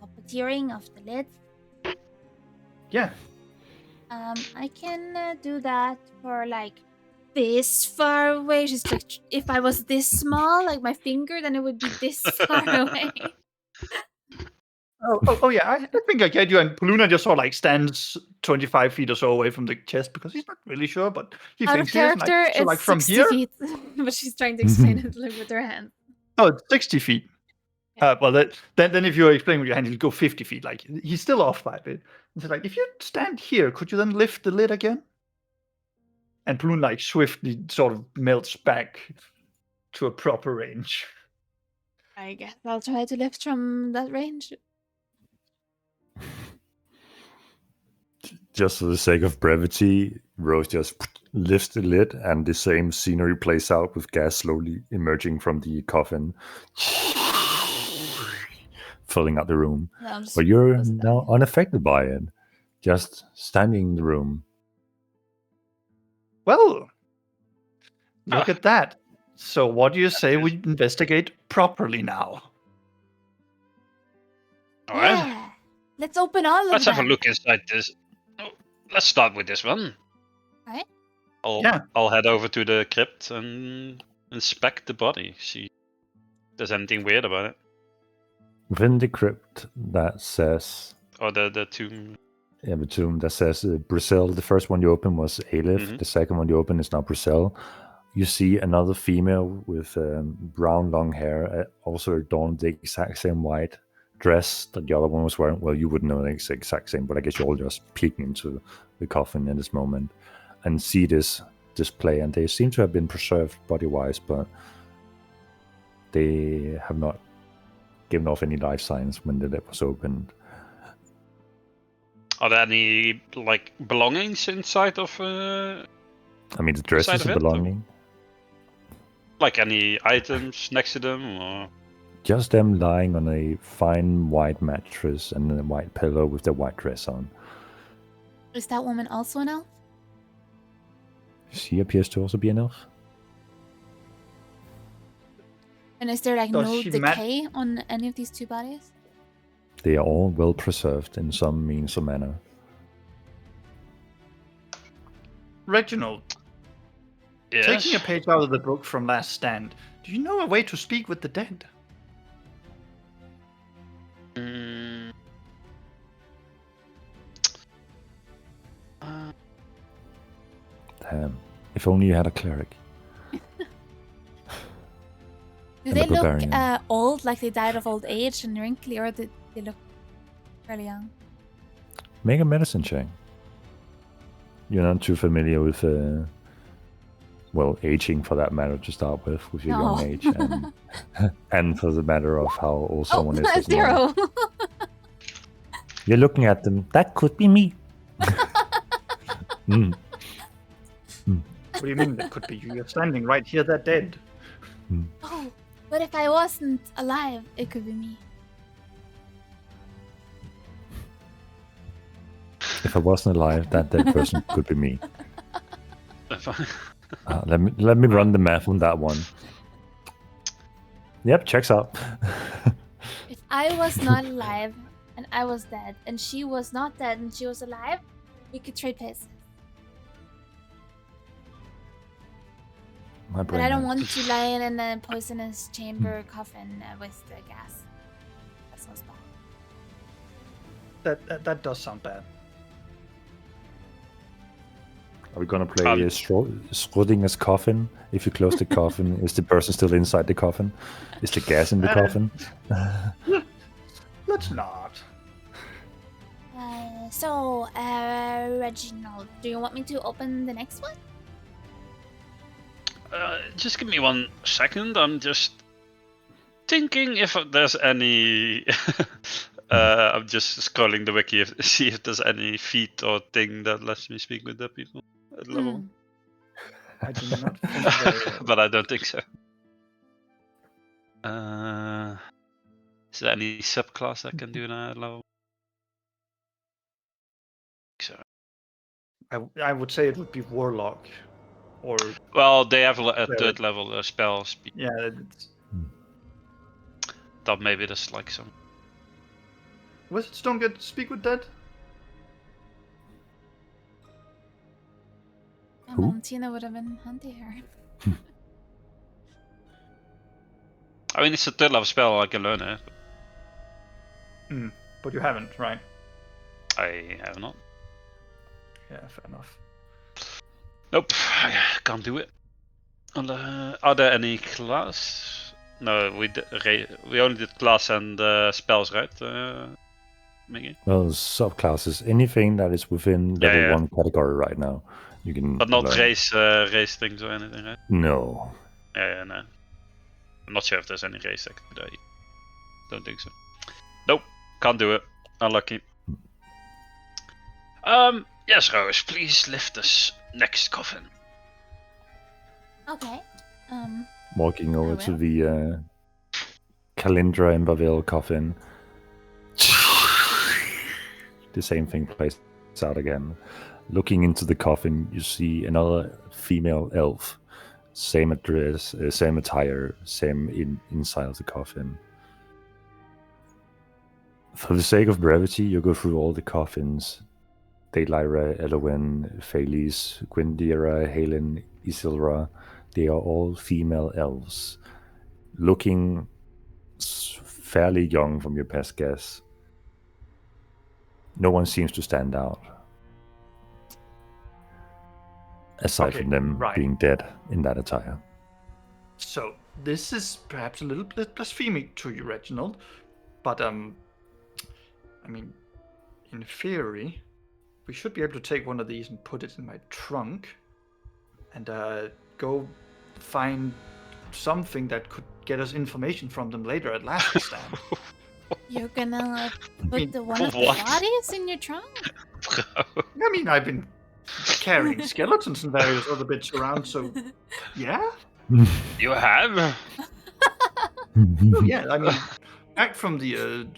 puppeteering of the lid? Yeah. I can do that for like this far away. Just like if I was this small, like my finger, then it would be this far away. Oh, yeah. I think I get you. And Paluna just sort of like stands 25 feet or so away from the chest because he's not really sure, but he Out of thinks he is. And character, so, it's like from 60 here, feet, but she's trying to explain it like with her hand. oh, it's 60 feet. Well, then if you're explaining with your hand, he'll go 50 feet. Like he's still off by a bit. And so, like, if you stand here, could you then lift the lid again? And Paluna like swiftly sort of melts back to a proper range. I guess I'll try to lift from that range. Just for the sake of brevity, Rose just lifts the lid and the same scenery plays out with gas slowly emerging from the coffin, filling out the room. No, I'm just But you're close that now way. unaffected by it, just standing in the room. Well, look Ah. at that. So what do you say we investigate properly now? All right. Yeah. Let's open all of Let's them. have a look inside this. Oh, let's start with this one. Right. I'll head over to the crypt and inspect the body. See if there's anything weird about it. Within the crypt that says, Or the tomb. yeah, the tomb that says Brazil, the first one you open was Aleph, Mhm. the second one you open is now Brazil. You see another female with brown long hair, also adorned the exact same white dress that the other one was wearing. Well, you wouldn't know the exact same, but I guess you're all just peeking into the coffin in this moment and see this display. And they seem to have been preserved body-wise, but they have not given off any life signs when the lid was opened. Are there any like belongings inside of I mean, the dress Inside is of a it, or- belonging. like any items next to them or Just them lying on a fine white mattress and a white pillow with their white dress on. Is that woman also an elf? She appears to also be an elf. And is there like Does no she decay on any of these two bodies? They are all well preserved in some means or manner. Reginald, yes. taking a page out of the book from Last Stand, do you know a way to speak with the dead? Mm, If only you had a cleric. Do And they a look barbarian. old, like they died of old age and wrinkly, or do they look fairly young? Make a medicine check. You're not too familiar with, aging for that matter to start with your No. young age, and for the matter of how old someone is. doesn't matter. 0. You're looking at them. That could be me. Mm. What do you mean that could be you? You're standing right here, they're dead. Oh, but if I wasn't alive, it could be me. If I wasn't alive, that dead person could be me. If I- Let me run the math on that one. Yep, checks out. If I was not alive and I was dead, and she was not dead and she was alive, we could trade places. My But brain I don't hurts. want to lie in a poisonous chamber coffin with the gas. That sounds bad. That does sound bad. Are we gonna play Schrodinger's coffin? If you close the coffin, is the person still inside the coffin? Is the gas in the coffin? Let's not. So, Reginald, do you want me to open the next one? just give me 1 second. I'm just thinking if there's any. I'm just scrolling the wiki to see if there's any feat or thing that lets me speak with the people at level. Hmm. I do not think there But I don't think so. Is there any subclass I can do that at level? So, I would say it would be Warlock. Or, well, they have a Cleric. 3rd level spell speed. yeah, it's, Thought maybe there's like some. Wizards don't get to speak with dead? My Who? mom Tina would have been handy here. I mean, it's a 3rd level spell. I can learn it. But you haven't, right? I have not. Yeah, fair enough. Nope, I can't do it. Are there any class? No, we only did class and spells, right? Miggy? Well, subclasses, anything that is within level Yeah. 1 category right now, you can. But not learn. race things or anything, right? No. Yeah, no. I'm not sure if there's any race I could do that. Don't think so. Nope, can't do it. Unlucky. Yes, Rose, please lift this next coffin. Okay. Walking over to will. the Calindra and Bavil coffin. The same thing plays out again. Looking into the coffin, you see another female elf. Same address, same attire, same inside of the coffin. For the sake of brevity, you go through all the coffins. Daylyra, Elowin, Phalis, Gwendira, Halen, Isilra. They are all female elves. Looking fairly young from your best guess. No one seems to stand out. Aside Okay, from them right. being dead in that attire. So, this is perhaps a little bit blasphemic to you, Reginald. But, I mean, in theory, we should be able to take one of these and put it in my trunk. And, go find something that could get us information from them later at last stand. You're gonna put mean, the one of the what? bodies in your trunk? I mean, I've been carrying skeletons and various other bits around, so yeah. You have? Oh, yeah, I mean, back from the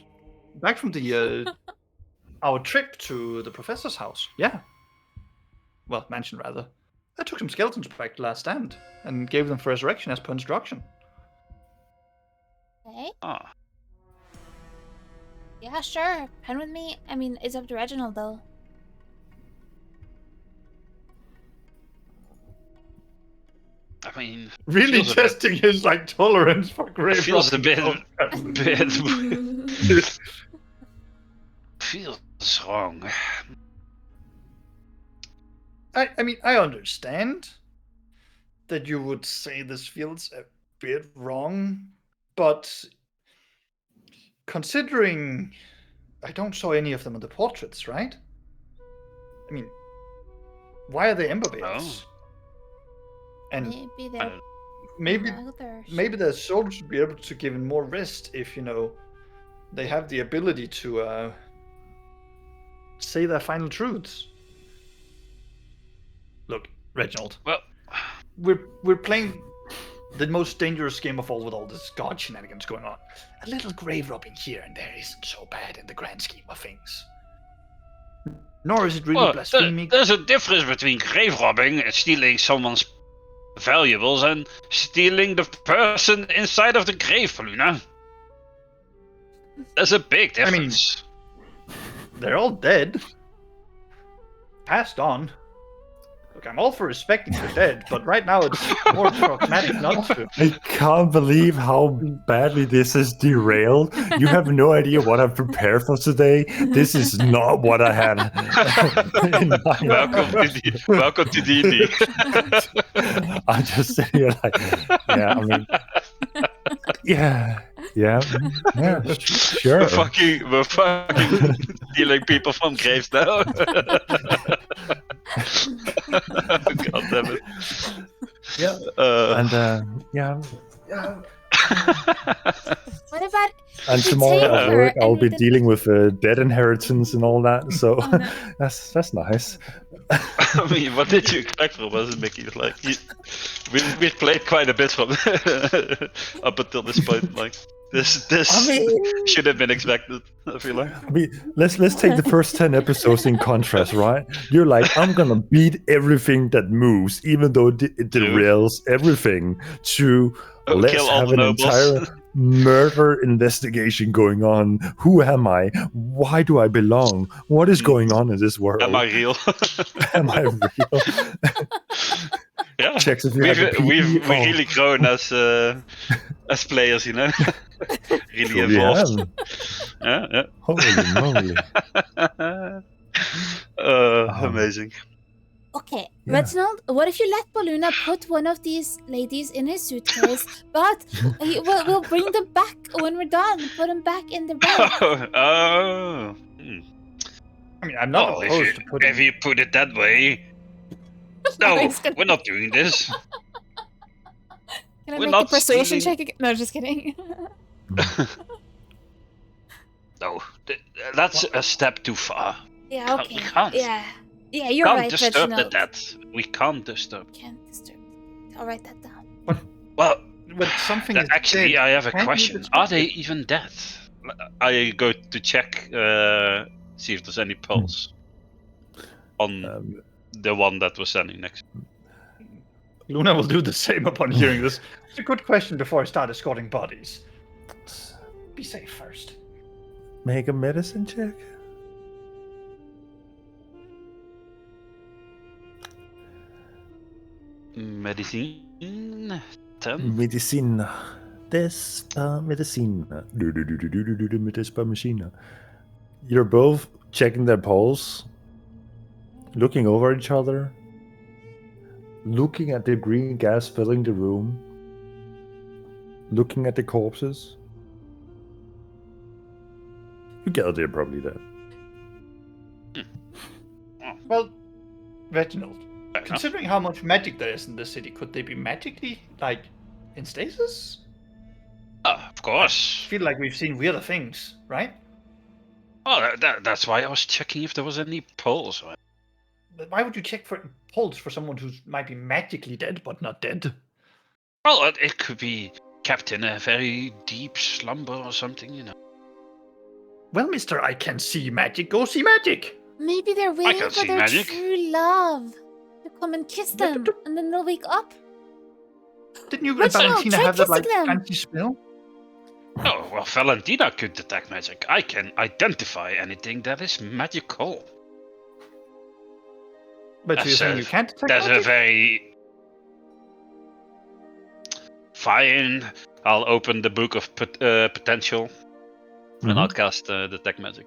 our trip to the professor's house. Yeah. Well, mansion rather. I took some skeletons back to last stand and gave them for resurrection as per instruction. Okay. Ah, Yeah, sure. Pen with me. I mean, it's up to Reginald though. I mean, Really feels a bit- testing his tolerance for grave. feels a bit, robbing. feels wrong. I mean, I understand that you would say this feels a bit wrong, but considering I don't saw any of them in the portraits, right? I mean, why are they Ember Veils? And Maybe they're maybe brothers. maybe their souls should be able to give in more rest if they have the ability to say their final truths. Look, Reginald. Well, we're playing the most dangerous game of all with all this god shenanigans going on. A little grave robbing here and there isn't so bad in the grand scheme of things. Nor is it really blaspheming. There's a difference between grave robbing and stealing someone's valuables and stealing the person inside of the grave, Luna. There's a big difference. I mean, they're all dead. Passed on. Look, I'm all for respecting the dead, but right now it's more pragmatic not to. I can't believe how badly this is derailed. You have no idea what I've prepared for today. This is not what I had. Welcome to D&D. I just sit here like, yeah, I mean, yeah, sure. We're fucking stealing people from graves now. God damn it. Yeah. Yeah. What about? And if we tomorrow take at her work, I'll and be we dealing with dead inheritance and all that. So Oh, no. that's nice. I mean, what did you expect from us, Mickey? Like, we've played quite a bit from up until this point. Like, this should have been expected. I feel like. I mean, let's take the first 10 episodes in contrast, right? You're like, I'm gonna beat everything that moves, even though it derails everything. To let's Kill all have the an nobles. entire murder investigation going on. Who am I? Why do I belong? What is going on in this world? Am I real? Am I real? Yeah. Checks if you have a We've PE. really grown as players, you know. Really Sure we evolved. have. Yeah. Holy moly. Amazing. Okay, Yeah. Reginald, what if you let Baluna put one of these ladies in his suitcase, but we'll bring them back when we're done. Put them back in the bed. Oh. I mean, I'm not Well, opposed to putting. if you put it that way. No, Nice. we're not doing this. Can I We're make a not persuasion stealing- check again? No, just kidding. No, that's a step too far. Yeah, We okay. can't. Yeah, you're Can't right, disturb the Reginald. dead. We can't disturb. Can't disturb. I'll write that down. Well, When something is actually, dead, I have a can't you question. just- Are they even dead? I go to check, see if there's any pulse on the one that was standing next. Luna will do the same upon hearing this. It's a good question before I start escorting bodies. Be safe first. Make a medicine check. Medicine 10. Medicina. Despa medicina. Despa medicina. You're both checking their pulse, looking over each other, looking at the green gas filling the room, looking at the corpses. You get they're probably dead. Well, Reginald, considering how much magic there is in this city, could they be magically, in stasis? Of course. I feel like we've seen weirder things, right? Oh, that's why I was checking if there was any pulse. But why would you check for pulse for someone who might be magically dead but not dead? Well, it could be kept in a very deep slumber or something, you know. Well, mister, I can see magic. Go see magic. Maybe they're waiting can for see their magic. true love to come and kiss Yeah, them, but- and then they'll wake up. Didn't you and Reginald, Valentina try have that kissing them. fancy spell? Oh, well, Valentina could detect magic. I can identify anything that is magical. But so you're saying you can't detect That's a magic? very... Fine. I'll open the book of potential and I'll cast detect magic.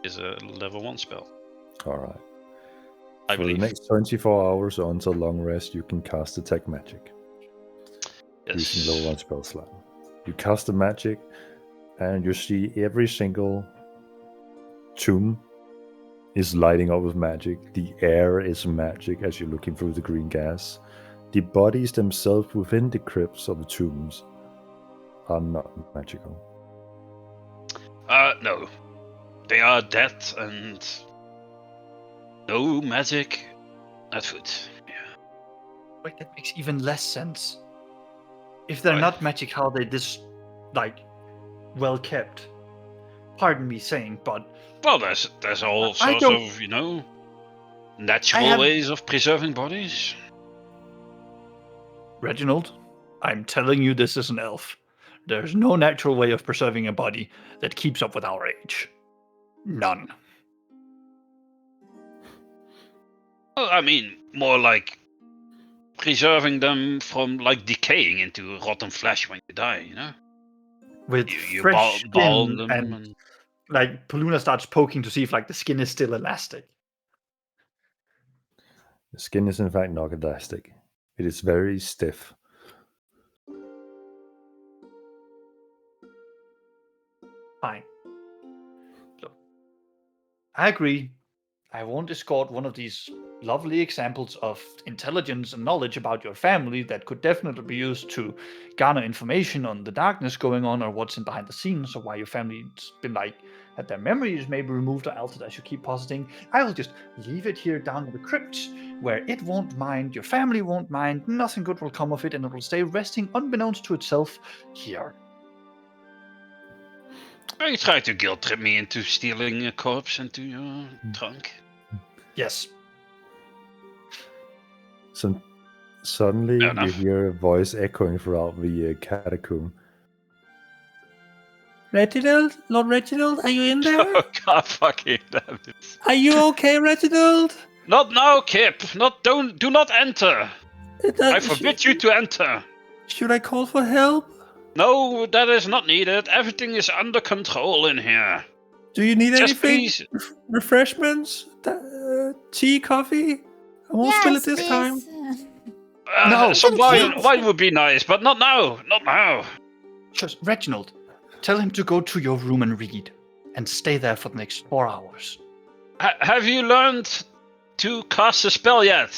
Is a level 1 spell. All right. I For the believe. next 24 hours or until long rest, you can cast Detect Magic using Yes. level 1 spell slot. You cast the magic, and you see every single tomb is lighting up with magic. The air is magic as you're looking through the green gas. The bodies themselves within the crypts of the tombs are not magical. No. They are dead and no magic at foot. Yeah. Wait, that makes even less sense. If they're Right. not magic, how are they this, like, well kept? Pardon me saying, but Well, there's all I sorts don't- of, natural have- ways of preserving bodies. Reginald, I'm telling you this is an elf. There's no natural way of preserving a body that keeps up with our age. None. Well, I mean, more like preserving them from like decaying into rotten flesh when you die. With You fresh balm skin them and like Paluna starts poking to see if like the skin is still elastic. The skin is in fact not elastic. It is very stiff. Fine. So, I agree. I won't escort one of these lovely examples of intelligence and knowledge about your family that could definitely be used to garner information on the darkness going on or what's in behind the scenes or why your family's been like had their memories maybe removed or altered as you keep positing. I will just leave it here down in the crypt where it won't mind, your family won't mind, nothing good will come of it, and it will stay resting unbeknownst to itself here. You tried to guilt trip me into stealing a corpse into your trunk. Yes. So suddenly Fair you enough. hear a voice echoing throughout the catacomb. Reginald? Lord Reginald, are you in Oh god, fucking damn it! Are you okay, Reginald? Not now, Kip. Do not enter. I forbid you to enter. Should I call for help? No, that is not needed. Everything is under control in here. Do you need Just please. Refreshments? Tea, coffee? I won't spill it this time. please. No. Some Thank you. wine would be nice, but not now. Not now. Just Reginald, tell him to go to your room and read, and stay there for the next 4 hours. Have you learned to cast a spell yet?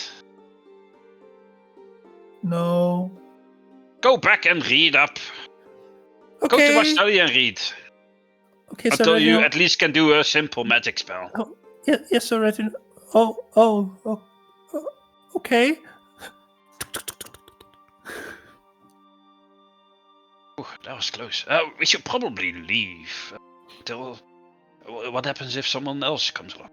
No. Go back and read up. Okay. Go to my study and read. Okay, Until you at least can do a simple magic spell. Yes, sir, Reginald. Okay. Ooh, that was close. We should probably leave. Until what happens if someone else comes along?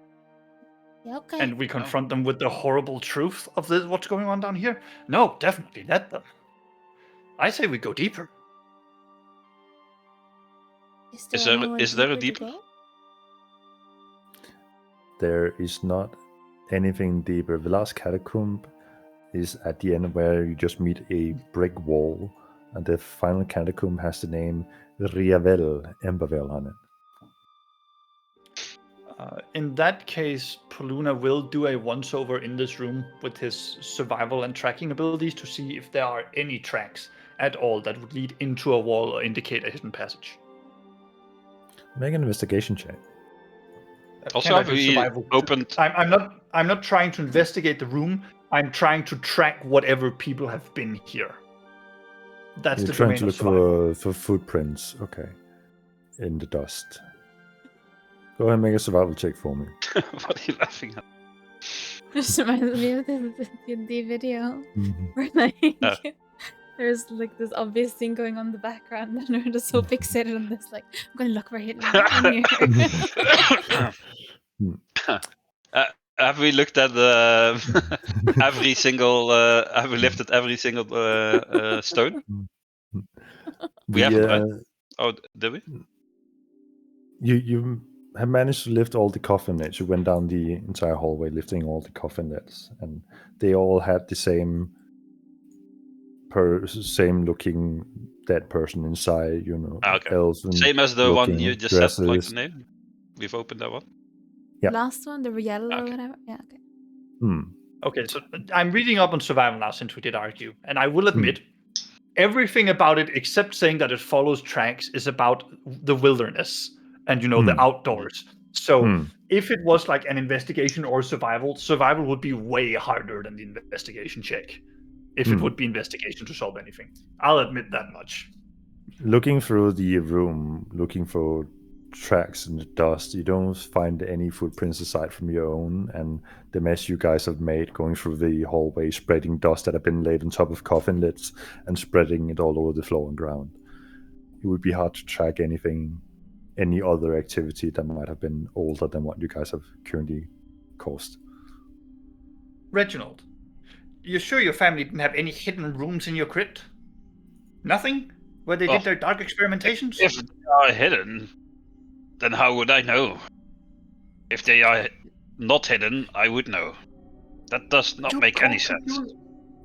Yeah, okay. And we confront them with the horrible truth of what's going on down here? No, definitely let them. I say we go deeper. Is there a deeper? There is not anything deeper. The last catacomb is at the end where you just meet a brick wall, and the final catacomb has the name Riavel Embervel on it. In that case, Paluna will do a once-over in this room with his survival and tracking abilities to see if there are any tracks at all that would lead into a wall or indicate a hidden passage. Make an investigation check. Also, Can I have do we survival? opened? I'm not trying to investigate the room. I'm trying to track whatever people have been here. That's You're the trying domain to of look survival. for footprints. Okay. In the dust. Go ahead and make a survival check for me. What are you laughing at? Just reminds me of the D&D video Mm-hmm. where like there's like this obvious thing going on in the background and we're just so fixated on this like I'm gonna look right here. Have we looked at every single? Have we lifted every single stone? We haven't, right? Oh, did we? You have managed to lift all the coffin lids. You went down the entire hallway lifting all the coffin lids, and they all had the same looking dead person inside. You know, Okay. elven Same as the one looking you just said, like dresses. the name. We've opened that one. Yeah. Last one, the yellow or Okay. whatever. Yeah, okay. Hmm. Okay, so I'm reading up on survival now since we did argue, and I will admit, everything about it except saying that it follows tracks is about the wilderness and the outdoors. So if it was like an investigation or survival would be way harder than the investigation check. If it would be investigation to solve anything, I'll admit that much. Looking through the room, looking for tracks in the dust, you don't find any footprints aside from your own and the mess you guys have made going through the hallway, spreading dust that have been laid on top of coffin lids and spreading it all over the floor and ground. It would be hard to track any other activity that might have been older than what you guys have currently caused. Reginald, you sure your family didn't have any hidden rooms in your crypt? Nothing? Where they did their dark experimentations? If they are hidden, then how would I know? If they are not hidden, I would know. That does not make any sense.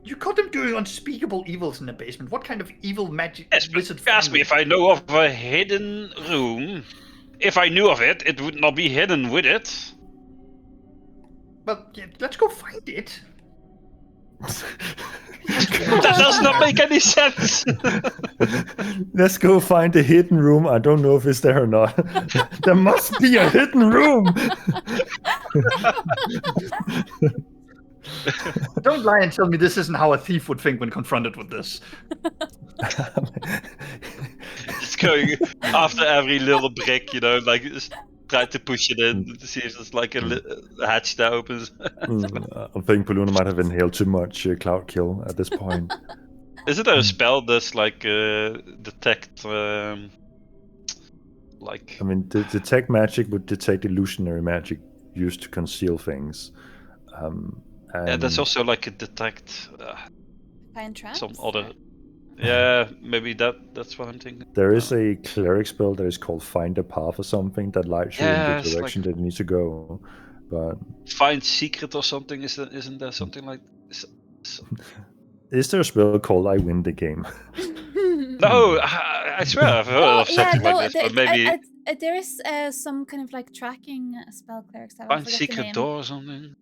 You caught them doing unspeakable evils in the basement. What kind of evil magic? Yes, but you asked me if I know of a hidden room. If I knew of it, it would not be hidden, would it? Well, yeah, let's go find it. That does not make any sense. Let's go find the hidden room. I don't know if it's there or not. There must be a hidden room. Don't lie and tell me this isn't how a thief would think when confronted with this. Just going after every little brick, like just try to push it in to see if there's like a hatch that opens. I think Paluna might have inhaled too much cloud kill at this point. Isn't there a spell that's like detect like? I mean, the detect magic would detect illusionary magic used to conceal things. Yeah, there's also like a detect. Find traps? Some other. Yeah, maybe that's what I'm thinking. There is a cleric spell that is called Find a Path or something that lights you in the direction that you need to go. But Find Secret or something, isn't there something like... Is there a spell called I Win the Game? No, I swear I've heard of something like this, but maybe... there is some kind of like tracking spell clerics. Find Secret Door or something?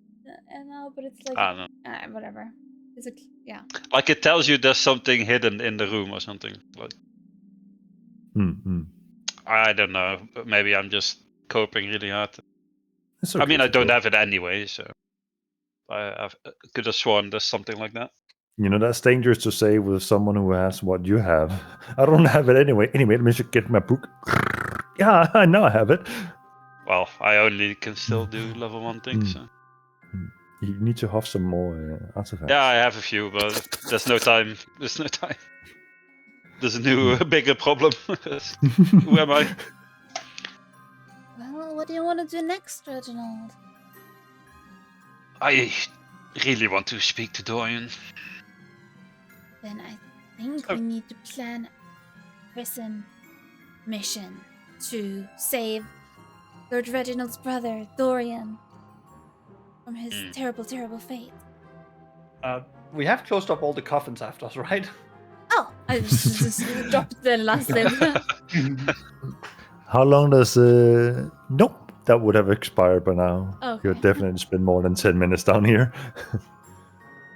No, but it's like... I don't know. Whatever. It's a, yeah. Like it tells you there's something hidden in the room or something. Like I don't know. But maybe I'm just coping really hard. Okay, I mean, I don't have it anyway, so I could have sworn there's something like that. That's dangerous to say with someone who has what you have. I don't have it anyway. Anyway, let me just get my book. Yeah, I know I have it. Well, I only can still do level 1 things. So. You need to have some more artifacts. Yeah, I have a few, but there's no time. There's no time. There's a new, bigger problem. Who am I? Well, what do you want to do next, Reginald? I really want to speak to Dorian. Then I think we need to plan a prison mission to save Lord Reginald's brother, Dorian, from his terrible, terrible fate. We have closed up all the coffins after us, right? Oh, I just dropped the last thing. How long does... Nope, that would have expired by now. Okay. You've definitely spent more than 10 minutes down here.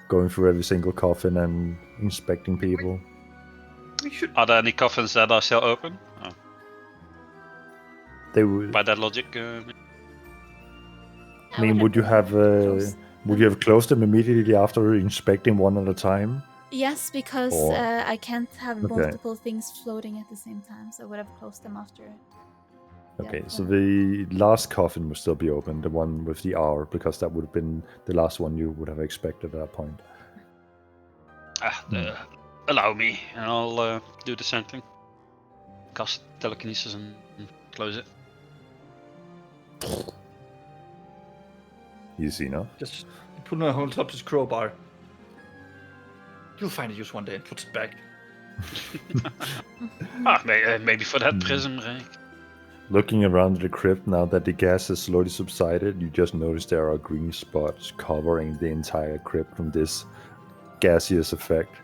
Going through every single coffin and inspecting people. We should... Are there any coffins that are still open? Oh. They would... By that logic... I mean, would you have closed them immediately after inspecting one at a time? Yes, because I can't have multiple things floating at the same time, so I would have closed them after. Okay, so the last coffin would still be open, the one with the R, because that would have been the last one you would have expected at that point. Allow me, and I'll do the same thing. Cast telekinesis and close it. Easy enough. Just put on holds up his crowbar. You'll find it use one day and puts it back. Maybe for that prism break. Looking around the crypt now that the gas has slowly subsided, you just notice there are green spots covering the entire crypt from this gaseous effect.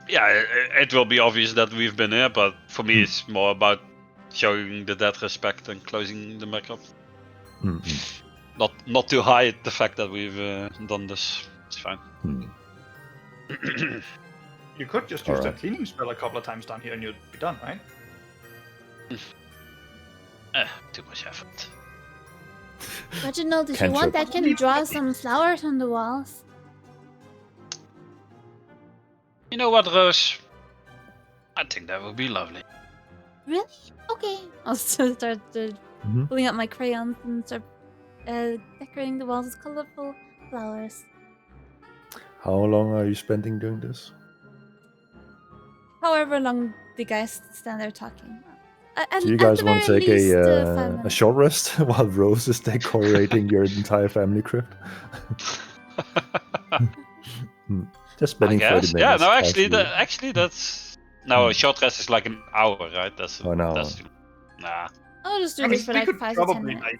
Yeah, it will be obvious that we've been here, but for me it's more about showing the dead respect and closing them back up. not to hide the fact that we've done this. It's fine. You could just use Alright. that cleaning spell a couple of times down here and you'd be done, right? Too much effort. Reginald, if you want, I can draw some flowers on the walls. You know what, Rose? I think that would be lovely. Really? Okay. I'll start Mhm. pulling out my crayons and start decorating the walls with colorful flowers. How long are you spending doing this? However long the guys stand there talking. Do you guys want to take a 5 minutes. short rest while Rose is decorating your entire family crypt? Just I spending 30 guess. minutes. Yeah, no, actually, casually. that's... No, a short rest is like an hour, right? That's Oh, an hour. That's... Nah. I'll just do I mean, this for we like could 5 to 10 probably minutes.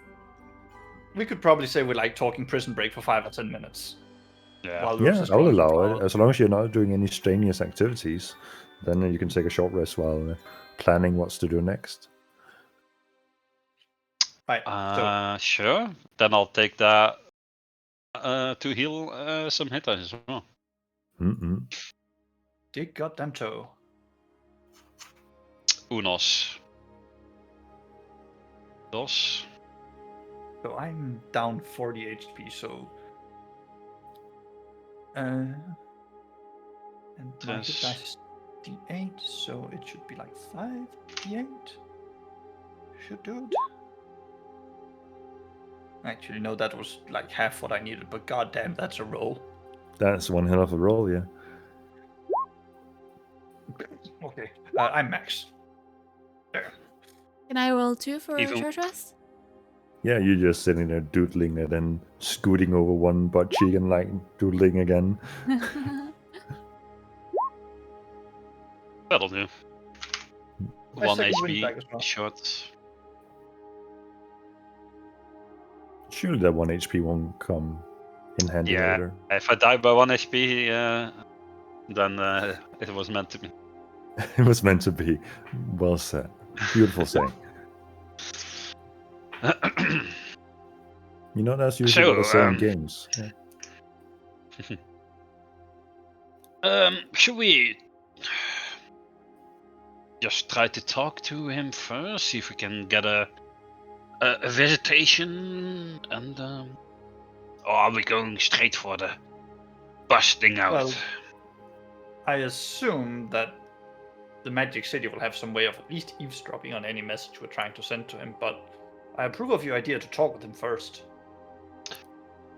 we could probably say we're like talking prison break for 5 or 10 minutes. Yeah. While Rose Yeah, is I will drawing allow flowers. it. As long as you're not doing any strenuous activities, then you can take a short rest while planning what's to do next. Right. So Sure. Then I'll take that to heal some hit dice as well. Mm-mm. dig goddamn toe. Unos. Dos. So I'm down 40 HP, so and my hit Yes. dice is D8, so it should be like 5 D8. Should do it. Actually, no, that was like half what I needed, but goddamn, that's a roll. That's one hell of a roll, yeah. Okay, I'm max. There. Can I roll 2 for a Even- short rest? Yeah, you're just sitting there doodling and then scooting over one butt cheek and like doodling again. That'll do. My 1 second wind back HP as well. short. Surely that 1 HP won't come in handy Yeah. later. If I die by 1 HP, then it was meant to be. It was meant to be. Well said. Beautiful saying. You know, that's usually So, what I say in games. Yeah. Should we just try to talk to him first, see if we can get a visitation, and or are we going straight for the busting out? Well, I assume that the Magic City will have some way of at least eavesdropping on any message we're trying to send to him, but I approve of your idea to talk with him first.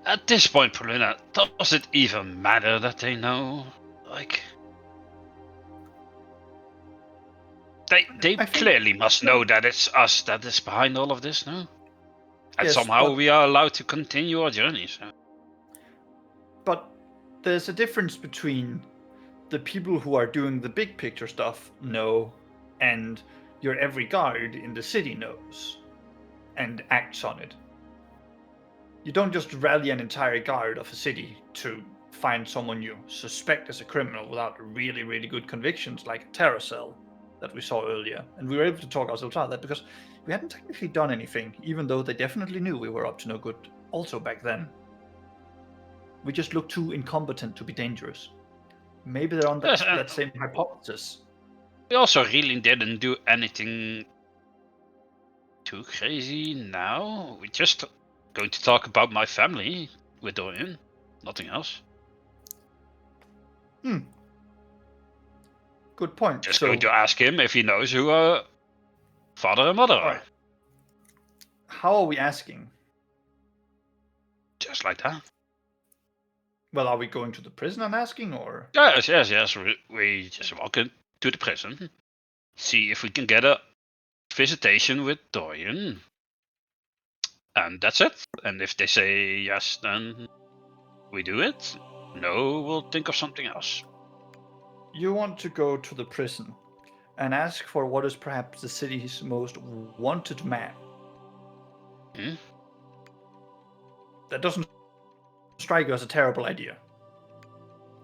At this point, Paulina, does it even matter that they know? Like, they I think- clearly must know that it's us that is behind all of this, no? And Yes, somehow but- we are allowed to continue our journey. So. But there's a difference between the people who are doing the big picture stuff know, and your every guard in the city knows and acts on it. You don't just rally an entire guard of a city to find someone you suspect as a criminal without really, really good convictions like a terror cell that we saw earlier. And we were able to talk ourselves out of that because we hadn't technically done anything, even though they definitely knew we were up to no good also back then. We just looked too incompetent to be dangerous. Maybe they're on Yes, that same hypothesis. We also really didn't do anything too crazy now. We just going to talk about my family with Dorian, nothing else. Good point. Just So, going to ask him if he knows who our father and mother are. Alright. How are we asking? Just like that. Well, are we going to the prison and asking, or? Yes. We just walk into the prison, see if we can get a visitation with Dorian, and that's it. And if they say yes, then we do it. No, we'll think of something else. You want to go to the prison and ask for what is perhaps the city's most wanted man. Hmm? That doesn't strike you as a terrible idea.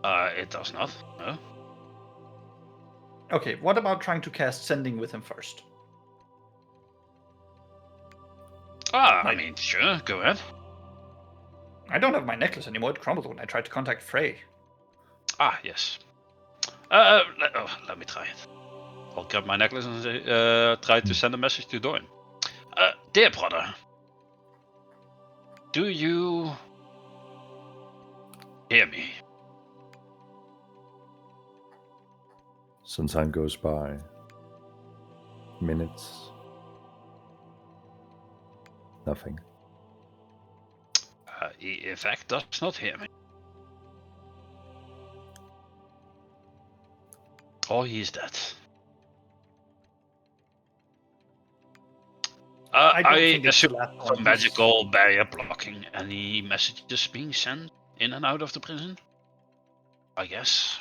It does not. No. Okay, what about trying to cast Sending with him first? I Like- mean, sure, go ahead. I don't have my necklace anymore. It crumbled when I tried to contact Frey. Ah, yes. Let me try it. I'll grab my necklace and try to send a message to Doran. Dear brother, do you hear me? Some time goes by. Minutes. Nothing. He, in fact, does not hear me. Oh, he is dead. I don't I think it's the assume last one. some magical barrier blocking any messages being sent in and out of the prison. I guess.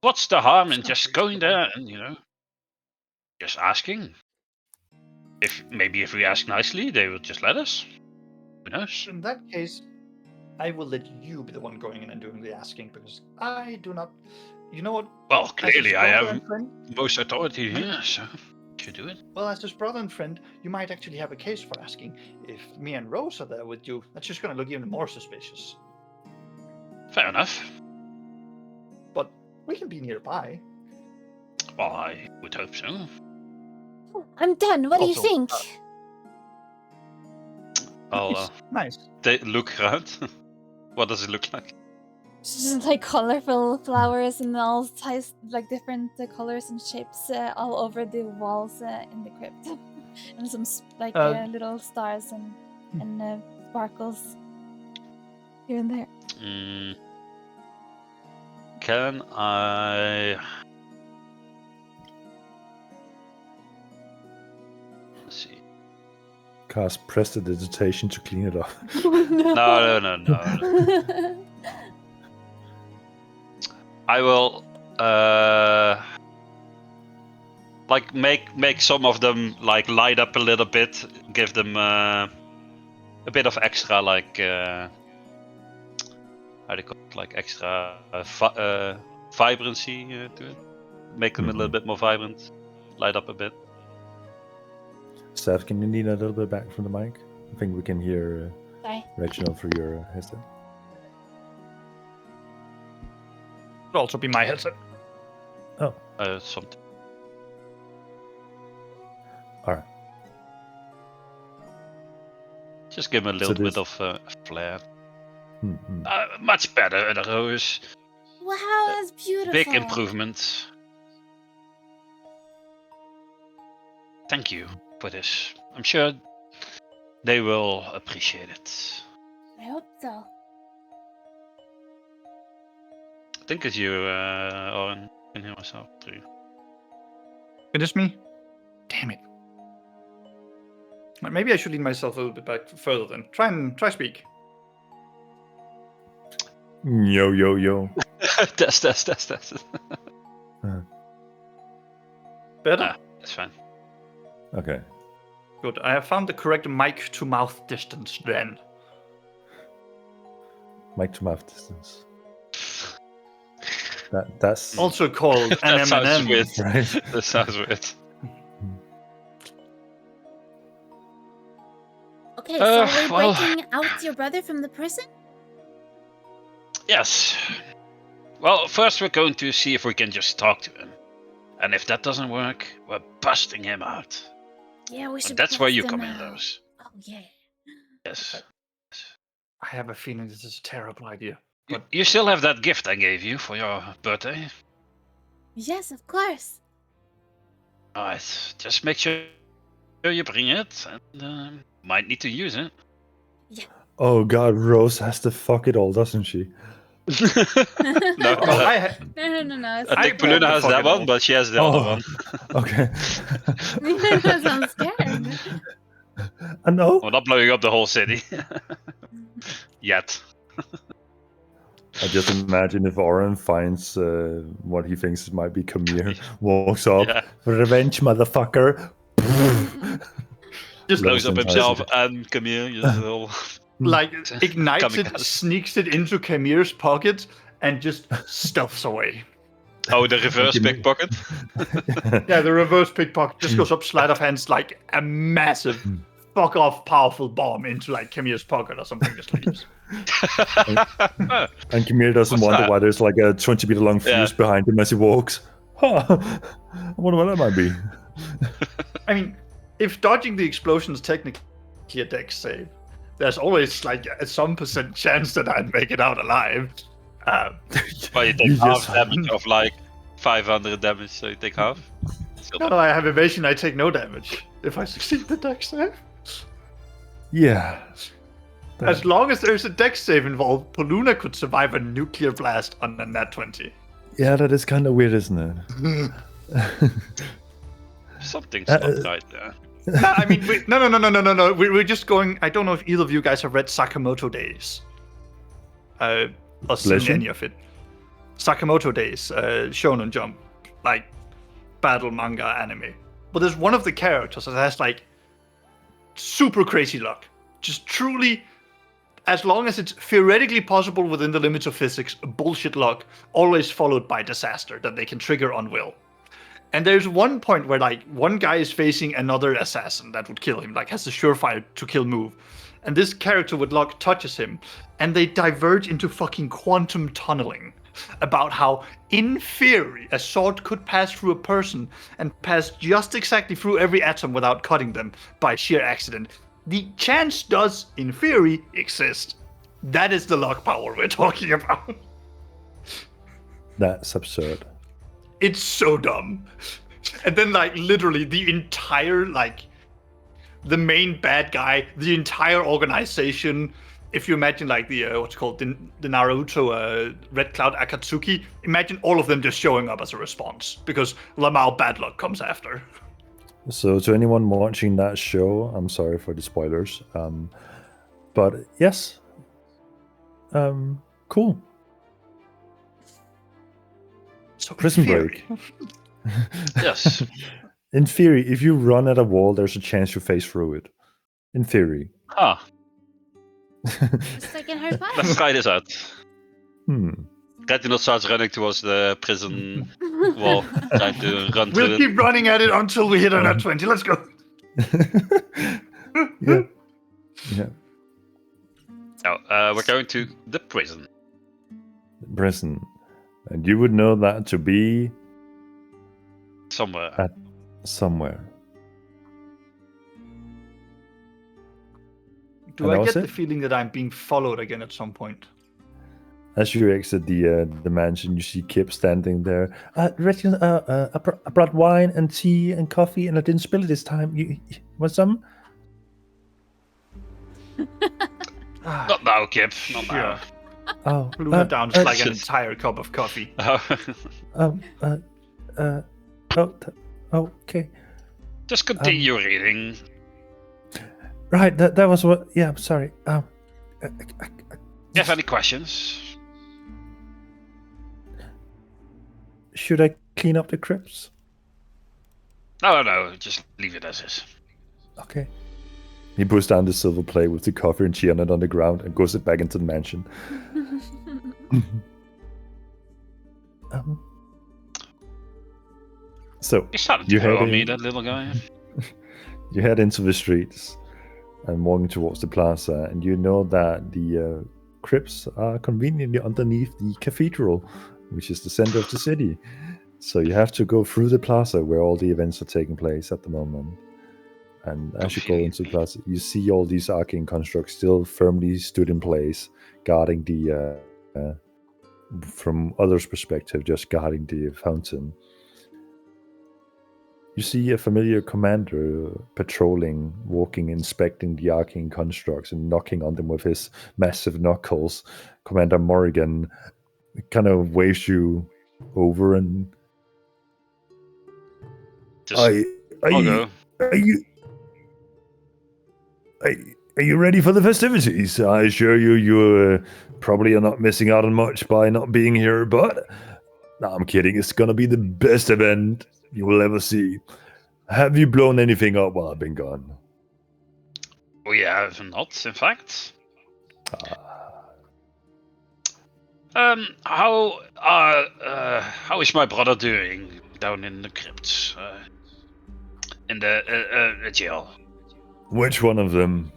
What's the harm in just going there and, just asking? If we ask nicely, they will just let us. Who knows? In that case, I will let you be the one going in and doing the asking, because I do not. You know what? Well, As his clearly I brother have and friend, most authority here, so should do it. well, as his brother and friend, you might actually have a case for asking. If me and Rose are there with you, that's just going to look even more suspicious. Fair enough. But we can be nearby. Well, I would hope so. I'm done. What do you Also, think? I'll Nice. look around. What does it look like? Just like colorful flowers and all types, like different colors and shapes all over the walls in the crypt, and some little stars and sparkles here and there. Can I? Let's see. Cast prestidigitation to clean it up. No. I will make some of them like light up a little bit, give them a bit of extra how do you call it, like extra vibrancy to it. Make them a little bit more vibrant, light up a bit. Seth, can you lean a little bit back from the mic? I think we can hear Sorry. Reginald through your headset. It'll also be my headset. Oh, Something. alright. Just give them a little bit of flair. Much better, the Rose. Wow, that's beautiful. Big improvement. Thank you for this. I'm sure they will appreciate it. I hope so. I think it's you, Oren. I can hear myself too. It is me? Damn it. Maybe I should lean myself a little bit back further then. Try speak. Yo. Test. Better? That's fine. Okay. Good. I have found the correct mic to mouth distance then. Mic to mouth distance. That's Also called an That sounds M&M. weird. right. That sounds weird. Okay, so we're well- breaking out your brother from the prison? Yes. Well, first we're going to see if we can just talk to him. And if that doesn't work, we're busting him out. Yeah, we should. And that's where you bust come him in, out. Rose. Oh yeah. Yes. I have a feeling this is a terrible idea. You still have that gift I gave you for your birthday? Yes, of course. Alright, just make sure you bring it, and might need to use it. Oh god, Rose has to fuck it all, doesn't she? No, Oh, No. I think I Paluna bought the has that fucking one, old. but she has the other one. Okay. That sounds scared. No. We're not blowing up the whole city. Yet. I just imagine if Oren finds what he thinks might be Kamir, walks up, Yeah. revenge, motherfucker. Just Blows up himself Just- and Camille. Just all... like ignites it, Kamikaze. sneaks it into Kamir's pocket, and just stuffs away. Oh, the reverse Give me- pickpocket? Yeah, the reverse pickpocket just goes up, sleight of hands, like a massive fuck off powerful bomb into like Kamir's pocket or something. Just leaves. And Kamir doesn't What's wonder that? why there's like a 20-meter long fuse behind him as he walks. Huh. I wonder what that might be. I mean, if dodging the explosion is technically a dex save, there's always like a some % chance that I'd make it out alive. But you take half damage of like 500 damage, so you take half. No, I have evasion. I take no damage if I succeed the dex save. Yeah. As long as there's a dex save involved, Poluna could survive a nuclear blast on a nat 20. Yeah, that is kind of weird, isn't it? Something's not right there. No, I mean, no. We're just going. I don't know if either of you guys have read Sakamoto Days. Or seen Bless you. any of it. Sakamoto Days, Shonen Jump, like battle manga anime. But there's one of the characters that has like super crazy luck. Just truly, as long as it's theoretically possible within the limits of physics, bullshit luck, always followed by disaster that they can trigger on will. And there's one point where like one guy is facing another assassin that would kill him, like has a surefire to kill move. And this character with luck touches him, and they diverge into fucking quantum tunneling about how, in theory, a sword could pass through a person and pass just exactly through every atom without cutting them by sheer accident. The chance does, in theory, exist. That is the luck power we're talking about. That's absurd. It's so dumb. And then, like, literally the entire, like, the main bad guy, the entire organization, if you imagine, like, the, what's it called, the Naruto Red Cloud Akatsuki, imagine all of them just showing up as a response, because Lamau Bad Luck comes after. So to anyone watching that show, I'm sorry for the spoilers. But yes. Cool. So Prison in theory- Break. Yes. In theory, if you run at a wall, there's a chance you face through it. In theory. Ah, Just like in Harry Potter. let's try this out. Hmm. Retinald starts running towards the prison wall, trying to run through We'll it. keep running at it until we hit a nat 20. Let's go. Yeah. Yeah. Now, we're going to the prison. Prison. And you would know that to be Somewhere. somewhere. Do And I that get was the it? feeling that I'm being followed again at some point? As you exit the mansion, you see Kip standing there. Reginald, I brought wine and tea and coffee, and I didn't spill it this time. You want some? Not now, Kip. Not now. Oh, Luna downs like an shit. entire cup of coffee. okay. Just continue reading. Right, that was what. Yeah, I'm sorry. You have any questions? Should I clean up the crypts? No, just leave it as is. Okay. He puts down the silver plate with the coffee and tea on it on the ground and goes it back into the mansion. So He started You to grow had on me, a- that little guy. you head into the streets and walking towards the plaza, and you know that the crypts are conveniently underneath the cathedral, which is the center of the city. So you have to go through the plaza where all the events are taking place at the moment. And as you go into the plaza, you see all these arcane constructs still firmly stood in place, guarding the, from others' perspective, just guarding the fountain. You see a familiar commander patrolling, walking, inspecting the arcane constructs and knocking on them with his massive knuckles. Commander Morrigan kind of waves you over and Just Are I'll you go. are you ready for the festivities? I assure you, you probably are not missing out on much by not being here, but no, I'm kidding. It's gonna be the best event you will ever see. Have you blown anything up while I've been gone? We have not, in fact. How is my brother doing down in the crypts? In the jail? Which one of them?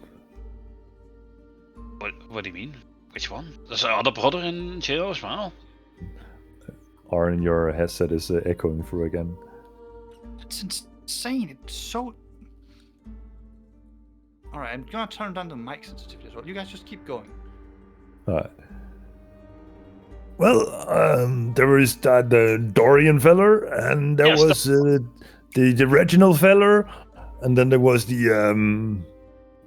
What do you mean? Which one? There's another brother in jail as well. Arn, your headset is echoing through again. It's insane. It's so. Alright, I'm gonna turn down the mic sensitivity as well. You guys just keep going. Alright. Well, there was that Dorian feller, and there Yes, was the Reginald feller, and then there was the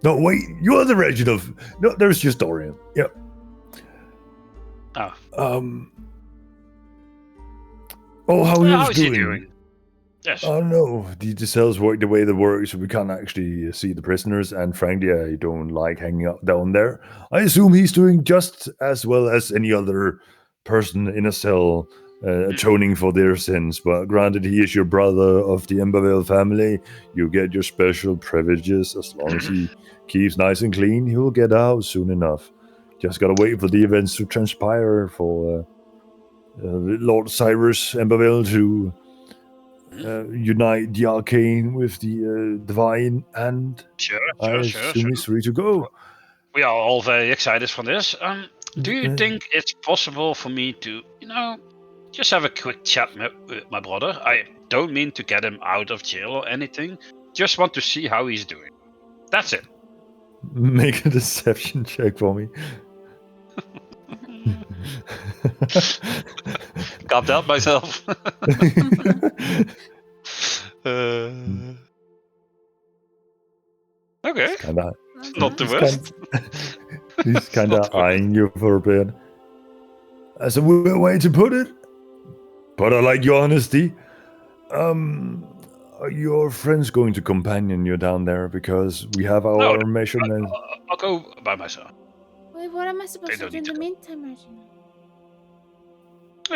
No, wait, you are the Reginald. No, there's just Dorian. Yep. Oh. Oh, how How's is he doing? doing? Yes. Oh no, the cells work the way they work, so we can't actually see the prisoners. And frankly, I don't like hanging out down there. I assume he's doing just as well as any other person in a cell, atoning for their sins. But granted, he is your brother of the Embervale family. You get your special privileges as long as he keeps nice and clean. He will get out soon enough. Just gotta wait for the events to transpire for Lord Cyrus Embervale to unite the arcane with the divine, and Sure. I assume he's free to go. We are all very excited for this. Do you think it's possible for me to, just have a quick chat with my brother? I don't mean to get him out of jail or anything. Just want to see how he's doing. That's it. Make a deception check for me. Can't help myself. Okay. Kinda, Not the worst. he's kind of Not good. eyeing you for a bit. That's a weird way to put it, but I like your honesty. Are your friends going to companion you down there? Because we have our No, measurements. I'll go by myself. Wait, what am I supposed They to don't do in need the to go. meantime, Reginald?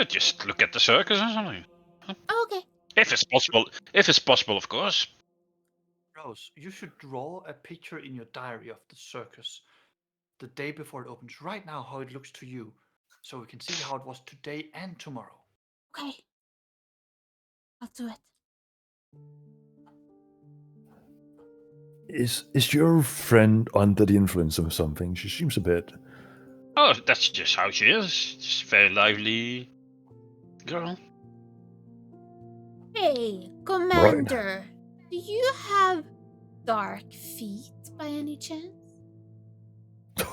Just look at the circus or something. Oh, okay. If it's possible, of course. Rose, you should draw a picture in your diary of the circus the day before it opens, right now, how it looks to you, so we can see how it was today and tomorrow. Okay. I'll do it. Is your friend under the influence of something? She seems a bit. Oh, that's just how she is. Just very lively girl. Hey, Commander. Do you have dark feet by any chance?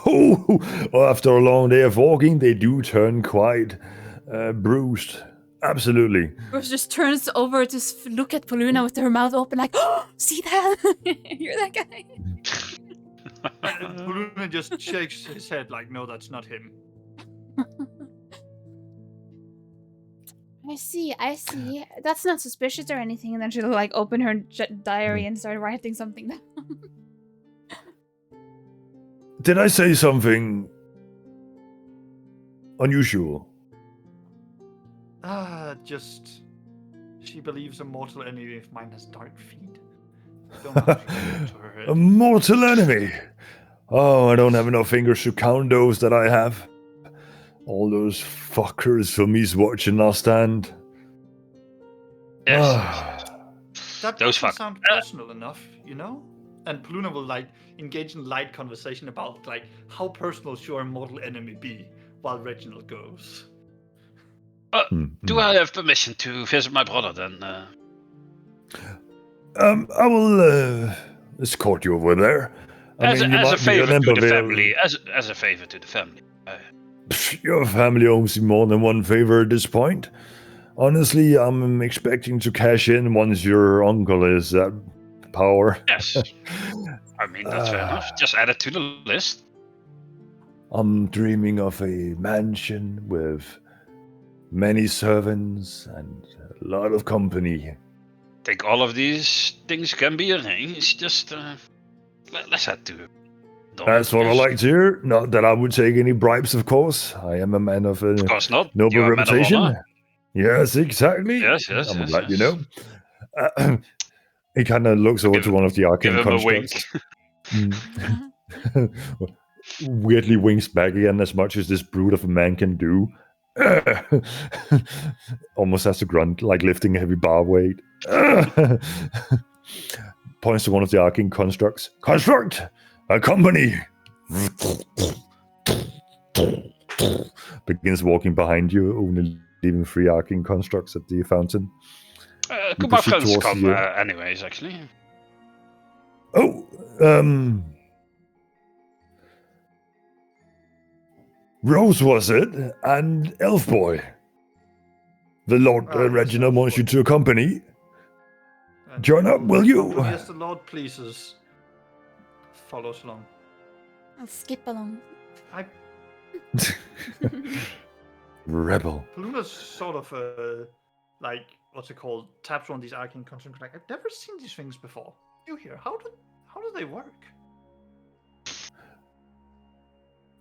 Oh, well, after a long day of walking, they do turn quite bruised. Absolutely. Rose just turns over to look at Poluna with her mouth open, like, oh, see that? You're that guy. Poluna just shakes his head like, no, that's not him. I see. That's not suspicious or anything. And then she'll like open her diary and start writing something down. Did I say something unusual? Just she believes a mortal enemy of mine has dark feet. Don't know how she got it to her head. A mortal enemy. Oh, I don't have enough fingers to count those that I have. All those fuckers from East watching our stand. Yes. That Those doesn't fuck- sound personal enough, you know? And Poluna will like engage in light conversation about like how personal should our mortal enemy be while Reginald goes. Do I have permission to visit my brother then? I will escort you over there. As a might be favor an to the Embervale- family. As a favor to the family. Your family owes you more than one favor at this point. Honestly, I'm expecting to cash in once your uncle is at power. Yes. I mean, that's fair enough. Just add it to the list. I'm dreaming of a mansion with many servants and a lot of company. Think all of these things can be arranged. Just let's head to. That's what I like to hear. Not that I would take any bribes, of course. I am a man of Of course not. noble You are a man of reputation. honor. Yes, exactly. Yes. I'm glad you know. He kind of looks over to one of the arcane Give him a wink. constructs. Weirdly winks back again as much as this brute of a man can do. Almost has to grunt, like lifting a heavy bar weight. points to one of the arcane constructs. Construct a company. Begins walking behind you, only leaving 3 arcane constructs at the fountain. Could my friends come anyways, actually? Oh, Rose was it, and Elf Boy. The Lord Reginald wants you to accompany. Join up, will you? Yes, the Lord pleases. Follows along. I'll skip along. Rebel. Paluna's sort of like, what's it called? Taps one of these arcane constructs. Like, I've never seen these things before. You here? How do they work?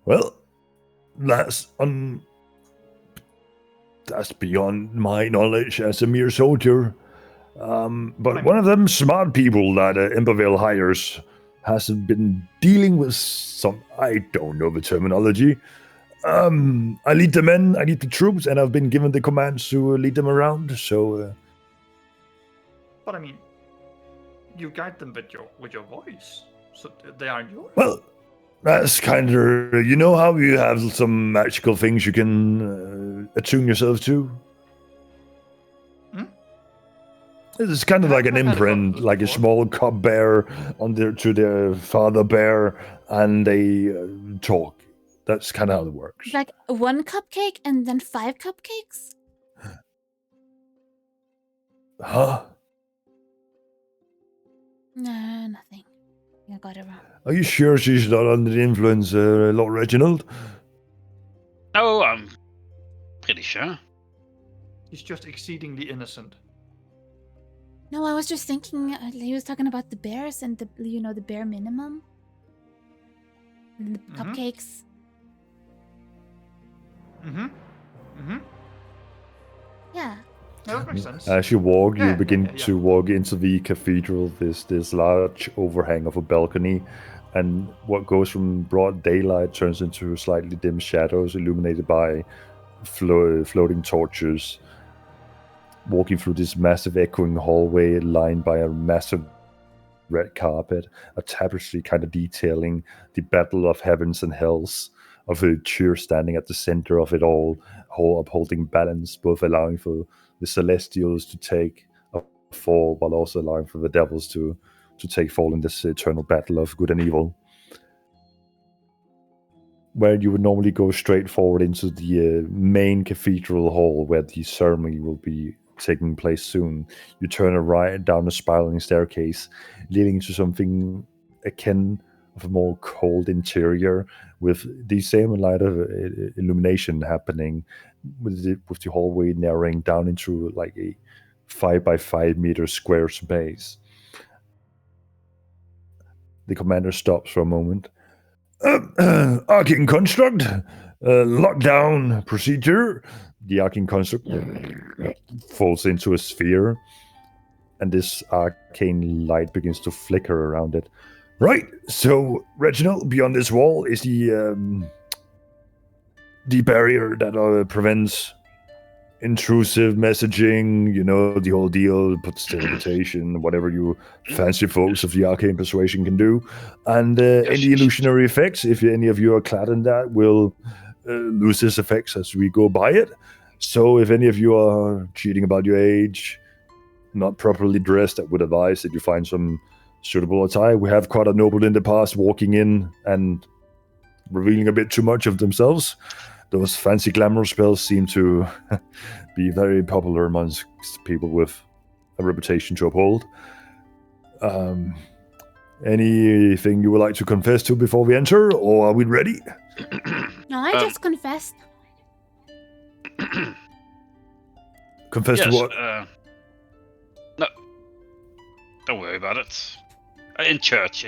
Well, that's beyond my knowledge as a mere soldier. But one of them smart people that Imbervale hires has been dealing with some, I don't know the terminology. I lead the men, I lead the troops, and I've been given the commands to lead them around, so... But I mean, you guide them with your voice, so they aren't yours. Well, that's kind of... You know how you have some magical things you can attune yourself to? It's kind of like an imprint, like a small cub bear to their father bear, and they talk. That's kind of how it works. Like 1 cupcake and then 5 cupcakes? Huh? No, nothing. I got it wrong. Are you sure she's not under the influence, Lord Reginald? Oh, I'm pretty sure. He's just exceedingly innocent. No, I was just thinking, he was talking about the bears and the bare minimum. And the cupcakes. Yeah. Yeah, that makes sense. As you walk, you Yeah, begin yeah. to walk into the cathedral. This large overhang of a balcony, and what goes from broad daylight turns into slightly dim shadows, illuminated by floating torches. Walking through this massive echoing hallway lined by a massive red carpet, a tapestry kind of detailing the battle of heavens and hells, of a chair standing at the center of it all upholding balance, both allowing for the celestials to take a fall, while also allowing for the devils to take fall in this eternal battle of good and evil. Where you would normally go straight forward into the main cathedral hall, where the ceremony will be taking place soon, you turn right down a spiraling staircase leading to something akin of a more cold interior, with the same light of illumination happening, with the hallway narrowing down into like a 5 by 5 meter square space. The commander stops for a moment. Arcane construct, lockdown procedure. The arcane construct falls into a sphere, and this arcane light begins to flicker around it. Right, so Reginald, beyond this wall is the barrier that prevents intrusive messaging, the whole deal, puts the invitation, whatever you fancy folks of the arcane persuasion can do. And any illusionary effects, if any of you are clad in that, will lose its effects as we go by it. So if any of you are cheating about your age, not properly dressed, I would advise that you find some suitable attire. We have quite a noble in the past walking in and revealing a bit too much of themselves. Those fancy glamour spells seem to be very popular amongst people with a reputation to uphold. Anything you would like to confess to before we enter, or are we ready? No, I just confessed. Confess to what? No, don't worry about it. In church.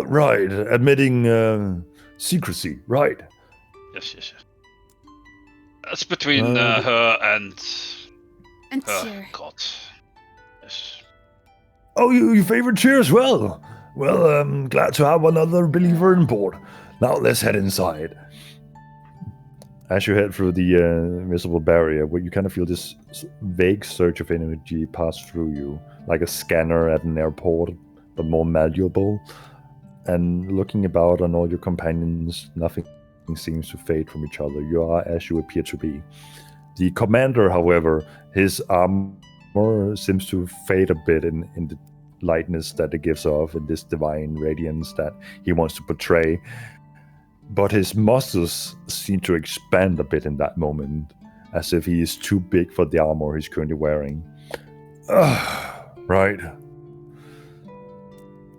Right. Admitting secrecy, right. Yes. That's between her and her Cheer. God. Yes. Oh, you favorite cheer as well? Well, I'm glad to have another believer on board. Now let's head inside. as you head through the invisible barrier, where you kind of feel this vague surge of energy pass through you, like a scanner at an airport, but more malleable. And looking about on all your companions, nothing seems to fade from each other. You are as you appear to be. The commander, however, his armor seems to fade a bit in the lightness that it gives off, in this divine radiance that he wants to portray. But his muscles seem to expand a bit in that moment, as if he is too big for the armor he's currently wearing. Right.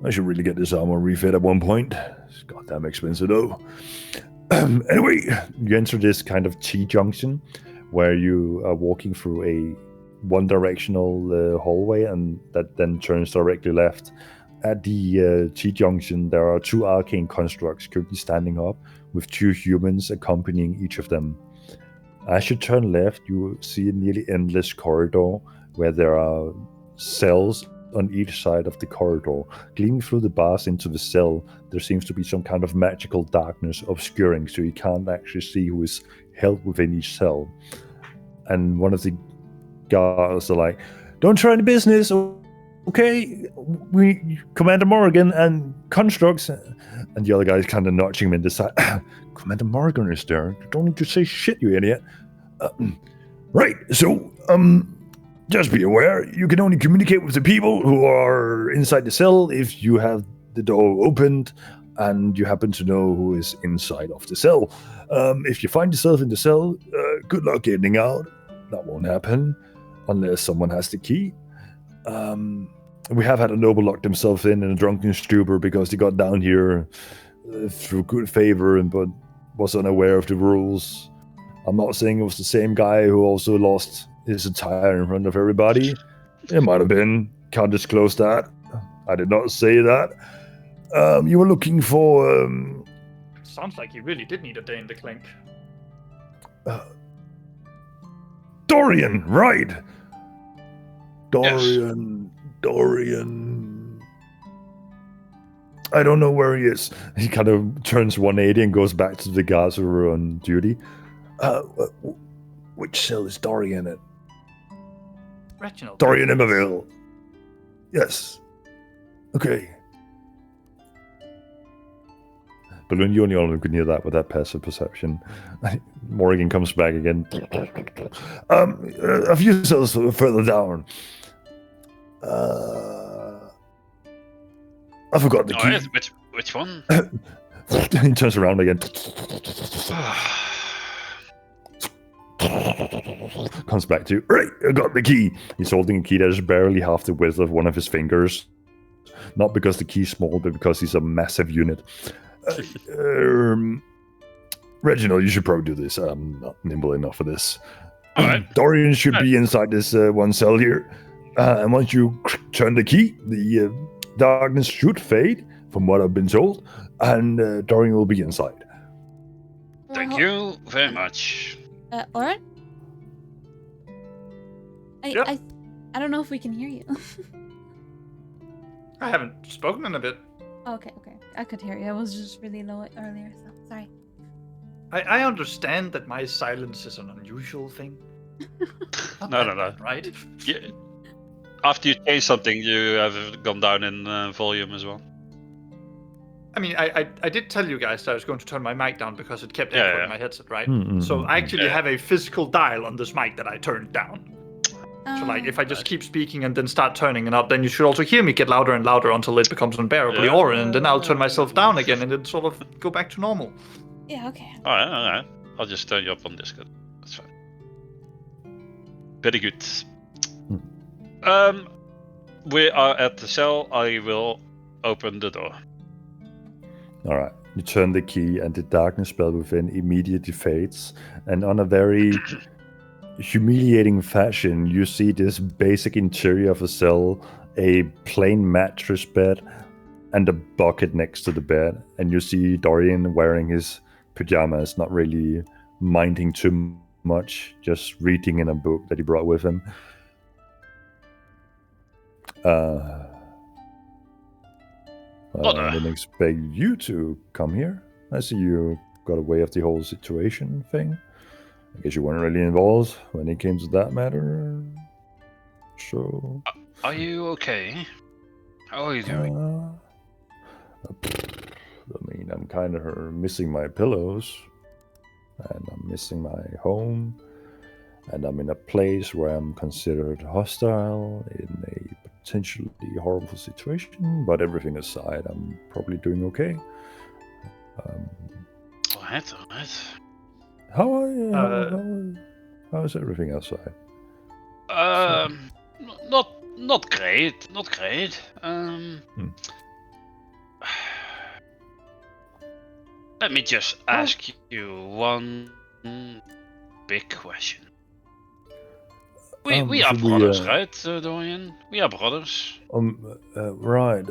I should really get this armor refit at one point. It's goddamn expensive though. Anyway, you enter this kind of T-junction where you are walking through a one-directional hallway, and that then turns directly left. At the T-junction, there are 2 arcane constructs currently standing up, with 2 humans accompanying each of them. As you turn left, you see a nearly endless corridor where there are cells on each side of the corridor. Gleaming through the bars into the cell, there seems to be some kind of magical darkness obscuring, so you can't actually see who is held within each cell. And one of the guards are like, "Don't try any business, okay? We Commander Morrigan and constructs." And the other guy is kind of notching him in the side. "Commander Morrigan is there. You don't need to say shit, you idiot." Right, so, just be aware, you can only communicate with the people who are inside the cell if you have the door opened and you happen to know who is inside of the cell. If you find yourself in the cell, good luck getting out. That won't happen unless someone has the key. We have had a noble lock himself in a drunken stupor because he got down here through good favor but was unaware of the rules. I'm not saying it was the same guy who also lost his attire in front of everybody. It might have been. Can't disclose that. I did not say that. You were looking for... Sounds like you really did need a day in the clink. Dorian, right. Yes. Dorian. I don't know where he is. He kind of turns 180 and goes back to the guards who were on duty. Which cell is Dorian at? Reginald. Dorian Iberville. Yes. Okay. Balloon, you only could hear that with that passive perception. Morrigan comes back again. A few cells further down. I forgot the key. Yes, which one? He turns around again. Comes back to, right, I got the key. He's holding a key that is barely half the width of one of his fingers. Not because the key's small, but because he's a massive unit. Reginald, you should probably do this. I'm not nimble enough for this. Alright. Dorian should be inside this one cell here. And once you turn the key, the darkness should fade, from what I've been told, and Dorian will be inside. Thank you very much. Oren? Yeah? I don't know if we can hear you. I haven't spoken in a bit. Okay. I could hear you. I was just really low earlier, so sorry. I understand that my silence is an unusual thing. No. Right? Yeah. After you change something, you have gone down in volume as well. I mean, I did tell you guys that I was going to turn my mic down because it kept echoing my headset, right? So I actually have a physical dial on this mic that I turned down. So like, if I just keep speaking and then start turning it up, then you should also hear me get louder and louder until it becomes unbearably Oren, and then I'll turn myself down again and then sort of go back to normal. Yeah, okay. Alright. I'll just turn you up on Discord. That's fine. Very good. We are at the cell. I will open the door. All right. You turn the key, and the darkness spell within immediately fades. And on a very humiliating fashion, you see this basic interior of a cell, a plain mattress bed, and a bucket next to the bed. And you see Dorian wearing his pajamas, not really minding too much, just reading in a book that he brought with him. I didn't expect you to come here. I see you got away of the whole situation thing. I guess you weren't really involved when it came to that matter. So. Are you okay? How are you doing? I mean, I'm kind of missing my pillows, and I'm missing my home, and I'm in a place where I'm considered hostile in a potentially horrible situation. But everything aside, I'm probably doing okay. Alright. How are you? How's everything outside? Not great. Let me just ask you one big question. We are brothers, right, Dorian? We are brothers. Right.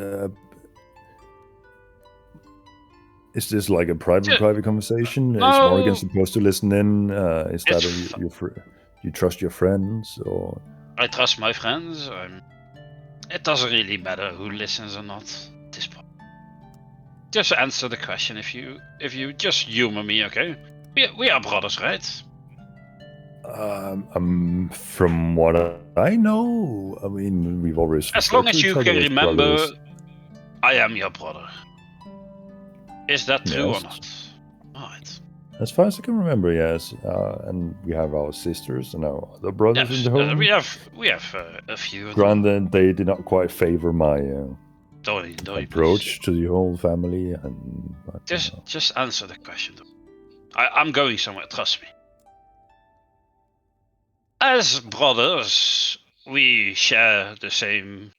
Is this like a private conversation? No. Is Morgan supposed to listen in? Is that you trust your friends, or? I trust my friends. It doesn't really matter who listens or not at this point. Just answer the question if you just humor me, okay? We are brothers, right? From what I know, I mean, we've always. As long as you can remember, I am your brother. Is that true or not? Alright. As far as I can remember, yes. And we have our sisters and our other brothers in the home. We have a few. Granted, they did not quite favor my approach please. to the whole family, but, just answer the question. I'm going somewhere. Trust me. As brothers, we share the same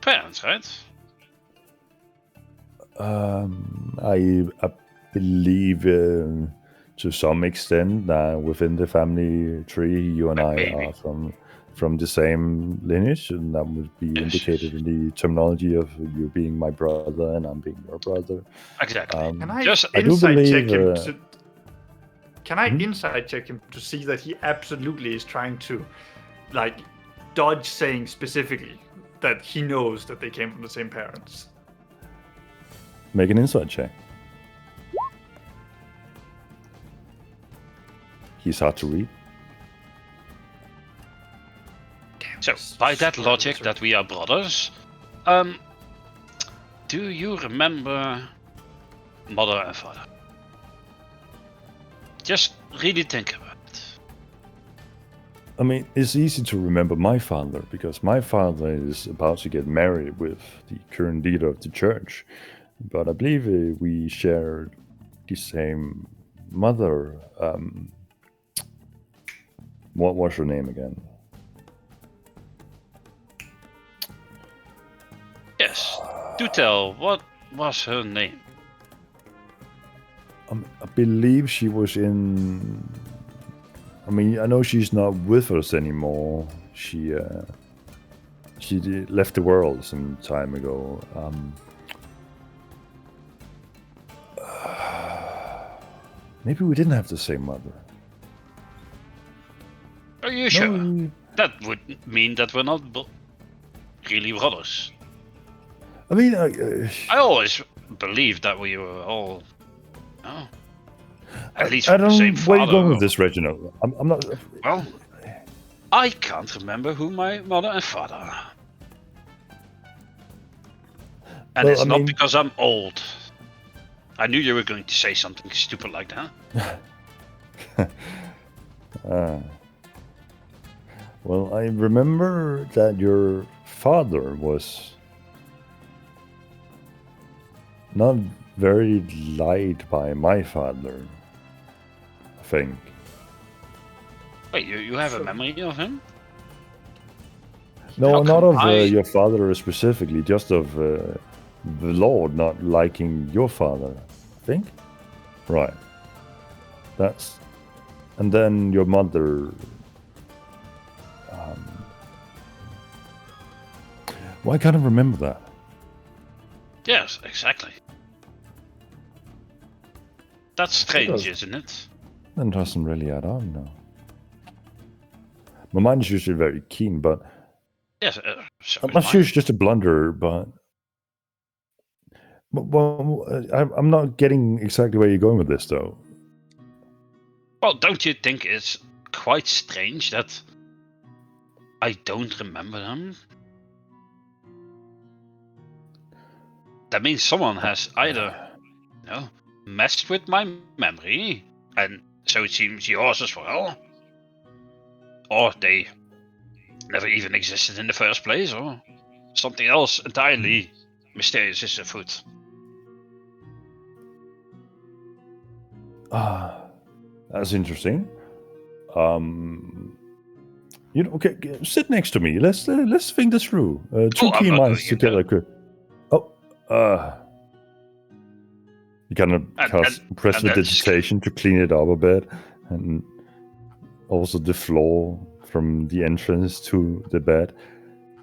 parents, right? I believe to some extent that within the family tree, you and I are from the same lineage, and that would be indicated in the terminology of you being my brother and I'm being your brother. Exactly. Can I insight check him? Can I insight check him to see that he absolutely is trying to, like, dodge saying specifically that he knows that they came from the same parents? Make an insight check. He's hard to read. So, by that logic that we are brothers, do you remember mother and father? Just really think about it. I mean, it's easy to remember my father because my father is about to get married with the current leader of the church. But I believe we share the same mother. What was her name again? Yes. Do tell. What was her name? I believe she was in. I mean, I know she's not with us anymore. She left the world some time ago. Maybe we didn't have the same mother. Are you sure? That would mean that we're not really brothers. I mean, I always believed that we were all. Oh, at least I from the same father. Where are you going with this, Reginald? I'm not. Well, I can't remember who my mother and father are. And it's not because I'm old. I knew you were going to say something stupid like that. Well, I remember that your father was not very liked by my father, I think. Wait, you have a memory of him? No, not of your father specifically, just of the Lord not liking your father, I think. Right. That's... And then your mother... Why can't I remember that? Yes, exactly. That's strange, isn't it? That doesn't really add on, no. My mind is usually very keen, but... Yes, I'm not sure it's just a blunder, but... Well, I'm not getting exactly where you're going with this, though. Well, don't you think it's quite strange that I don't remember them? That means someone has either, messed with my memory, and so it seems yours as well, or they never even existed in the first place, or something else entirely mysterious is afoot. That's interesting. Okay, sit next to me. Let's think this through. Two I'm key not minds doing it, together could. You kind of press the digitation to clean it up a bit, and also the floor from the entrance to the bed.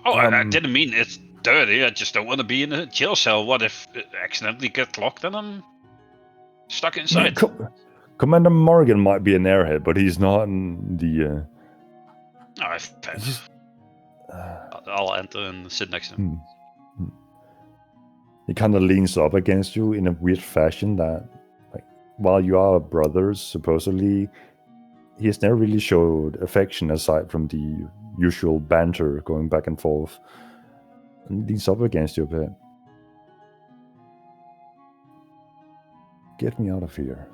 I didn't mean it's dirty. I just don't want to be in a jail cell. What if it accidentally get locked and I'm stuck inside? Commander Morgan might be an airhead, but he's not in the. I'll enter and sit next to him. He kind of leans up against you in a weird fashion that, like, while you are brothers, supposedly, he has never really showed affection aside from the usual banter going back and forth. And leans up against you a bit. Get me out of here.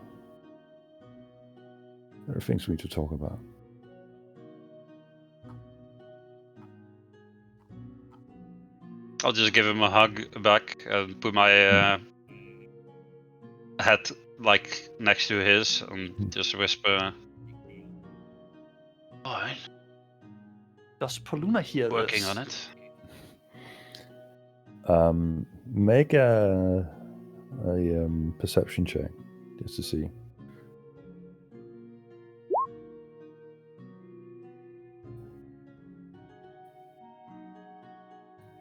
There are things we need to talk about. I'll just give him a hug back and put my head like next to his and just whisper. Alright. Does Poluna hear Working this? on it. Make a perception check just to see.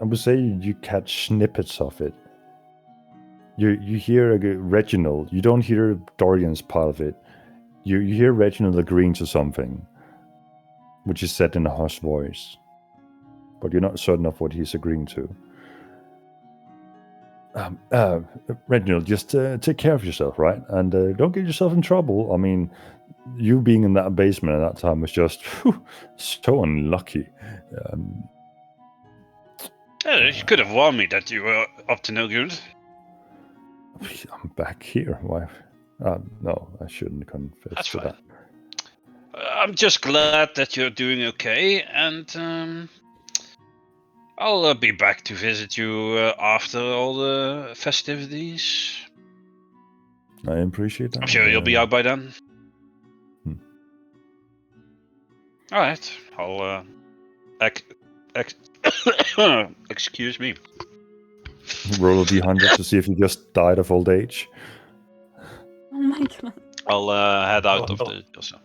I would say you catch snippets of it. You hear Reginald. You don't hear Dorian's part of it. You hear Reginald agreeing to something, which is said in a harsh voice, but you're not certain of what he's agreeing to. Reginald, just take care of yourself, right? And don't get yourself in trouble. I mean, you being in that basement at that time was just so unlucky. You could have warned me that you were up to no good. I'm back here. Why? No, I shouldn't confess That's to fine. that. I'm just glad that you're doing okay, and I'll be back to visit you after all the festivities. I appreciate that. I'm sure you'll be out by then. Alright, I'll excuse me. Roll a d100 to see if you just died of old age. Oh my god. I'll head out of the jail cell.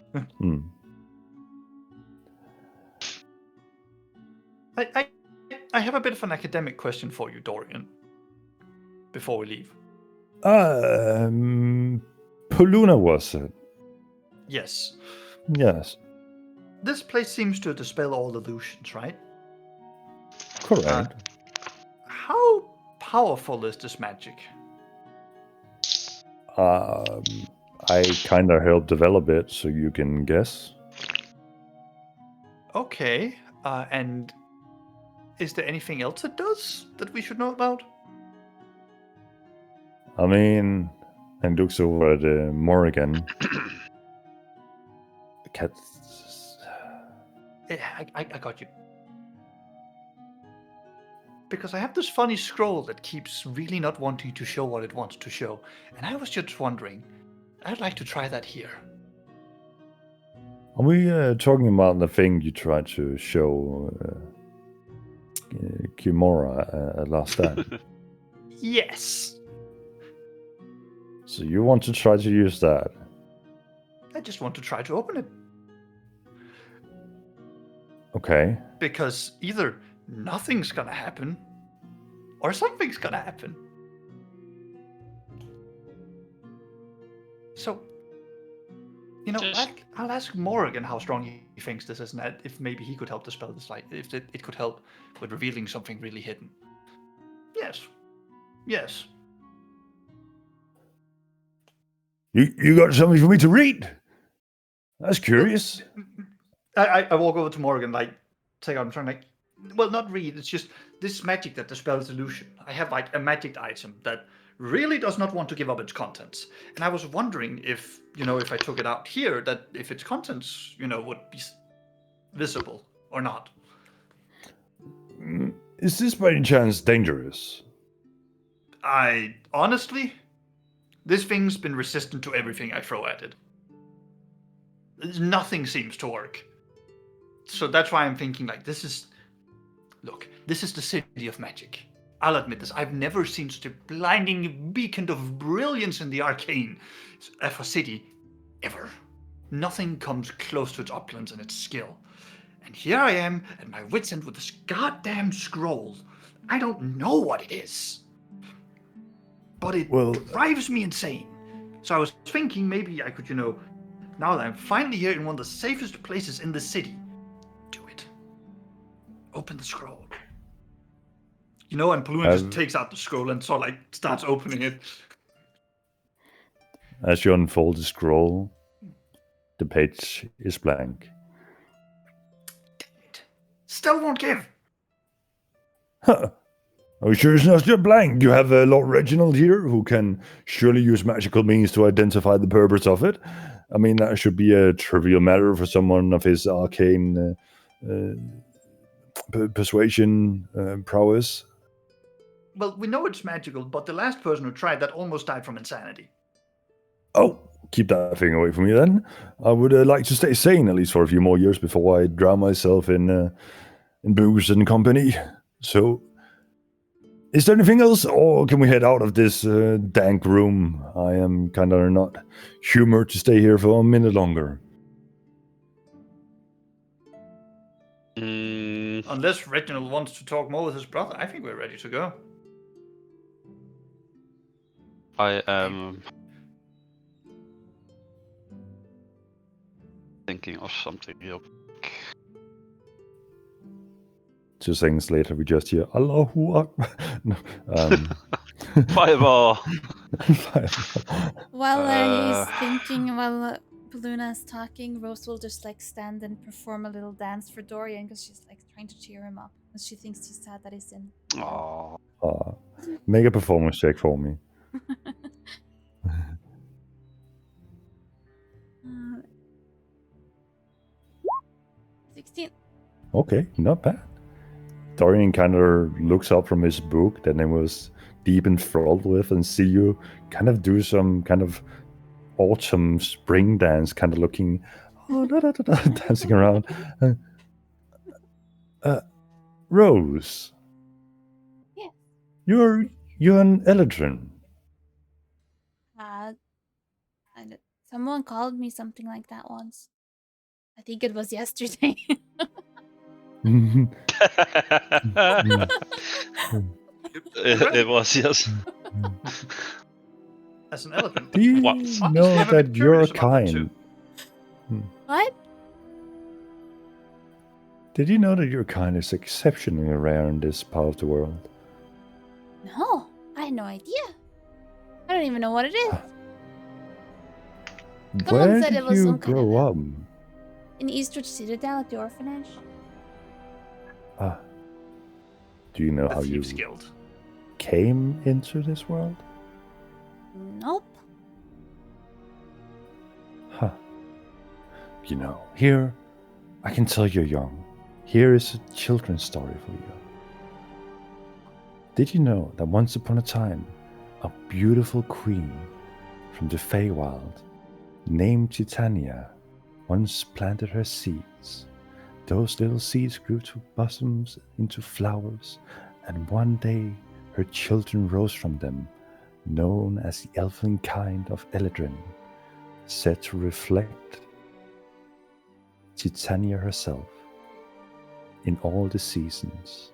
I have a bit of an academic question for you, Dorian, before we leave. Poluna was it? Yes. Yes. This place seems to dispel all illusions, right? Correct. How powerful is this magic? I kind of helped develop it, so you can guess. Okay. And is there anything else it does that we should know about? I mean, and looks over at Morrigan. The cat. I got you. Because I have this funny scroll that keeps really not wanting to show what it wants to show. And I was just wondering, I'd like to try that here. Are we talking about the thing you tried to show Kimura at last time? Yes. So you want to try to use that? I just want to try to open it. Okay. Because either nothing's gonna happen, or something's gonna happen. So, I'll ask Morrigan how strong he thinks this is, and if maybe he could help dispel this light, if it could help with revealing something really hidden. Yes. You got something for me to read? That's curious. I walk over to Morgan, like, take out, I'm trying, like, well, not read, it's just this magic that dispels illusion. I have, like, a magic item that really does not want to give up its contents. And I was wondering if, if I took it out here, that if its contents, would be visible or not. Is this by any chance dangerous? Honestly, this thing's been resistant to everything I throw at it. Nothing seems to work. So that's why I'm thinking, like, this is the city of magic. I'll admit this. I've never seen such a blinding beacon of brilliance in the arcane for city, ever. Nothing comes close to its opulence and its skill. And here I am at my wit's end with this goddamn scroll. I don't know what it is. But it drives me insane. So I was thinking maybe I could, now that I'm finally here in one of the safest places in the city, do it. Open the scroll. And Paluna just takes out the scroll and sort of like starts opening it. As you unfold the scroll, the page is blank. Still won't give. Huh. Are you sure it's not just blank? You have Lord Reginald here, who can surely use magical means to identify the purpose of it. I mean, that should be a trivial matter for someone of his arcane persuasion prowess. Well, we know it's magical, but the last person who tried that almost died from insanity. Oh, keep that thing away from me then. I would like to stay sane at least for a few more years before I drown myself in booze and company. So, is there anything else, or can we head out of this dank room? I am kind of not humored to stay here for a minute longer. Unless Reginald wants to talk more with his brother, I think we're ready to go. I am thinking of something real quick. 2 seconds later, we just hear Allahu Akbar. No, Fireball! While he's thinking, while Paluna is talking, Rose will just like stand and perform a little dance for Dorian because she's like trying to cheer him up. Because she thinks he's sad that he's in. Aww. Make a performance check for me. 16. Okay, not bad. Dorian kind of looks up from his book that he was deep enthralled with and see you kind of do some kind of autumn spring dance, kind of looking, dancing around. Rose. Yeah. You're an Eladrin. Someone called me something like that once. I think it was yesterday. It was, yes. As an elephant. Do you What? know I'm a bit that your curious about that kind... What? Did you know that your kind is exceptionally rare in this part of the world? No, I had no idea. I don't even know what it is. Someone Where said did it was you some kind of grow up? In Eastridge Citadel at the orphanage. Do you know A how you thieves guild. came into this world? Nope. Huh. You know, here, I can tell you're young. Here is a children's story for you. Did you know that once upon a time, a beautiful queen from the Feywild named Titania once planted her seeds? Those little seeds grew to blossoms into flowers, and one day her children rose from them, known as the elfin kind of Eladrin, said to reflect Titania herself in all the seasons.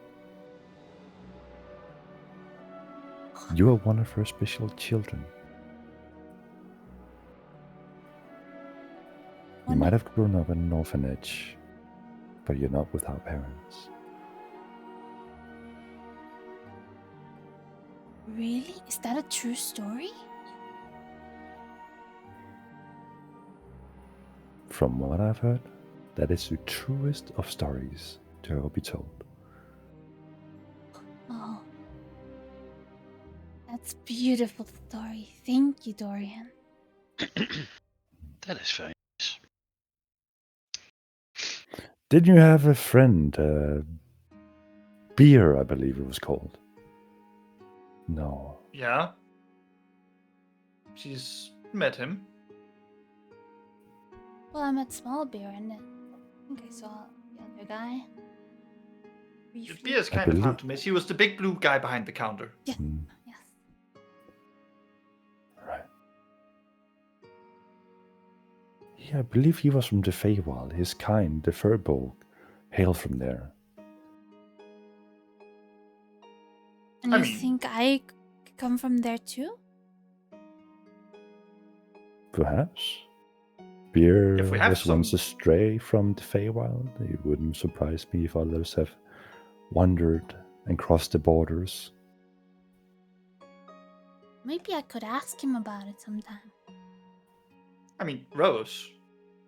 You are one of her special children. You might have grown up in an orphanage, but you're not without parents. Really? Is that a true story? From what I've heard, that is the truest of stories to ever be told. Oh. That's beautiful story. Thank you, Dorian. That is very nice. Did you have a friend, Beer, I believe it was called? No. Yeah. She's met him. Well, I met Small Bear and I think I saw the other guy. Briefly. Beer's kind of hard to miss. He was the big blue guy behind the counter. Yes. Hmm. Yes. Right. Yeah, I believe he was from the Feywild. His kind, the Furbolg, hail from there. And I you mean- think I come from there too? Perhaps. Beer If we have was once some- a stray from the Feywild. It wouldn't surprise me if others have wandered and crossed the borders. Maybe I could ask him about it sometime. I mean, Rose,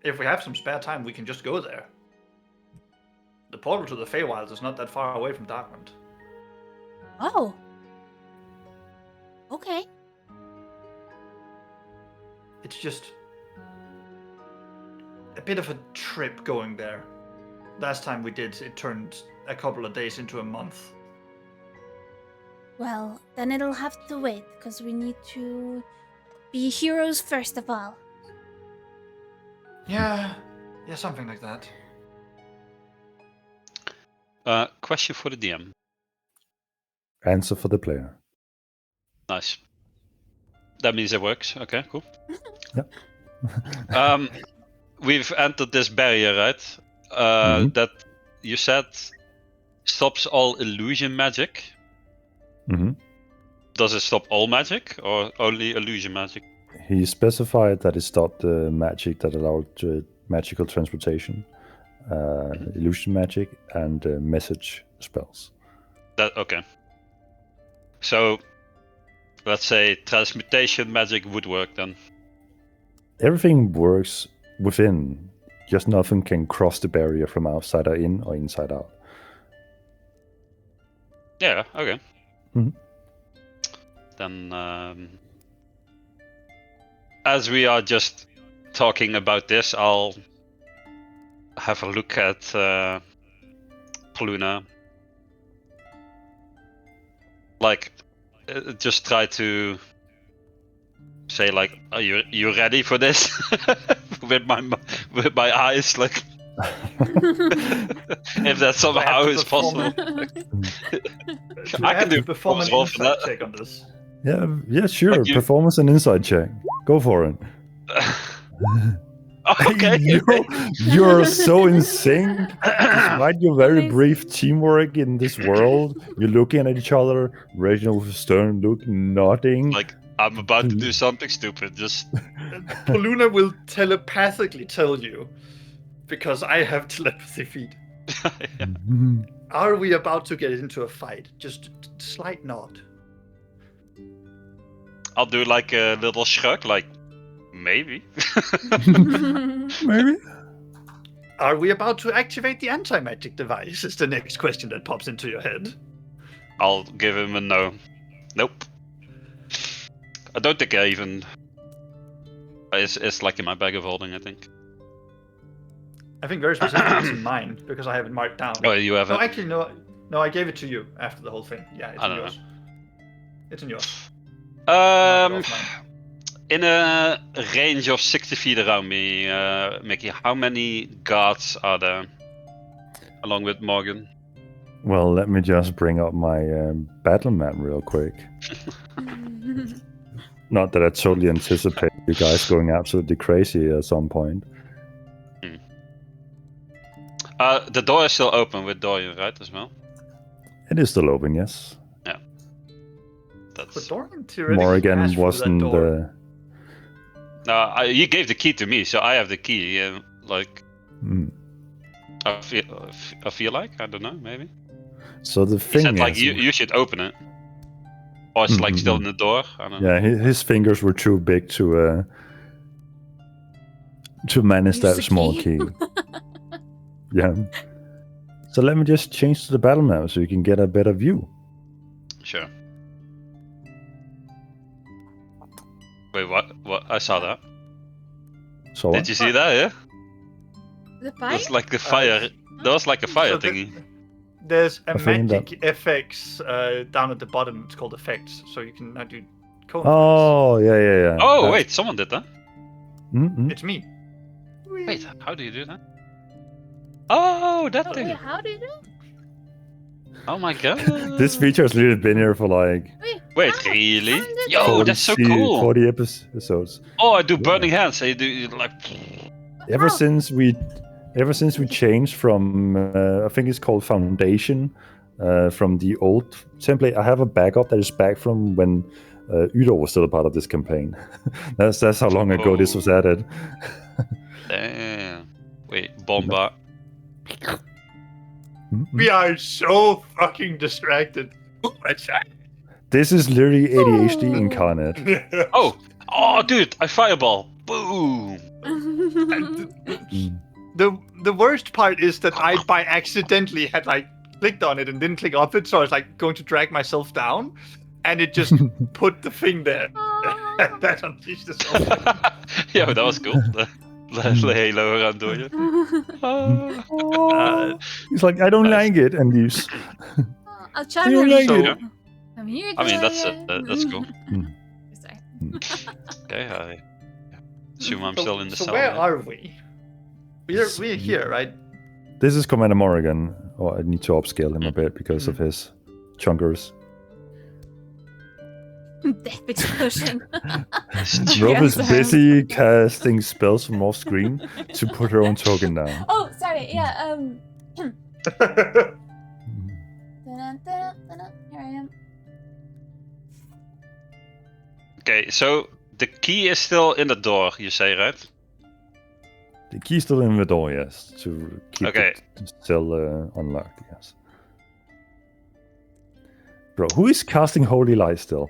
if we have some spare time, we can just go there. The portal to the Feywilds is not that far away from Darkwind. Oh. Okay. It's just a bit of a trip going there. Last time we did, it turned a couple of days into a month. Well, then it'll have to wait, because we need to be heroes first of all. Yeah, something like that. Question for the DM. Answer for the player. Nice. That means it works. Okay, cool. Yep. We've entered this barrier, right? Mhm. That you said stops all illusion magic. Hmm. Does it stop all magic or only illusion magic? He specified that it stopped the magic that allowed magical transportation, illusion magic, and message spells. That okay. So let's say transmutation magic would work then. Everything works within, just nothing can cross the barrier from outside or in or inside out. Yeah, okay. Mhm. Then as we are just talking about this, I'll have a look at Pluna. Like, just try to say like, "Are you ready for this?" with my eyes, like, if that somehow is possible. I can do perform an roll for insight that. check on this. Yeah, sure. But you- Performance and insight check. Go for it. Okay. You're so in sync. Despite your very brief teamwork in this world, you're looking at each other, Reginald with a stern look, nodding. Like, I'm about to do something stupid. Just Poluna will telepathically tell you, because I have telepathy feed. Mhm. Are we about to get into a fight? Just slight nod. I'll do like a little shrug, like maybe. Maybe. Are we about to activate the anti-magic device? Is the next question that pops into your head. I'll give him a no. Nope. I don't think I even. It's like in my bag of holding, I think. I think very specifically it's in mine, because I have it marked down. Oh, you have No, it. actually, no. No, I gave it to you after the whole thing. Yeah, it's I in don't yours. It's in yours. Um, Yours, mine. in a range of 60 feet around me, Mickey, how many guards are there? Along with Morgan. Well, let me just bring up my battle map real quick. Not that I totally anticipate you guys going absolutely crazy at some point. The door is still open with Dorian, right, as well? It is still open, yes. But That's. Dorian theoretically Morgan passed through that wasn't. door. No, you gave the key to me, so I have the key. Like, Mm. I feel like, I don't know, maybe. So the He thing said like is, you should open it, or it's like still in the door. I don't know. yeah, his fingers were too big to to manage Use that the small key. key. Yeah. So let me just change to the battle map so you can get a better view. Sure. Wait, what? What? I saw that. So Did you see that? Yeah. The fire? That's like the fire. That was like a fire So thingy. There's a I think that- magic effects down at the bottom. It's called effects, so you can now do cone. Oh, yeah. Oh That's- wait, someone did that. Mm-mm. It's me. Wait, how do you do that? Oh, that Oh, thing. wait, how do you do? Oh my god. This feature has literally been here for like Wait, how? really? How did Yo, 40 that's so cool. 40 episodes. Oh, I do burning hands. So you do like. Ever How? since we changed from I think it's called Foundation, from the old template, I have a backup that is back from when Udo was still a part of this campaign. that's how long ago this was added. Damn. Wait, Bomba. Mm-mm. We are so fucking distracted. This is literally ADHD incarnate. Oh, dude, I fireball. Boom. Mm. The worst part is that I by accidentally had like clicked on it and didn't click off it, so I was like going to drag myself down, and it just put the thing there. That unleashed this whole thing. Yo, that was cool. The halo around door. Oh, he's like, I don't Nice. like it, and leaves. I'll try You to like read. it? I'm here. I mean, that's Julian. that's cool. Sorry. Okay, I assume I'm still in the so cell. where yeah? are we? We're here, right? This is Commander Morrigan. Oh, I need to upscale him a bit because of his chunkers. Death explosion. Rob is Yes. busy casting spells from off screen to put her own token down. Oh, sorry. Yeah. Here I am. Okay, so the key is still in the door, you say, right? The key's still in the door, yes, to keep Okay. it still unlocked, yes. Bro, who is casting Holy Light still?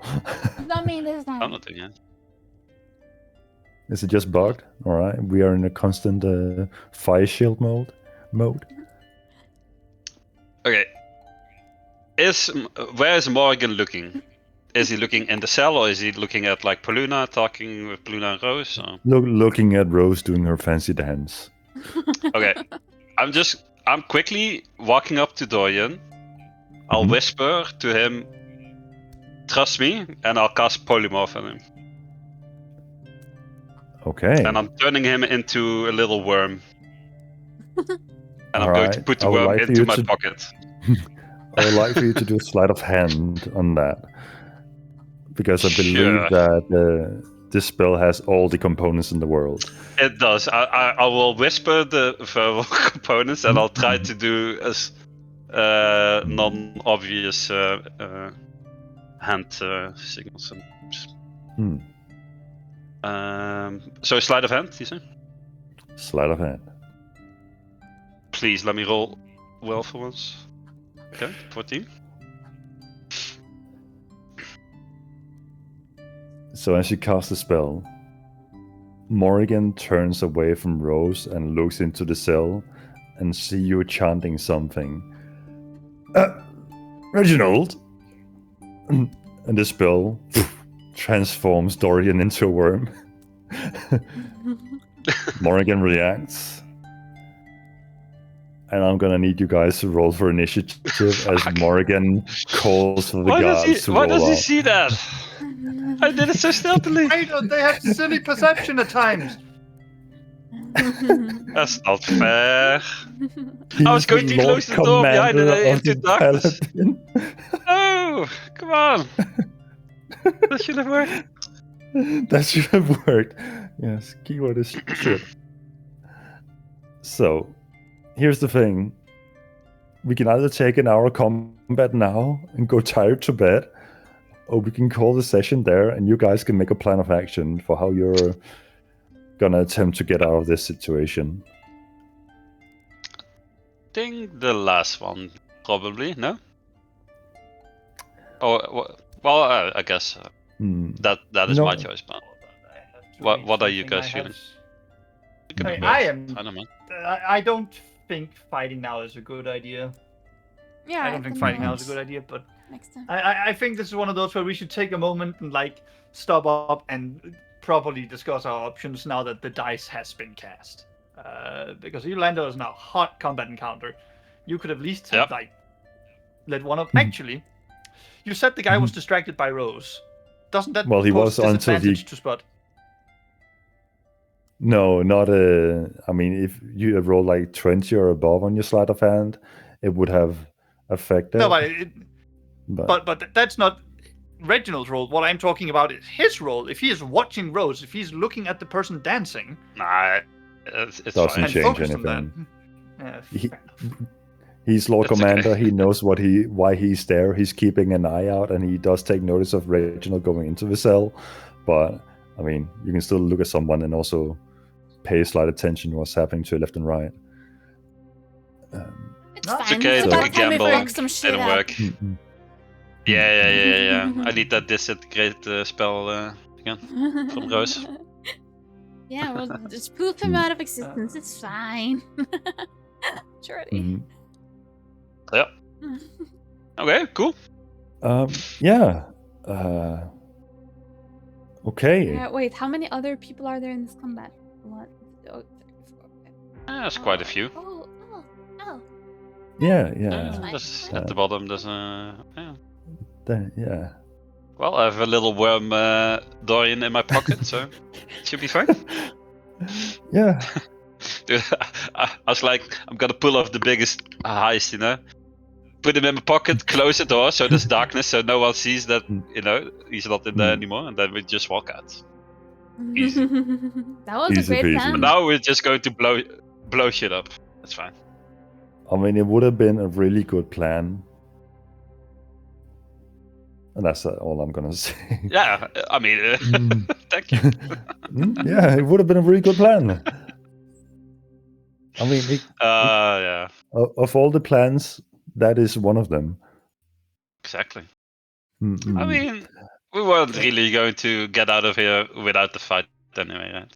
Not me this time. I'm not doing it. Is it just bugged? Alright, we are in a constant fire shield mode. Okay. Where is Morgan looking? Is he looking in the cell, or is he looking at like Poluna, talking with Poluna and Rose? Or... Looking at Rose doing her fancy dance. Okay. I'm quickly walking up to Dorian. I'll Mhm. whisper to him, trust me, and I'll cast Polymorph on him. Okay. And I'm turning him into a little worm. And I'm going to Alright, put the I would worm like for into you my to- pocket. I would like for you to do a sleight of hand on that. Because I believe Sure. that this spell has all the components in the world. It does. I will whisper the verbal components, and I'll try to do as non-obvious hand signals. Hmm. So sleight of hand, you say? Sleight of hand. Please let me roll well for once. Okay, 14. So as you cast the spell, Morrigan turns away from Rose and looks into the cell and see you chanting something. Reginald! And the spell transforms Dorian into a worm. Morrigan reacts. And I'm gonna need you guys to roll for initiative as Fuck. Morrigan calls for the guards to Why roll does he off. see that? I did it so stealthily. Why don't they have silly perception at times? That's not fair. He's I was going to the close the door behind Commander it of into the darkness. Paladin. Oh, come on. That should have worked. That should have worked. Yes, keyword is should. So, here's the thing. We can either take an hour combat now and go tired to bed, or we can call the session there and you guys can make a plan of action for how you're gonna attempt to get out of this situation. Think the last one, probably, no? Oh, well, I guess that is No. my choice, but what are you guys feeling? can do both. I am. I don't mind. I don't think fighting now is a good idea. Yeah, I don't think fighting now is a good idea, but next time. I think this is one of those where we should take a moment and like stop up and properly discuss our options now that the dice has been cast. Because Yolanda is now hot combat encounter. You could at least have like let one of actually. You said the guy was distracted by Rose. Doesn't that Well, he pose was until he- disadvantage to Spot? No, not a. I mean, if you have rolled like 20 or above on your sleight of hand, it would have affected. No, but that's not Reginald's role. What I'm talking about is his role. If he is watching Rose, if he's looking at the person dancing, Nah, it's Doesn't fine. and change focused on that. anything. Yeah, He- fair enough. He's Lord That's Commander. okay. He knows why he's there. He's keeping an eye out, and he does take notice of Reginald going into the cell. But I mean, you can still look at someone and also pay slight attention to what's happening to your left and right. It's No, fine. it's okay, It's it about was a time we gamble. work some shit Didn't out. work. Yeah. I need that disintegrate spell again from Rose. Yeah, we'll just poof him out of existence. It's fine. Surely. Mhm. Yep. Okay, cool. Yeah. Okay. Wait, how many other people are there in this combat? One, two, 3, 4. There's quite a few. Oh. Yeah. Fine. At the bottom, there's a. Yeah. Well, I have a little worm Dorian in my pocket, so it should be fine. Yeah. Dude, I was like, I'm gonna pull off the biggest heist, you know? Put him in my pocket, close the door so there's darkness so no one sees that, you know, he's not in there anymore, and then we just walk out. Easy. That was Easy a great peasy. plan. But now we're just going to blow shit up. That's fine. I mean, it would have been a really good plan. And that's all I'm gonna say. Yeah, I mean, thank you. Yeah, it would have been a really good plan. I mean, Yeah, of all the plans, that is one of them. exactly. Mm-mm. I mean, we weren't really going to get out of here without the fight anyway, right?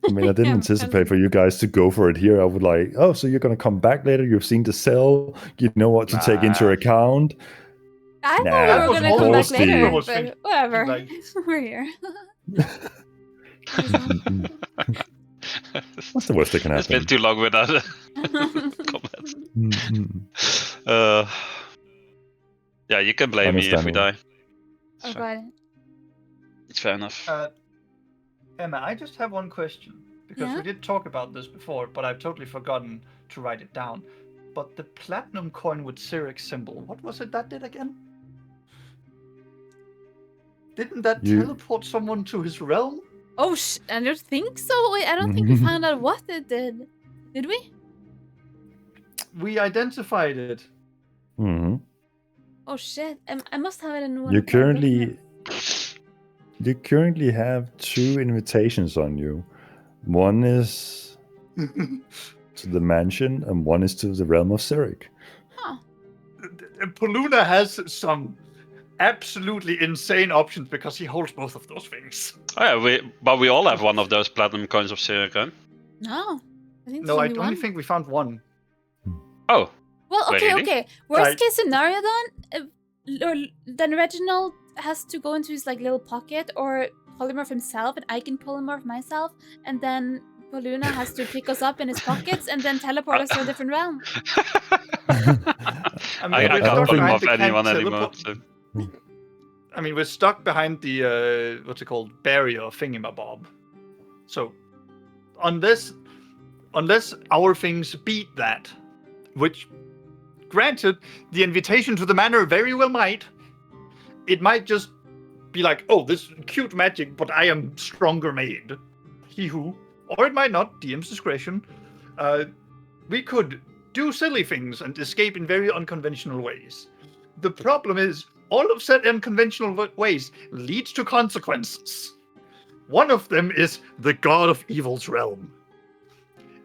I mean, I didn't Yeah, anticipate for you guys to go for it here. I would like, oh, so you're gonna come back later? You've seen the cell. You know what to take into Nah. account. I Nah, thought we were gonna come back almost later, the- Almost but think- whatever. like- We're here. What's the worst that can It's been happen? too long without combat. Mm-mm. Yeah, you can blame me if we die. It's Oh fine. god. It's fair enough. Emma, I just have one question because Yeah? we did talk about this before, but I've totally forgotten to write it down. But the platinum coin with Cyric symbol, what was it that did again? Didn't that You- teleport someone to his realm? Oh I don't think so. Wait, I don't think we found out what it did. Did we? We identified it. Mhm. Oh shit! I must have it in one. You of my currently documents. you currently have 2 invitations on you. One is to the mansion, and one is to the realm of Cyric. Poluna has some absolutely insane options because he holds both of those things. Oh yeah, but we all have one of those platinum coins of Cyric, right? No, I think No, I there's only one. think we found one. Oh, Well, Wait, okay, really? okay. Worst Right. case scenario, then Reginald has to go into his like little pocket or polymorph himself, and I can polymorph myself, and then Poluna has to pick us up in his pockets and then teleport us to a different realm. I mean, I we're can't stuck pull behind off the anyone can't anymore. teleport- So. I mean, we're stuck behind the what's it called, barrier thingamabob. So, unless our things beat that, which, granted, the invitation to the manor very well might. It might just be like, oh, this cute magic, but I am stronger made. He who, or it might not. DM's discretion. We could do silly things and escape in very unconventional ways. The problem is, all of said unconventional ways leads to consequences. One of them is the God of Evil's realm.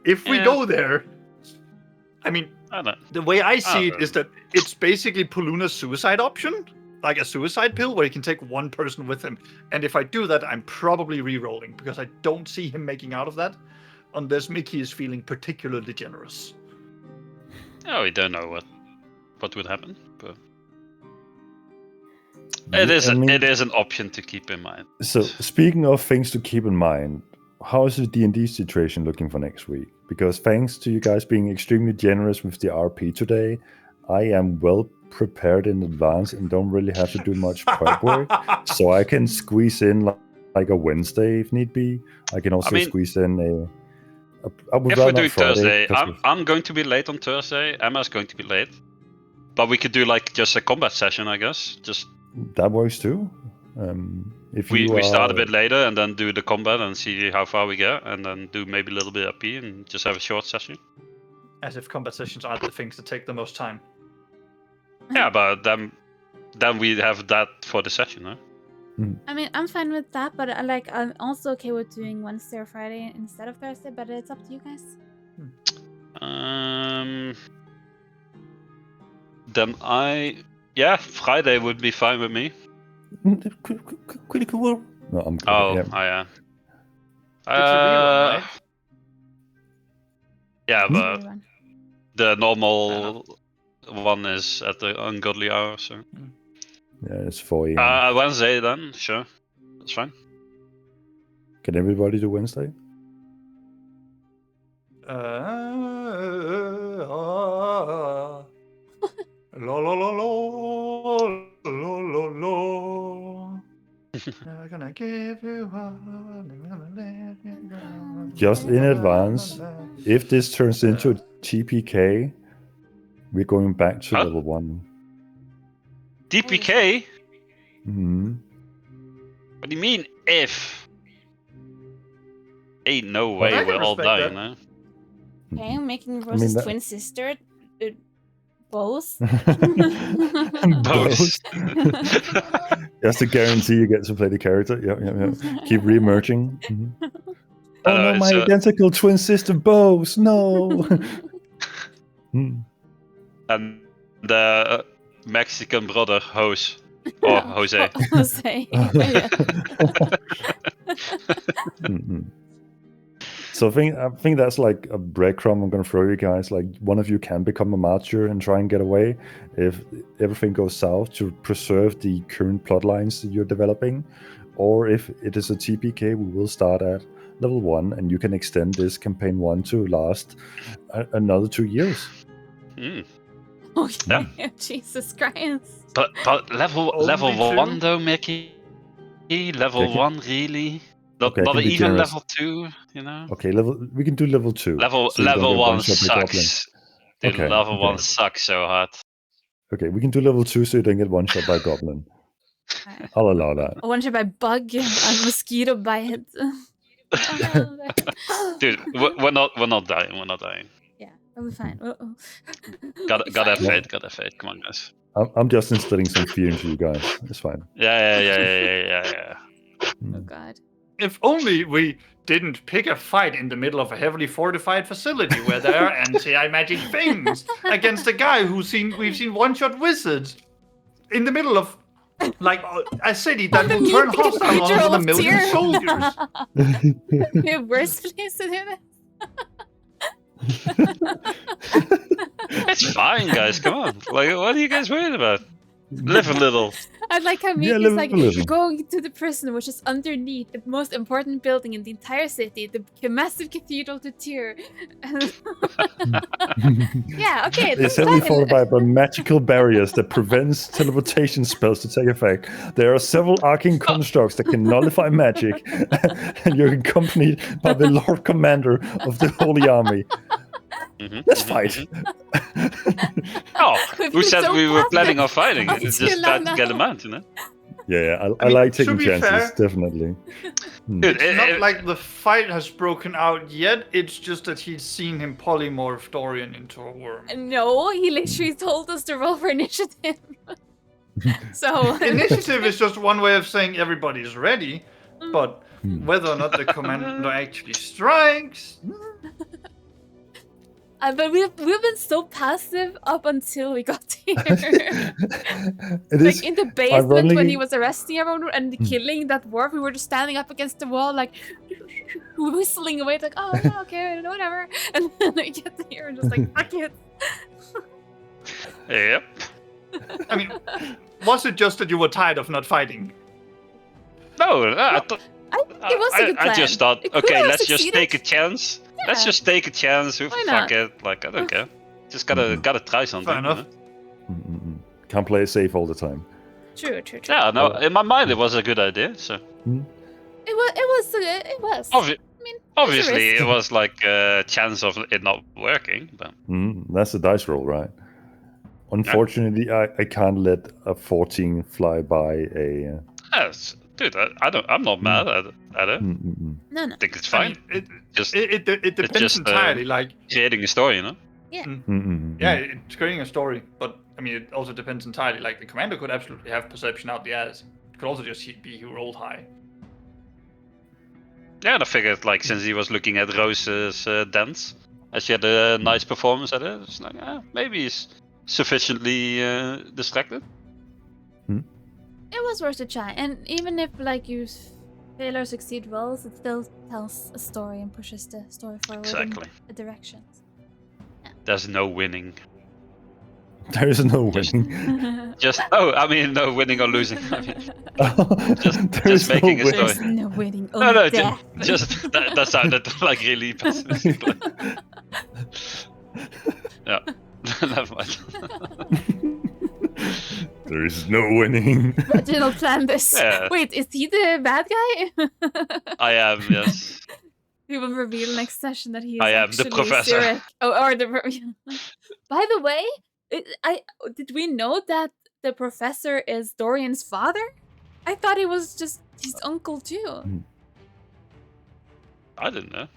If we Yeah. go there, I mean, I don't know. the way I see Oh. it is that it's basically Poluna's suicide option, like a suicide pill where he can take one person with him. And if I do that, I'm probably re-rolling because I don't see him making out of that. unless Mickey is feeling particularly generous. Oh, we don't know what would happen, but it is an option to keep in mind. So, speaking of things to keep in mind, how is the D&D situation looking for next week? Because thanks to you guys being extremely generous with the RP today, I am well prepared in advance and don't really have to do much prep work. So I can squeeze in like a Wednesday if need be. I can also squeeze in if we do Thursday, I'm going to be late on Thursday. Emma's going to be late. But we could do like just a combat session, I guess. Just that works too. If we start a bit later and then do the combat and see how far we get, and then do maybe a little bit of RP and just have a short session. As if combat sessions are the things that take the most time. Yeah, but then we have that for the session, huh? I mean, I'm fine with that, but I'm also okay with doing Wednesday or Friday instead of Thursday, but it's up to you guys. Then Friday would be fine with me. Critical. No, I'm kidding. Oh, yeah. Right? Yeah, but the normal one is at the ungodly hour, so. Yeah, it's 4 a.m. Wednesday then, sure. That's fine. Can everybody do Wednesday? La la la la la la la. I'm gonna give you Just in advance, if this turns into a TPK, we're going back to level 1. TPK? Mm-hmm. What do you mean, if? Ain't no way we're all dying, huh? Okay, making Rose's twin sister. Both. Both. That's a guarantee you get to play the character. Yep. Keep re-emerging. Mm-hmm. Oh no, my identical twin sister Bose. No. And the Mexican brother Jose. Or Jose. Jose. So I think that's like a breadcrumb I'm going to throw you guys. Like, one of you can become a martyr and try and get away if everything goes south, to preserve the current plot lines that you're developing. Or if it is a TPK, we will start at level 1 and you can extend this campaign 1 to last another 2 years. Okay, yeah. Jesus Christ. But level 1 though, Mickey? Level 1 really? Not even level 2, you know? Okay, we can do level 2. Level 1 sucks. Dude, level 1 sucks so hard. Okay, we can do level 2 so you don't get one shot by goblin. I'll allow that. One shot by bug and mosquito bite. Dude, we're not dying. We're not dying. Yeah, we'll be fine. Gotta have faith. Come on, guys. I'm just instilling some fear into you guys. It's fine. Yeah. Oh God. If only we didn't pick a fight in the middle of a heavily fortified facility where there are anti-magic things against a guy we've seen one-shot wizards in the middle of like a city that will turn hostile on a million soldiers. The worst place to do that. It's fine, guys. Come on. Like, what are you guys worried about? Live a little. I like how Mickey's like going to the prison, which is underneath the most important building in the entire city, the massive cathedral to Tyr. Yeah, okay. It's heavily fortified by magical barriers that prevents teleportation spells to take effect. There are several arcane constructs that can nullify magic, and you're accompanied by the Lord Commander of the Holy Army. Let's fight. Oh, who said we were planning on fighting? It's just trying to get them out, you know? Yeah, I like taking chances, definitely. It's not like the fight has broken out yet, it's just that he's seen him polymorph Dorian into a worm. No, he literally told us to roll for initiative. So initiative is just one way of saying everybody's ready, but whether or not the commander actually strikes... But we've been so passive up until we got here. It Like is in the basement when he ironically- was arresting everyone and killing that dwarf, we were just standing up against the wall, like whistling away, like, oh yeah, okay, whatever. And then I get here and just like, fuck it. Yep. I mean, was it just that you were tired of not fighting? No, I thought. It was a good plan. I just thought, It could okay, have let's just succeeded. take a chance. Let's Yeah. just take a chance. Who Why fuck not? it? Like I don't care. Just gotta try something. Fair enough. you know? Mm-mm-mm. Can't play it safe all the time. True. Yeah, no. In my mind, it was a good idea. So It was. Obvi- I mean, obviously, risk. it was like a chance of it not working. But That's the dice roll, right? Unfortunately, I can't let a 14 fly by a. yes, dude, I'm not mad at it. Mm-mm-mm. No. I think it's I fine. mean, Just it depends just, entirely. Like, creating a story, you know. Mm-mm-mm. yeah, it's creating a story, but I mean, it also depends entirely. Like, the commander could absolutely have perception out the ass. It could also just be he rolled high. Yeah, and I figured like since he was looking at Rose's dance, as she had a nice performance at it, it's like maybe he's sufficiently distracted. It was worth a try, and even if like you fail or succeed rolls, it still tells a story and pushes the story forward Exactly. in a direction. There's no winning. There is no Just- winning. I mean no winning or losing. I mean, There just is no making a winning. story. There's no winning, no, only no, death. just that sounded like really pessimistic. Yeah, never mind. There is no winning. Reginald planned this. Yeah. Wait, is he the bad guy? I am, yes. We will reveal next session that he is I am the actually professor. Cyril. Or the. By the way, did we know that the professor is Dorian's father? I thought he was just his uncle too. I didn't know.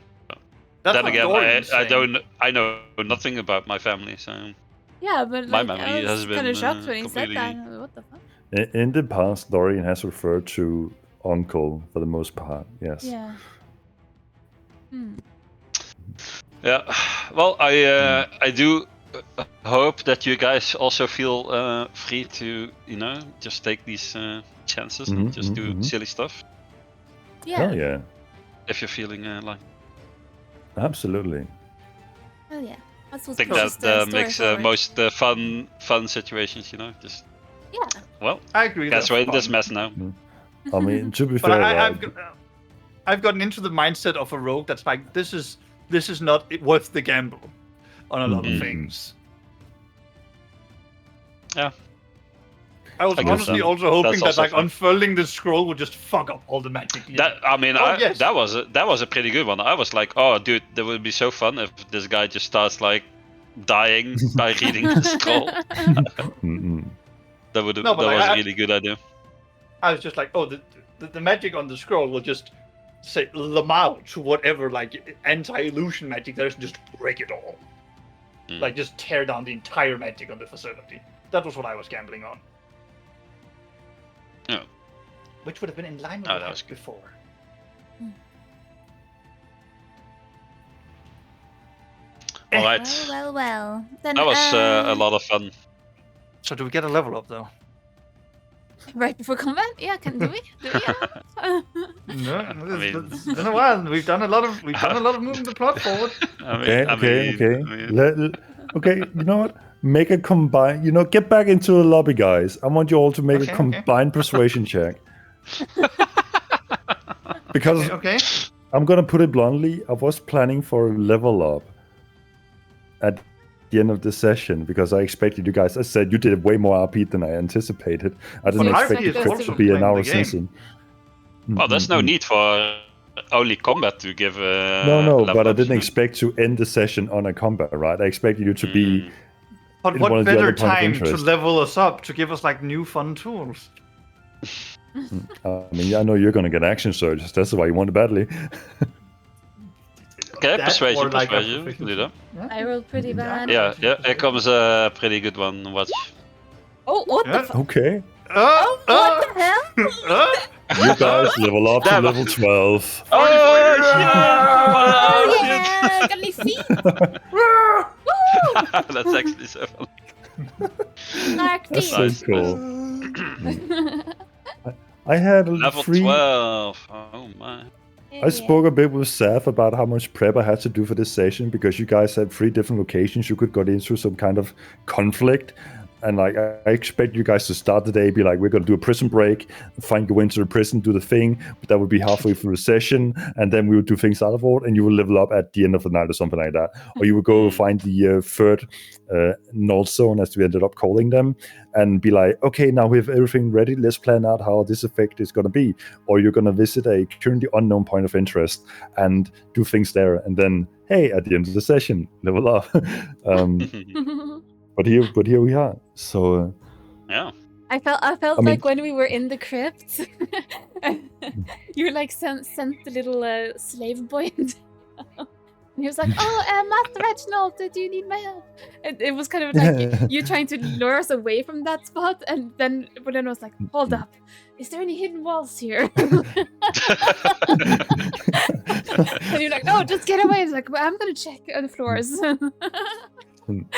That's Then what again, Dorian's saying. I know nothing about my family, so Yeah, but My like, memory I was has kind been, of shocked when he said completely- that. What the fuck? In the past, Dorian has referred to uncle for the most part. Yes. Yeah. yeah. Well, I do hope that you guys also feel free to just take these chances and just do silly stuff Yeah. Hell yeah. if you're feeling like. Absolutely. Hell yeah. That's I what think pushes that the story makes forward. most fun situations. Just Yeah. well, I agree. guess that's we're in this fun. mess now. I mean, to be But fair, I've gotten into the mindset of a rogue that's like, this is not worth the gamble on a lot Mhm. of things. Yeah. I was I guess honestly so. also hoping That's that also like fun. unfurling the scroll would just fuck up all the magic. That I mean, Oh, yes. that was a pretty good one. I was like, oh, dude, that would be so fun if this guy just starts like dying by reading the scroll. Mm-mm. That would No, that but like, was a I- really good idea. I was just like, oh, the magic on the scroll will just say Lamau to whatever like anti-illusion magic there is, and just break it all. Mm. Like just tear down the entire magic on the facility. That was what I was gambling on. Yeah. Which would have been in line with Oh, what that I was had before. All right, Well. Then, that was a lot of fun. So do we get a level up though? Right before combat? Yeah, do we? No, I mean- it's been a while. We've done a lot of moving the plot forward. I mean, Okay. I mean, Okay, you know what? Make a combine. Get back into the lobby, guys. I want you all to make Okay, a okay. combined persuasion check. Because Okay. I'm gonna put it bluntly, I was planning for a level up at the end of the session because I expected you guys. I said you did way more RP than I anticipated. I didn't Well, expect RP the is crit also to be an playing hour the game. session. well, there's no need for only combat to give. No, level but I ups, didn't you know? expect to end the session on a combat, right? I expected you to be. But In one what of the better other point of time to interest. level us up to give us like new fun tools? I mean, I know you're gonna get action surges. That's why you want it badly. Okay, That persuasion, or like a persuasion. We can do that. I rolled pretty bad. Yeah, here comes a pretty good one. Watch. Oh, what Yeah. the fuck? Okay, Oh, what the hell? you guys level up to Damn. level 12. Oh, Oh, yeah! Got any feet? That's actually so funny. Dark That's so Thieves. cool. I had Level 3. 12. Oh my. I spoke a bit with Saf about how much prep I had to do for this session because you guys had 3 different locations you could get into some kind of conflict. And like I expect you guys to start the day, be like, we're gonna do a prison break, go into the prison, do the thing, but that would be halfway through the session, and then we would do things out of order, and you will level up at the end of the night or something like that. Or you would go find the third null zone, as we ended up calling them, and be like, okay, now we have everything ready, let's plan out how this effect is gonna be. Or you're gonna visit a currently unknown point of interest and do things there, and then hey, at the end of the session, level up. But here we are. So Yeah. I felt I mean- like when we were in the crypt, you like sent the little slave boy in. And he was like, "Oh, Master Reginald, do you need my help?" It was kind of like you trying to lure us away from that spot, and then I was like, "Hold up, is there any hidden walls here?" And you're like, "No, just get away." It's like, well, "I'm gonna check on the floors."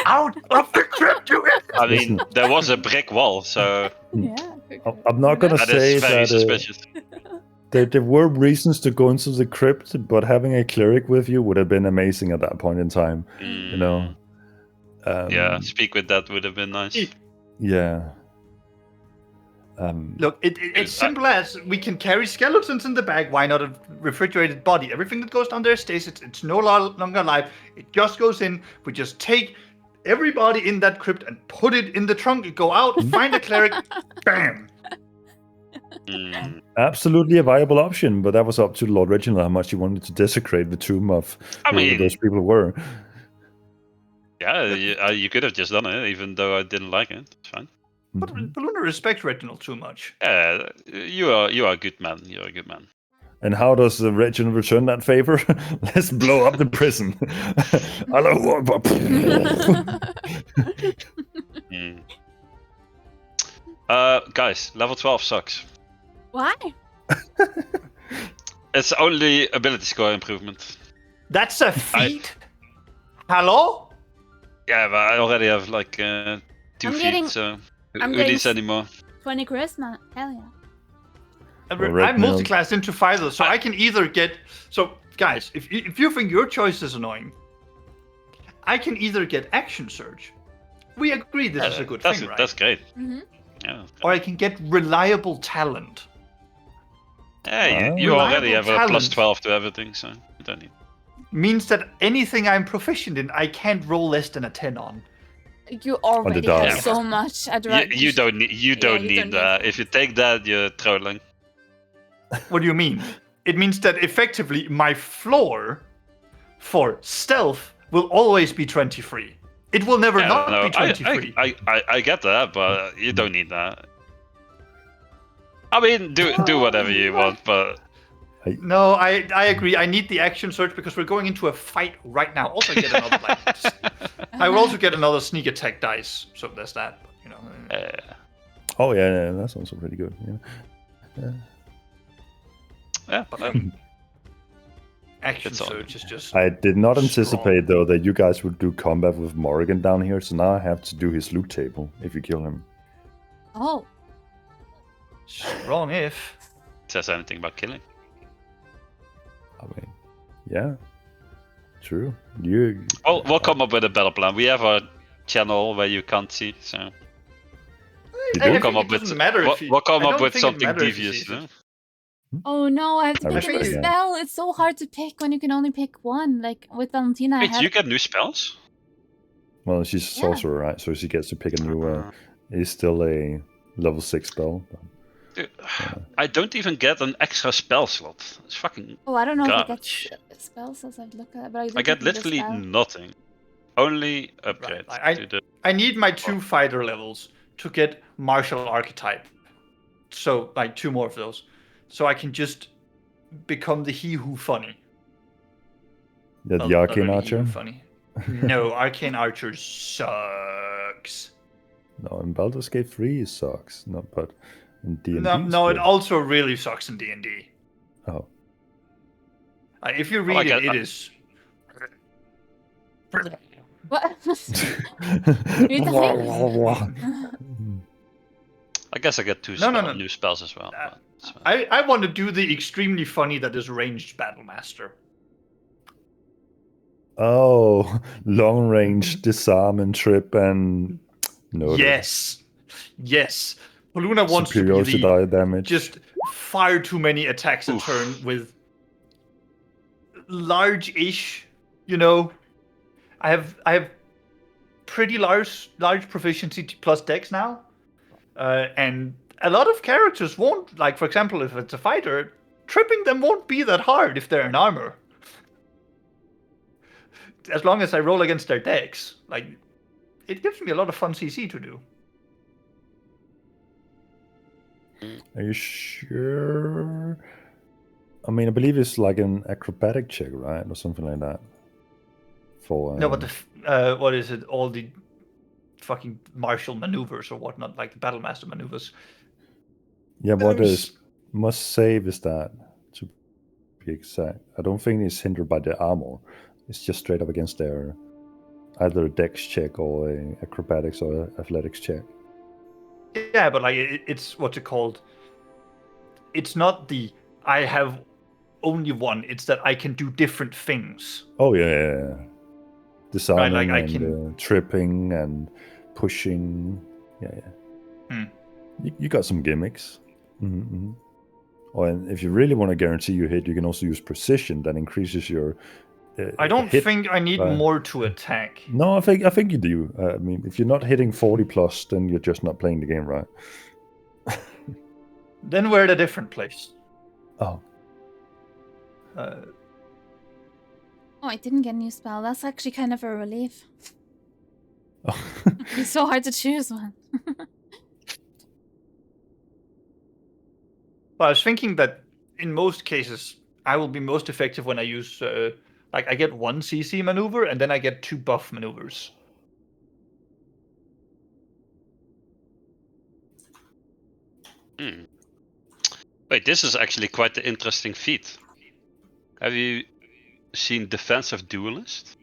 Out of the crypt, you I mean, there was a brick wall, so Yeah. I'm not gonna that say is very that suspicious. there were reasons to go into the crypt, but having a cleric with you would have been amazing at that point in time. You know. Yeah, speak with that would have been nice. Yeah. Look, it's simple as we can carry skeletons in the bag. Why not a refrigerated body? Everything that goes down there stays. It's no longer alive. It just goes in. We just take everybody in that crypt and put it in the trunk. Go out, find a cleric, bam. Absolutely a viable option, but that was up to Lord Reginald how much he wanted to desecrate the tomb of whoever those people were. Yeah, you could have just done it, even though I didn't like it. It's fine. But Baluna respects Reginald too much. Yeah, you are a good man. You're a good man. And how does Reginald return that favor? Let's blow up the prison. I don't want. Guys, level 12 sucks. Why? It's only ability score improvement. That's a feat. Hello? Yeah, but I already have like 2 I'm feet, getting- so I'm who getting needs anymore? 20 charisma. Hell yeah. I'm Reginald. multi-classed into fighters, so I can either get. So, guys, if you think your choice is annoying, I can either get action surge. We agree this is a good thing, right? That's great. Mm-hmm. Yeah. Or I can get reliable talent. Yeah, you already have a Reliable plus talent. 12 to everything, so you don't need. Means that anything I'm proficient in, I can't roll less than a 10 on. You already dice. have so much advantage. You don't need. You don't need that. If you take that, you're trolling. What do you mean? It means that effectively my floor for stealth will always be 23. It will never not be 23. I get that, but you don't need that. I mean, do whatever you want, but No, I agree. I need the action surge because we're going into a fight right now. Also, get another I will also get another sneak attack dice. So there's that. But, you know. Oh yeah, that's also pretty good. Yeah. Action It's on. surge is just. I did not anticipate strong. though that you guys would do combat with Morrigan down here, so now I have to do his loot table if you kill him. Oh. Strong if. says anything about killing. I mean, yeah, true. You. We'll come up with a battle plan. We have a channel where you can't see, so You I do? we'll come think up it with doesn't matter if we'll come I up don't with think it something matters if he devious. sees No? it. Oh no, I have to I pick a new respect that. spell. It's so hard to pick when you can only pick one. Like with Valentina, I Wait, had... you get new spells? Well, she's a Yeah. sorcerer, right? So she gets to pick a new. It's still a level 6 spell. Dude, I don't even get an extra spell slot. It's fucking. Oh, I don't know if I Garbage. get spells as I've looked at, but I, do I get think it's a literally spell. nothing. Only upgrade Right, to the. I need my 2 fighter levels to get martial archetype. So, like, 2 more of those. So I can just become the he who funny. Yeah, Well, the not arcane really he archer. who funny. No, arcane archer sucks. No, in Baldur's Gate 3 it sucks. No, but in D&D. No, it also really sucks in D&D. Oh, If you read I it, get- it is What? You're dying? I guess I get two No. new spells as well. Uh, but it's fine. I want to do the extremely funny that is ranged battle master. Oh, long range disarm and trip and no. Yes. Poluna wants to be Superiority the die damage. just far too many attacks a Oof. turn with large-ish, you know. I have pretty large proficiency plus dex now, and a lot of characters won't, like, for example, if it's a fighter, tripping them won't be that hard if they're in armor. As long as I roll against their dex, like, it gives me a lot of fun CC to do. Are you sure? I mean, I believe it's like an acrobatic check, right, or something like that. For No, but what is it? All the fucking martial maneuvers or whatnot, like the battle master maneuvers. yeah, what there's- is must save is that, to be exact. I don't think it's hindered by the armor. It's just straight up against their either a dex check or a acrobatics or athletics check. Yeah, but like it's what's it called? It's not the I have only one. It's that I can do different things. Oh yeah. Disarming like, I and can- tripping and pushing. Yeah. Hmm. You got some gimmicks. Mm-hmm. Or and if you really want to guarantee you hit, you can also use precision. That increases your. I don't hit. think I need more to attack. No, I think you do. I mean, if you're not hitting 40 plus, then you're just not playing the game right. Then we're at a different place. Oh. Uh, Oh, I didn't get a new spell. That's actually kind of a relief. Oh. It's so hard to choose one. but I was thinking that in most cases, I will be most effective when I use, like, I get one CC maneuver and then I get 2 buff maneuvers. Wait, this is actually quite the interesting feat. Have you seen Defensive Duelist?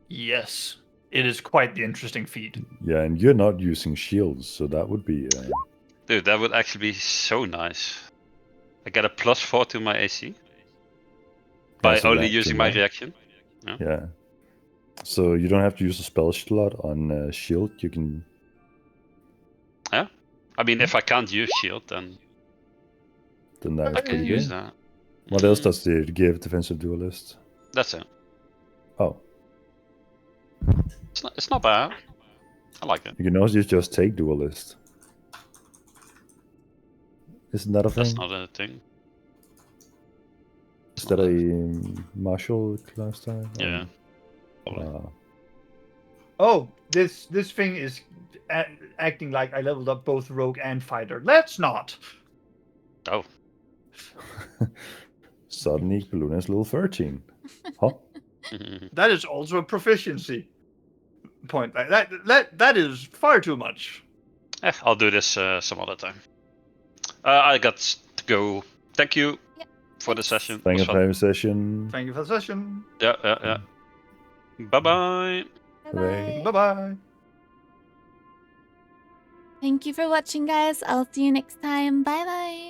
Yes, it is quite the interesting feat. Yeah, and you're not using shields, so that would be. Dude, that would actually be so nice. I get a +4 to my AC by That's a only reaction, using my right? reaction. Yeah. So you don't have to use a spell slot on shield. You can. I mean, if I can't use shield, then That's I can pretty use good. that. What else does it give defensive duelist? That's it. Oh, It's not bad. I like it. you can also just take duelist. Isn't that a thing? That's not a thing. Is that a martial class type? Yeah. Probably. Oh, this thing is acting like I leveled up both rogue and fighter. Let's not. Oh, Suddenly, Balloon is level 13. Huh? That is also a proficiency point. Like that is far too much. I'll do this some other time. I got to go. Thank you for the session. Thank you Was for fun. having a session. Thank you for the session. Yeah. Bye bye. Hooray. Bye bye. Thank you for watching, guys. I'll see you next time. Bye bye.